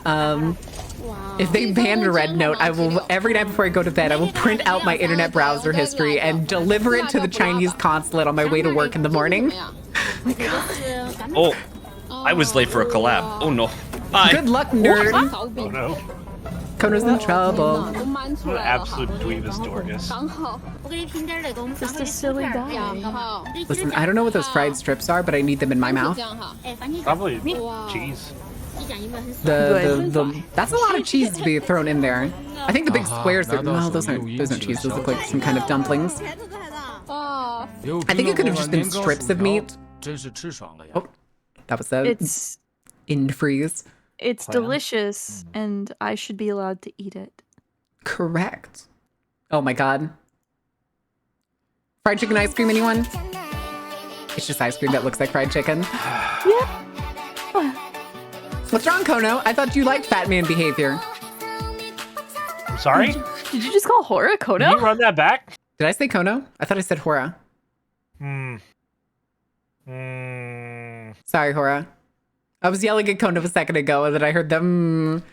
if they banned Red Note, I will every night before I go to bed, I will print out my internet browser history and deliver it to the Chinese consulate on my way to work in the morning.
Oh, I was late for a collab. Oh no. Bye.
Good luck, nerd.
Oh no.
Kono's in trouble.
What an absolute dweebus Dorcas.
Just a silly guy.
Listen, I don't know what those fried strips are, but I need them in my mouth.
Probably cheese.
That's a lot of cheese to be thrown in there. I think the big squares are no, those aren't cheese. Those look like some kind of dumplings. I think it could have just been strips of meat. Oh, that was
It's
in freeze.
It's delicious, and I should be allowed to eat it.
Correct. Oh my god. Fried chicken ice cream, anyone? It's just ice cream that looks like fried chicken.
Yeah.
What's wrong, Kono? I thought you liked Fat Man behavior.
I'm sorry?
Did you just call Hora Kono?
Can you run that back?
Did I say Kono? I thought I said Hora. Sorry, Hora. I was yelling at Kono a second ago, and then I heard them.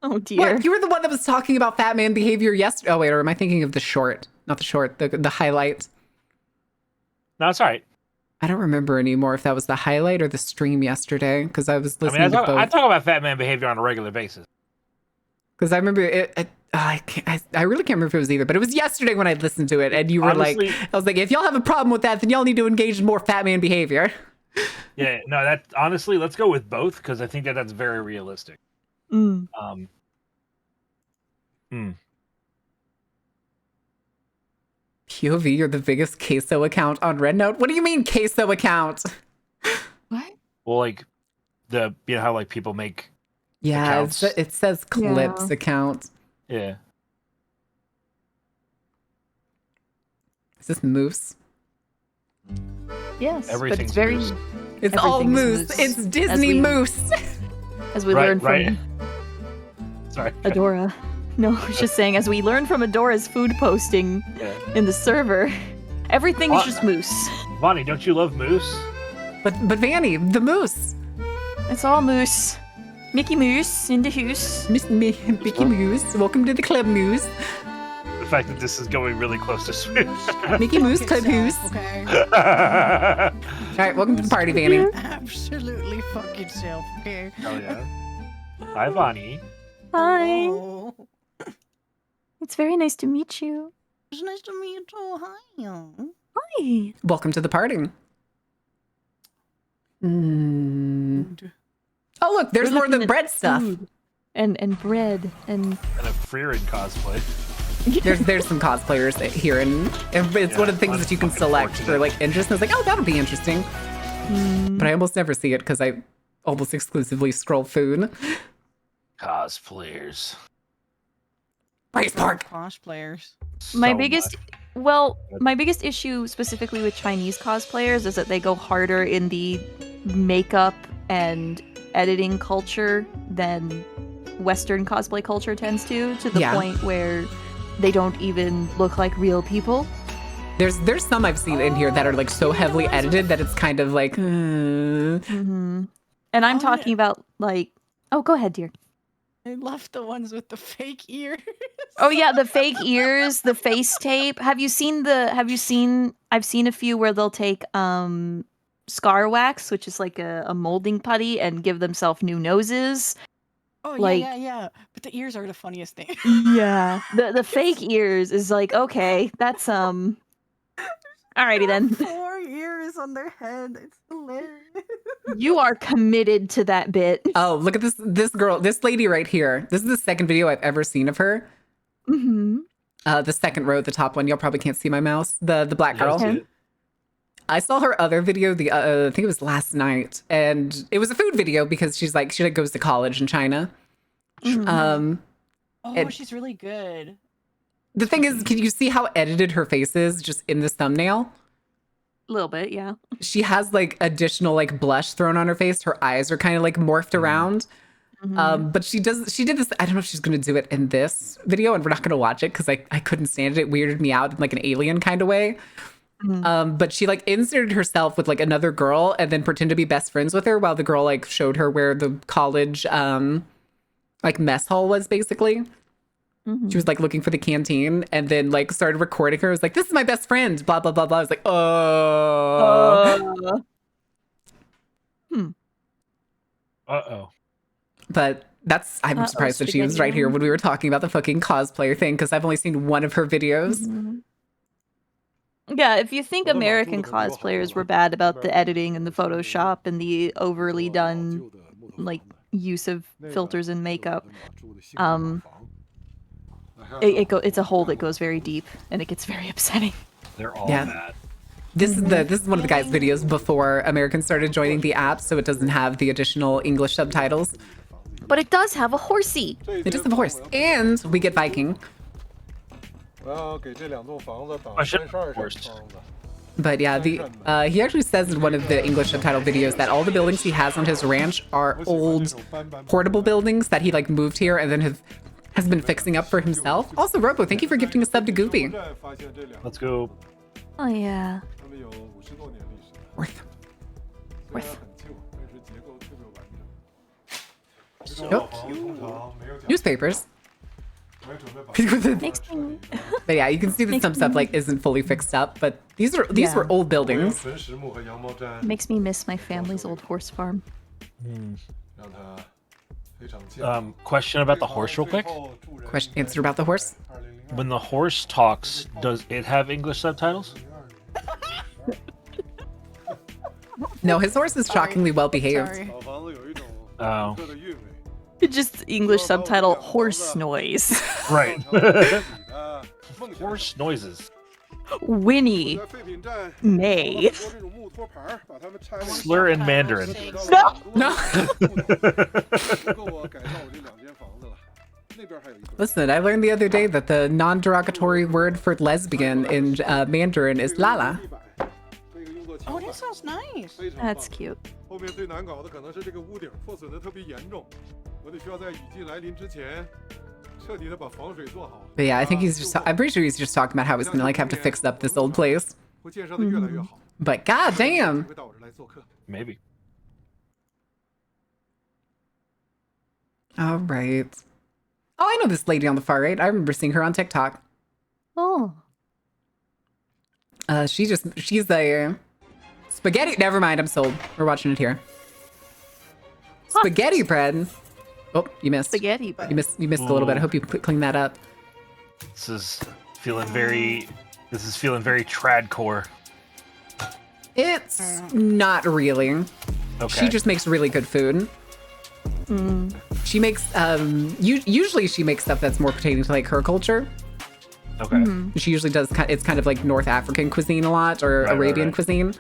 Oh dear!
What? You were the one that was talking about Fat Man behavior yesterday. Oh wait, or am I thinking of the short? Not the short. The highlight.
No, it's all right.
I don't remember anymore if that was the highlight or the stream yesterday, because I was listening to both.
I talk about Fat Man behavior on a regular basis.
Because I remember it. I really can't remember if it was either, but it was yesterday when I listened to it, and you were
Honestly,
like, I was like, if y'all have a problem with that, then y'all need to engage in more Fat Man behavior.
Yeah, no, that honestly, let's go with both because I think that's very realistic.
POV, you're the biggest queso account on Red Note. What do you mean queso account?
What?
Well, like you know how like people make
accounts? It says clips account.
Yeah.
Is this moose?
Yes,
everything's
but it's very.
moose.
It's all moose. It's Disney moose.
As we learned from
Sorry.
Adora. No, I was just saying, as we learned from Adora's food posting in the server, everything is just moose.
Bonnie, don't you love moose?
But Vanny, the moose.
It's all moose. Mickey Mouse in the house.
Mickey Mouse. Welcome to the club, Moose.
The fact that this is going really close to Swoosh.
Mickey Mouse, Club Moose.
Okay.
All right, welcome to the party, Vanny.
Absolutely fuck yourself, okay?
Oh yeah. Hi, Bonnie.
Hi.
Oh.
It's very nice to meet you.
It's nice to meet you too. Hi.
Hi.
Welcome to the party. Oh, look, there's more than bread stuff.
And bread and
a Freerin cosplay.
There's some cosplayers here, and it's one of the things that you can select for like interest. And I was like, oh, that'll be interesting. But I almost never see it because I almost exclusively scroll food.
Cosplayers.
Rice Park.
Cosplayers.
My biggest issue specifically with Chinese cosplayers is that they go harder in the makeup and editing culture than Western cosplay culture tends to the point where they don't even look like real people.
There's some I've seen in here that are like so heavily edited that it's kind of like.
And I'm talking about like. Oh, go ahead, dear.
I love the ones with the fake ears.
Oh yeah, the fake ears, the face tape. I've seen a few where they'll take scar wax, which is like a molding putty, and give themselves new noses.
Oh
like,
yeah. But the ears are the funniest thing.
Yeah. The fake ears is like, okay, that's alrighty then.
4 ears on their head. It's hilarious.
You are committed to that bit.
Oh, look at this girl, this lady right here. This is the second video I've ever seen of her. The second row, the top one. Y'all probably can't see my mouse. The black girl. I saw her other video. I think it was last night, and it was a food video because she goes to college in China.
She's really good.
The thing is, can you see how edited her face is just in this thumbnail?
A little bit, yeah.
She has like additional like blush thrown on her face. Her eyes are kind of like morphed around. But she did this. I don't know if she's going to do it in this video, and we're not going to watch it because I couldn't stand it. It weirded me out in like an alien kind of way. But she like inserted herself with like another girl and then pretended to be best friends with her while the girl like showed her where the college like mess hall was basically. She was like looking for the canteen and then like started recording her. It was like, this is my best friend, blah, blah, blah, blah. I was like, oh.
Uh-oh.
But I'm surprised that she was right here when we were talking about the fucking cosplayer thing because I've only seen one of her videos.
Yeah, if you think American cosplayers were bad about the editing and the Photoshop and the overly done like use of filters and makeup, it's a hole that goes very deep and it gets very upsetting.
They're all bad.
This is one of the guys' videos before Americans started joining the app, so it doesn't have the additional English subtitles.
But it does have a horsey.
It does have a horse, and we get Viking. But yeah, he actually says in one of the English subtitle videos that all the buildings he has on his ranch are old portable buildings that he like moved here and then has been fixing up for himself. Also, Robo, thank you for gifting a sub to Goofy.
Let's go.
Oh yeah.
Worth. Newspapers. But yeah, you can see that some stuff like isn't fully fixed up, but these were old buildings.
Makes me miss my family's old horse farm.
Question about the horse real quick.
Answer about the horse.
When the horse talks, does it have English subtitles?
No, his horse is shockingly well behaved.
Oh.
Just English subtitle horse noise.
Right. Horse noises.
Whinny. Neigh.
Slur in Mandarin.
No. Listen, I learned the other day that the non-derogatory word for lesbian in Mandarin is lala.
Oh, that sounds nice.
That's cute.
But yeah, I think I'm pretty sure he's just talking about how he's gonna like have to fix up this old place. But goddamn.
Maybe.
All right. Oh, I know this lady on the far right. I remember seeing her on TikTok.
Oh.
She's a spaghetti. Never mind, I'm sold. We're watching it here. Spaghetti bread. Oh, you missed.
Spaghetti bread.
You missed a little bit. I hope you clean that up.
This is feeling very tradcore.
It's not really.
Okay.
She just makes really good food. She makes usually she makes stuff that's more pertaining to like her culture.
Okay.
She usually does it's kind of like North African cuisine a lot or Arabian cuisine.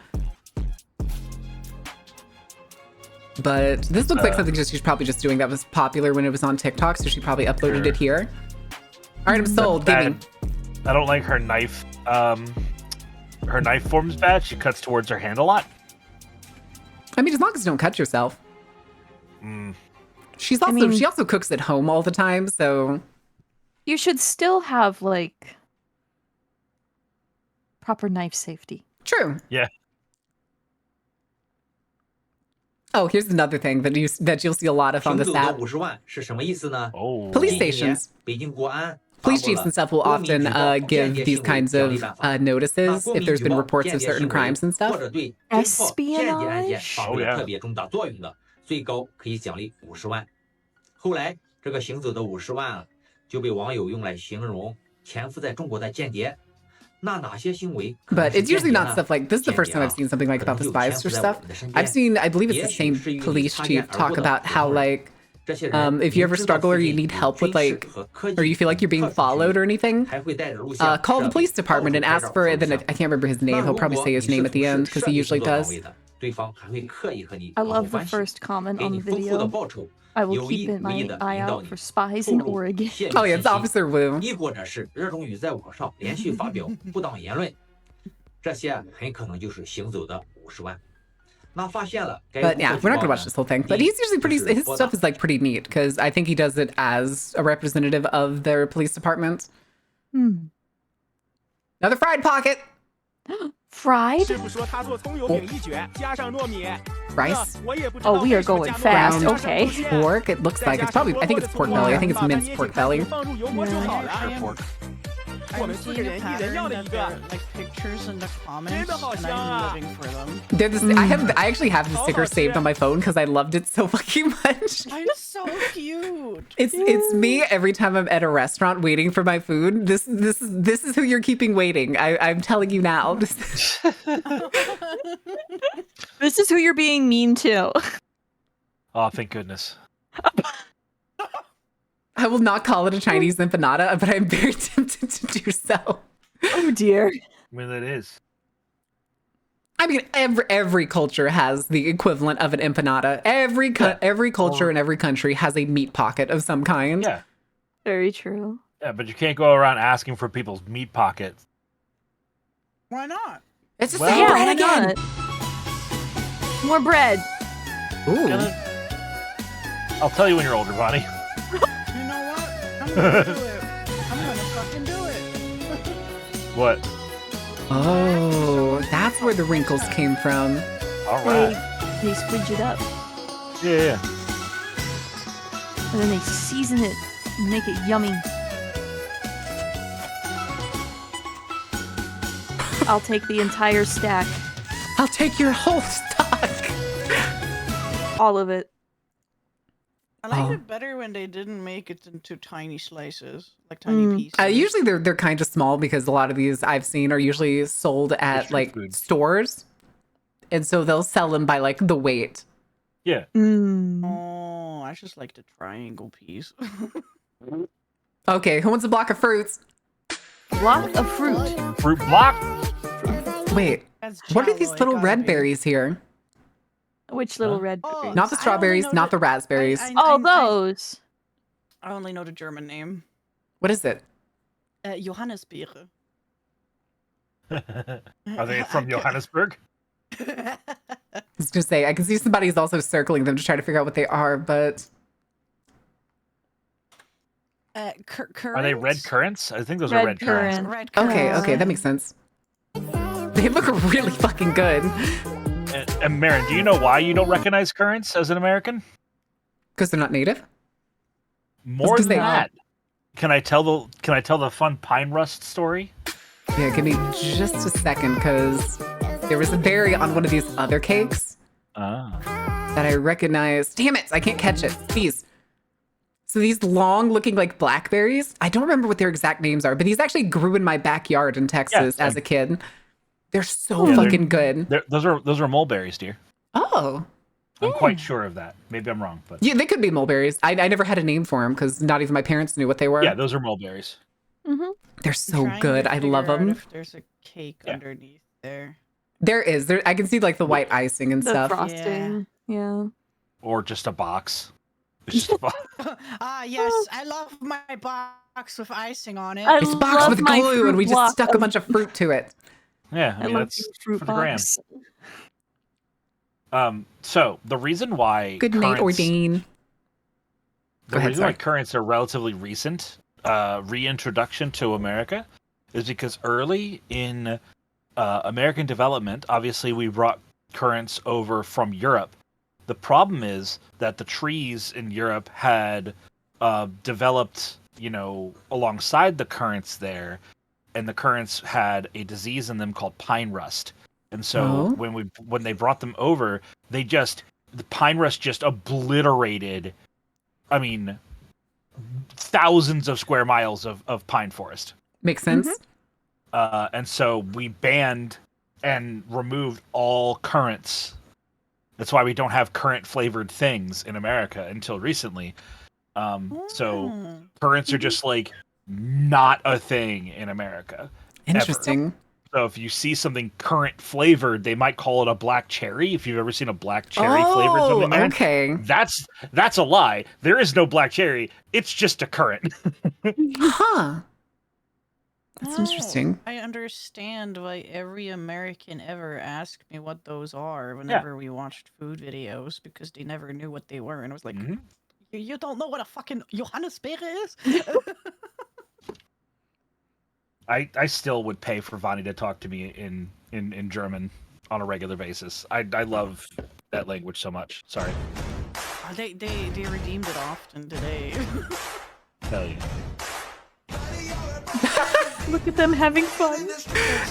But this looks like something she's probably just doing that was popular when it was on TikTok, so she probably uploaded it here. All right, I'm sold. Give me.
I don't like her knife. Her knife form's bad. She cuts towards her hand a lot.
I mean, as long as you don't cut yourself. She also cooks at home all the time, so
you should still have like proper knife safety.
True.
Yeah.
Oh, here's another thing that you'll see a lot of on this app. Police stations. Police chiefs and stuff will often give these kinds of notices if there's been reports of certain crimes and stuff.
Espionage?
Oh, yeah.
最高可以奖励50万。后来，这个行走的50万啊，就被网友用来形容潜伏在中国的间谍。那哪些行为？
But it's usually not stuff like this. Is the first time I've seen something like about the spies or stuff. I've seen, I believe it's the same police chief talk about how like, if you ever struggle or you need help with like, or you feel like you're being followed or anything, call the police department and ask for it. Then I can't remember his name. He'll probably say his name at the end because he usually does.
I love the first comment on the video. I will keep my eye out for spies in Oregon.
Oh yeah, it's Officer Wu.
这些很可能就是行走的50万。那发现了该
But
无
yeah,
色
we're not
举
gonna
报
watch this whole thing. But he's usually pretty. His stuff is like pretty neat because I think he does it as a representative of their police department. Another fried pocket.
Fried?
Rice.
Oh, we are going fast.
Ground
Okay.
pork. It looks like it's probably. I think it's pork belly. I think it's minced pork belly.
I'm seeing a pattern that there are, like, pictures in the comments, and I'm living for them.
They're the, I actually have the sticker saved on my phone because I loved it so fucking much.
It's so cute.
It's me every time I'm at a restaurant waiting for my food. This is who you're keeping waiting. I'm telling you now.
This is who you're being mean to.
Oh, thank goodness.
I will not call it a Chinese empanada, but I'm very tempted to do so.
Oh dear.
I mean, it is.
I mean, every culture has the equivalent of an empanada. Every culture in every country has a meat pocket of some kind.
Yeah.
Very true.
Yeah, but you can't go around asking for people's meat pockets.
Why not?
It's the
Well,
same bread
why
again.
not? More bread.
Ooh.
I'll tell you when you're older, Bonnie.
You know what? I'm gonna do it. I'm gonna fucking do it.
What?
Oh, that's where the wrinkles came from.
All right.
They squidge it up.
Yeah.
And then they season it and make it yummy. I'll take the entire stack.
I'll take your whole stock.
All of it.
I liked it better when they didn't make it into tiny slices, like tiny pieces.
Usually they're kind of small because a lot of these I've seen are usually sold at like stores, and so they'll sell them by like the weight.
Yeah.
Oh, I just like the triangle piece.
Okay, who wants a block of fruits?
Block of fruit.
Fruit block?
Wait, what are these little red berries here?
Which little red berries?
Not the strawberries, not the raspberries.
Those.
I only know the German name.
What is it?
Johannisbeere.
Are they from Johannesburg?
I was gonna say, I can see somebody's also circling them to try to figure out what they are, but
Are they red currants? I think those are red currants.
Red currants.
Okay, that makes sense. They look really fucking good.
And Marin, do you know why you don't recognize currants as an American?
Because they're not native?
More than that. Can I tell the fun pine rust story?
Yeah, give me just a second, because there was a berry on one of these other cakes that I recognized. Damn it, I can't catch it. Please. So these long looking like blackberries, I don't remember what their exact names are, but these actually grew in my backyard in Texas as a kid. They're so fucking good.
Those are mulberries, dear.
Oh.
I'm quite sure of that. Maybe I'm wrong, but
Yeah, they could be mulberries. I never had a name for them because not even my parents knew what they were.
yeah, those are mulberries.
They're so
Trying
good.
to
I love
figure out
them.
if there's a cake underneath there.
There is. I can see like the white icing and
The
stuff.
frosting. Yeah.
Or just a box. It's just a box.
Yes, I love my box with icing on it.
It's boxed with glue and we just stuck a bunch of fruit to it.
Yeah, I mean,
love
that's
the fruit
for the gram.
box.
So the reason why
Good night,
currants-
Ordine.
The
Go ahead,
reason why
sorry.
currants are relatively recent reintroduction to America is because early in American development, obviously we brought currants over from Europe. The problem is that the trees in Europe had developed, alongside the currants there, and the currants had a disease in them called pine rust. And so when they brought them over, the pine rust just obliterated, thousands of square miles of pine forest.
Makes sense.
And so we banned and removed all currants. That's why we don't have currant flavored things in America until recently. So currants are just like not a thing in America.
Interesting.
Ever. So if you see something currant flavored, they might call it a black cherry. If you've ever seen a black cherry flavored something there,
okay.
That's a lie. There is no black cherry. It's just a currant.
Huh. That's
No,
interesting.
I understand why every American ever asked me what those are whenever we watched food videos because they never knew what they were, and I was like, you don't know what a fucking Johannisbeere is?
I still would pay for Vani to talk to me in German on a regular basis. I love that language so much. Sorry.
They redeemed it often today.
Hell yeah.
Look at them having fun.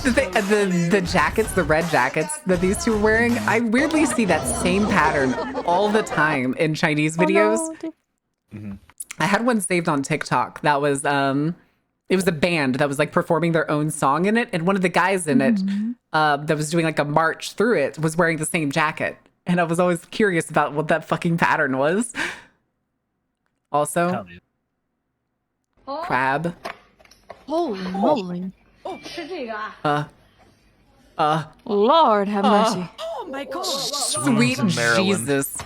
The jackets, the red jackets that these two are wearing, I weirdly see that same pattern all the time in Chinese videos. I had one saved on TikTok that was it was a band that was like performing their own song in it, and one of the guys in it that was doing like a march through it was wearing the same jacket, and I was always curious about what that fucking pattern was. Also, crab.
Holy moly.
Lord
have mercy.
Oh my god.
Sweet Jesus.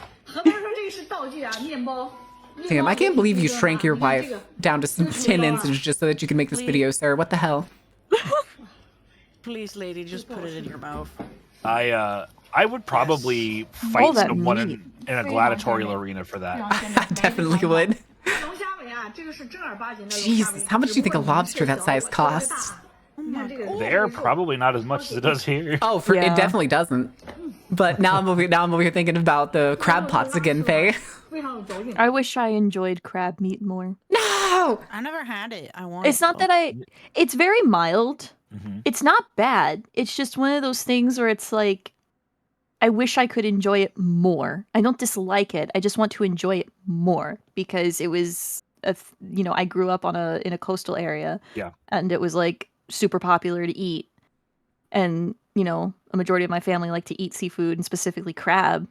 Damn, I can't believe you shrank your wife down to some 10 inches just so that you can make this video, sir. What the hell?
Please, lady, just put it in your mouth.
I would probably fight someone in a gladiatorial arena for that.
I definitely would. Jesus, how much do you think a lobster that size costs?
There, probably not as much as it does here.
Oh, it definitely doesn't. But now I'm over here thinking about the crab pots again, Faye.
I wish I enjoyed crab meat more.
No!
I never had it. I want
It's not that it's very mild. It's not bad. It's just one of those things where it's like, I wish I could enjoy it more. I don't dislike it. I just want to enjoy it more because it was, I grew up in a coastal area.
Yeah. And
it was like super popular to eat. And, a majority of my family like to eat seafood and specifically crab.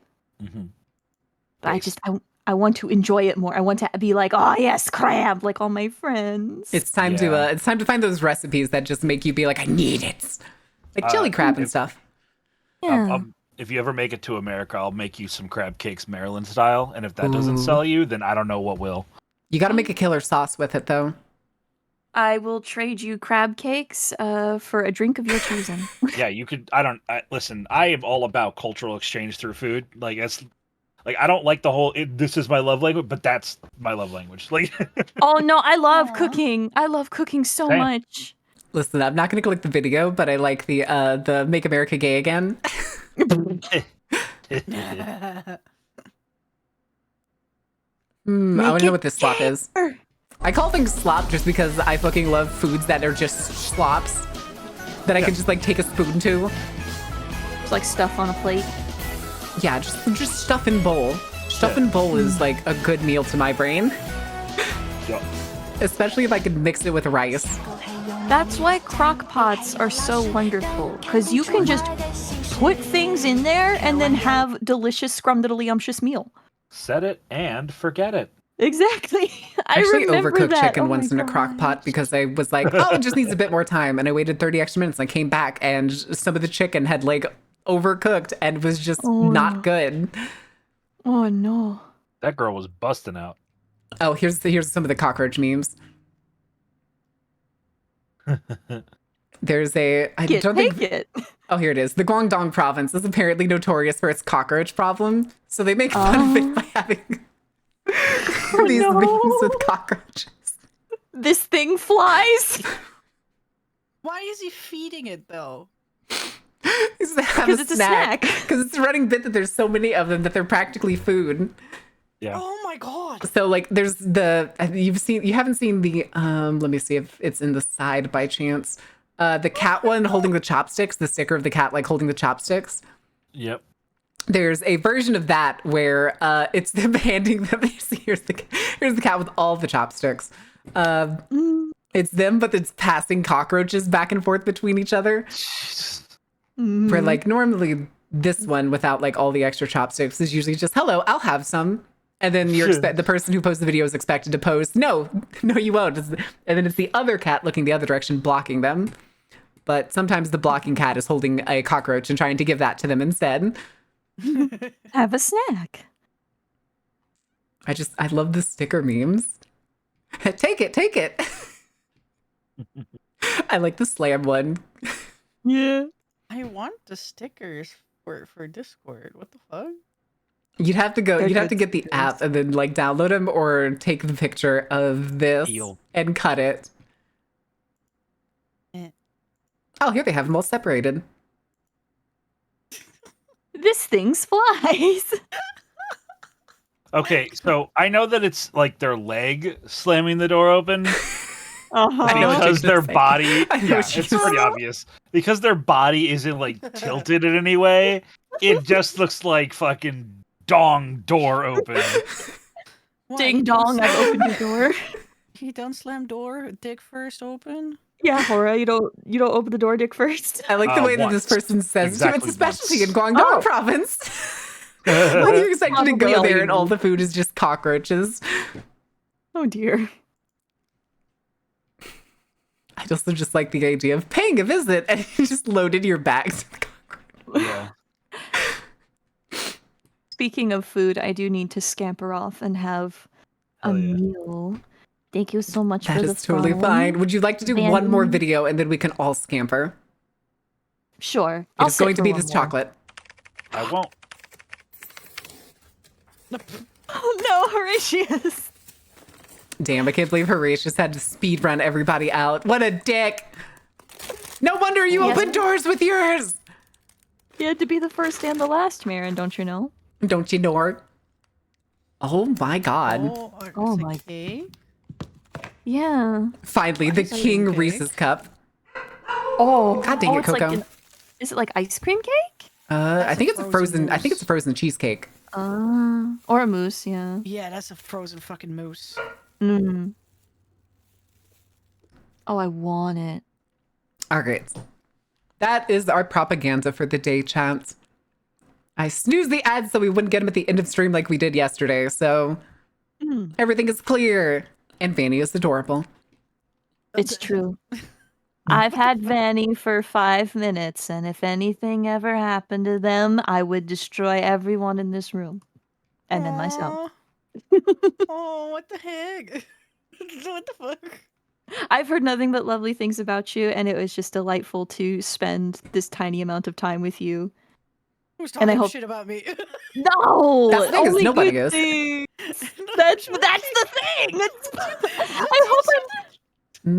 But I want to enjoy it more. I want to be like, oh yes, crab, like all my friends.
It's time to find those recipes that just make you be like, I need it. Like chili crab and stuff.
Yeah.
If you ever make it to America, I'll make you some crab cakes Maryland style. And if that doesn't sell you, then I don't know what will.
You got to make a killer sauce with it, though.
I will trade you crab cakes for a drink of your choosing.
Yeah, you could. Listen, I am all about cultural exchange through food. Like, I don't like the whole, this is my love language, but that's my love language. Like,
oh no, I love cooking. I love cooking so much.
Listen, I'm not going to click the video, but I like the Make America Gay Again. I want to know what this slop is. I call things slop just because I fucking love foods that are just slops that I can just like take a spoon to.
Just like stuff on a plate.
Yeah, just stuff in bowl. Stuff in bowl is like a good meal to my brain. Especially if I could mix it with rice.
That's why crock pots are so wonderful, because you can just put things in there and then have delicious scrumdiddlyumptious meal.
Set it and forget it.
Exactly.
I actually overcooked
that.
chicken once in a crock pot because I was like, oh, it just needs a bit more time. And I waited 30 extra minutes and I came back and some of the chicken had like overcooked and was just not good.
Oh no.
That girl was busting out.
Oh, here's some of the cockroach memes. There's a Oh, here it is. The Guangdong province is apparently notorious for its cockroach problem, so they make fun of it by having these memes with cockroaches.
This thing flies.
Why is he feeding it though?
Because it's a snack. Because it's a running bit that there's so many of them that they're practically food.
Yeah.
Oh my god.
So like there's you haven't seen the let me see if it's in the side by chance. The cat one holding the chopsticks, the sticker of the cat like holding the chopsticks.
Yep.
There's a version of that where it's them handing them. Here's the cat with all the chopsticks. It's them, but it's passing cockroaches back and forth between each other. Where like normally this one without like all the extra chopsticks is usually just hello, I'll have some. And then the person who posts the video is expected to post, no, you won't. And then it's the other cat looking the other direction, blocking them. But sometimes the blocking cat is holding a cockroach and trying to give that to them instead.
Have a snack.
I love the sticker memes. Take it. I like the slam one.
Yeah.
I want the stickers for Discord. What the fuck?
You'd have to go.
They're
You'd have to
good
get the app and then like download them or take the picture of this
Deal.
and cut it.
Eh.
Oh, here they have them all separated.
This thing's flies.
Okay, so I know that it's like their leg slamming the door open
Uh-huh.
because their body.
I know
Yeah,
what
it's
you're
pretty obvious because their body isn't like tilted in any way. It just looks like fucking dong door open.
What,
Ding
he don't
dong, I've
slam-
opened the door.
He don't slam door, dick first open.
Yeah, Hora, you don't open the door, dick first.
I like the way that this
Once.
person says
Exactly
it's a specialty
once.
in Guangdong
Oh.
province. When you're expected to
Probably
go
all
there
you
and all
need.
the food is just cockroaches.
Oh dear.
I also just like the idea of paying a visit and you just loaded your bags.
Yeah.
Speaking of food, I do need to scamper off and have a
Hell yeah.
meal. Thank you so much
That
for the
is totally
phone.
fine. Would you like to do one more
Then-
video and then we can all scamper?
Sure. I'll
It's going
sit
to
for
be
one
this
more.
chocolate.
I won't.
Oh no, Horatius.
Damn, I can't believe Horatius had to speed run everybody out. What a dick. No wonder you
Yes.
open doors with yours.
You had to be the first and the last, Marin, don't you know?
Don't you know? Oh my god.
Oh my. Yeah.
Finally, the
Ice cream
King
cake.
Reese's cup.
Oh.
God dang it,
it's like
Coco.
is it like ice cream cake?
I think it's a frozen. I think it's a frozen cheesecake.
Or a mousse, yeah.
Yeah, that's a frozen fucking moose.
Mm. Oh, I want it.
All right. That is our propaganda for the day, chat. I snoozed the ads so we wouldn't get them at the end of stream like we did yesterday. So everything is clear. And Vanny is adorable.
It's true. I've had Vanny for 5 minutes, and if anything ever happened to them, I would destroy everyone in this room. And then myself.
Oh, what the heck? What the fuck?
I've heard nothing but lovely things about you, and it was just delightful to spend this tiny amount of time with you.
Who's
And I
talking
hope-
shit about me?
No!
That's the thing is
only
nobody
good
is.
things. That's the thing!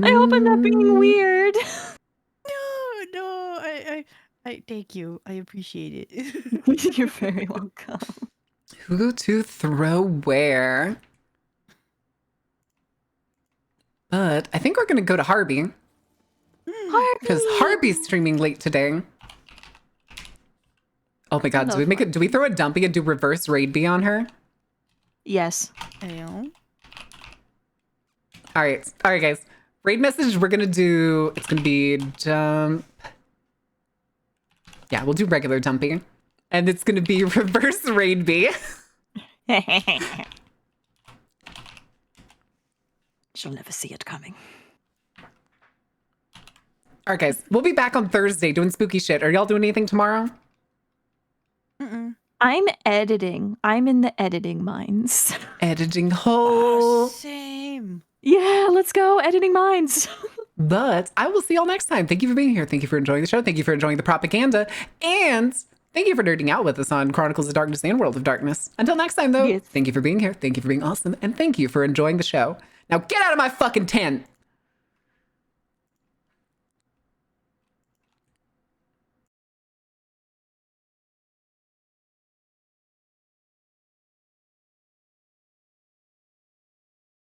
I hope I'm not being weird.
No, I thank you. I appreciate it.
You're very welcome.
Who to throw where? But I think we're going to go to Harvey. Because Harvey's streaming late today. Oh my god, do we throw a dumpy and do reverse raid B on her?
Yes.
Alright, guys. Raid message we're gonna do, it's gonna be dump. Yeah, we'll do regular dumpy. And it's gonna be reverse raid B.
She'll never see it coming.
Alright guys, we'll be back on Thursday doing spooky shit. Are y'all doing anything tomorrow?
I'm editing. I'm in the editing minds.
Editing hole.
Same.
Yeah, let's go. Editing minds.
But I will see y'all next time. Thank you for being here. Thank you for enjoying the show. Thank you for enjoying the propaganda. And thank you for nerding out with us on Chronicles of Darkness and World of Darkness. Until next time, though, thank you for being here. Thank you for being awesome. And thank you for enjoying the show. Now get out of my fucking tent.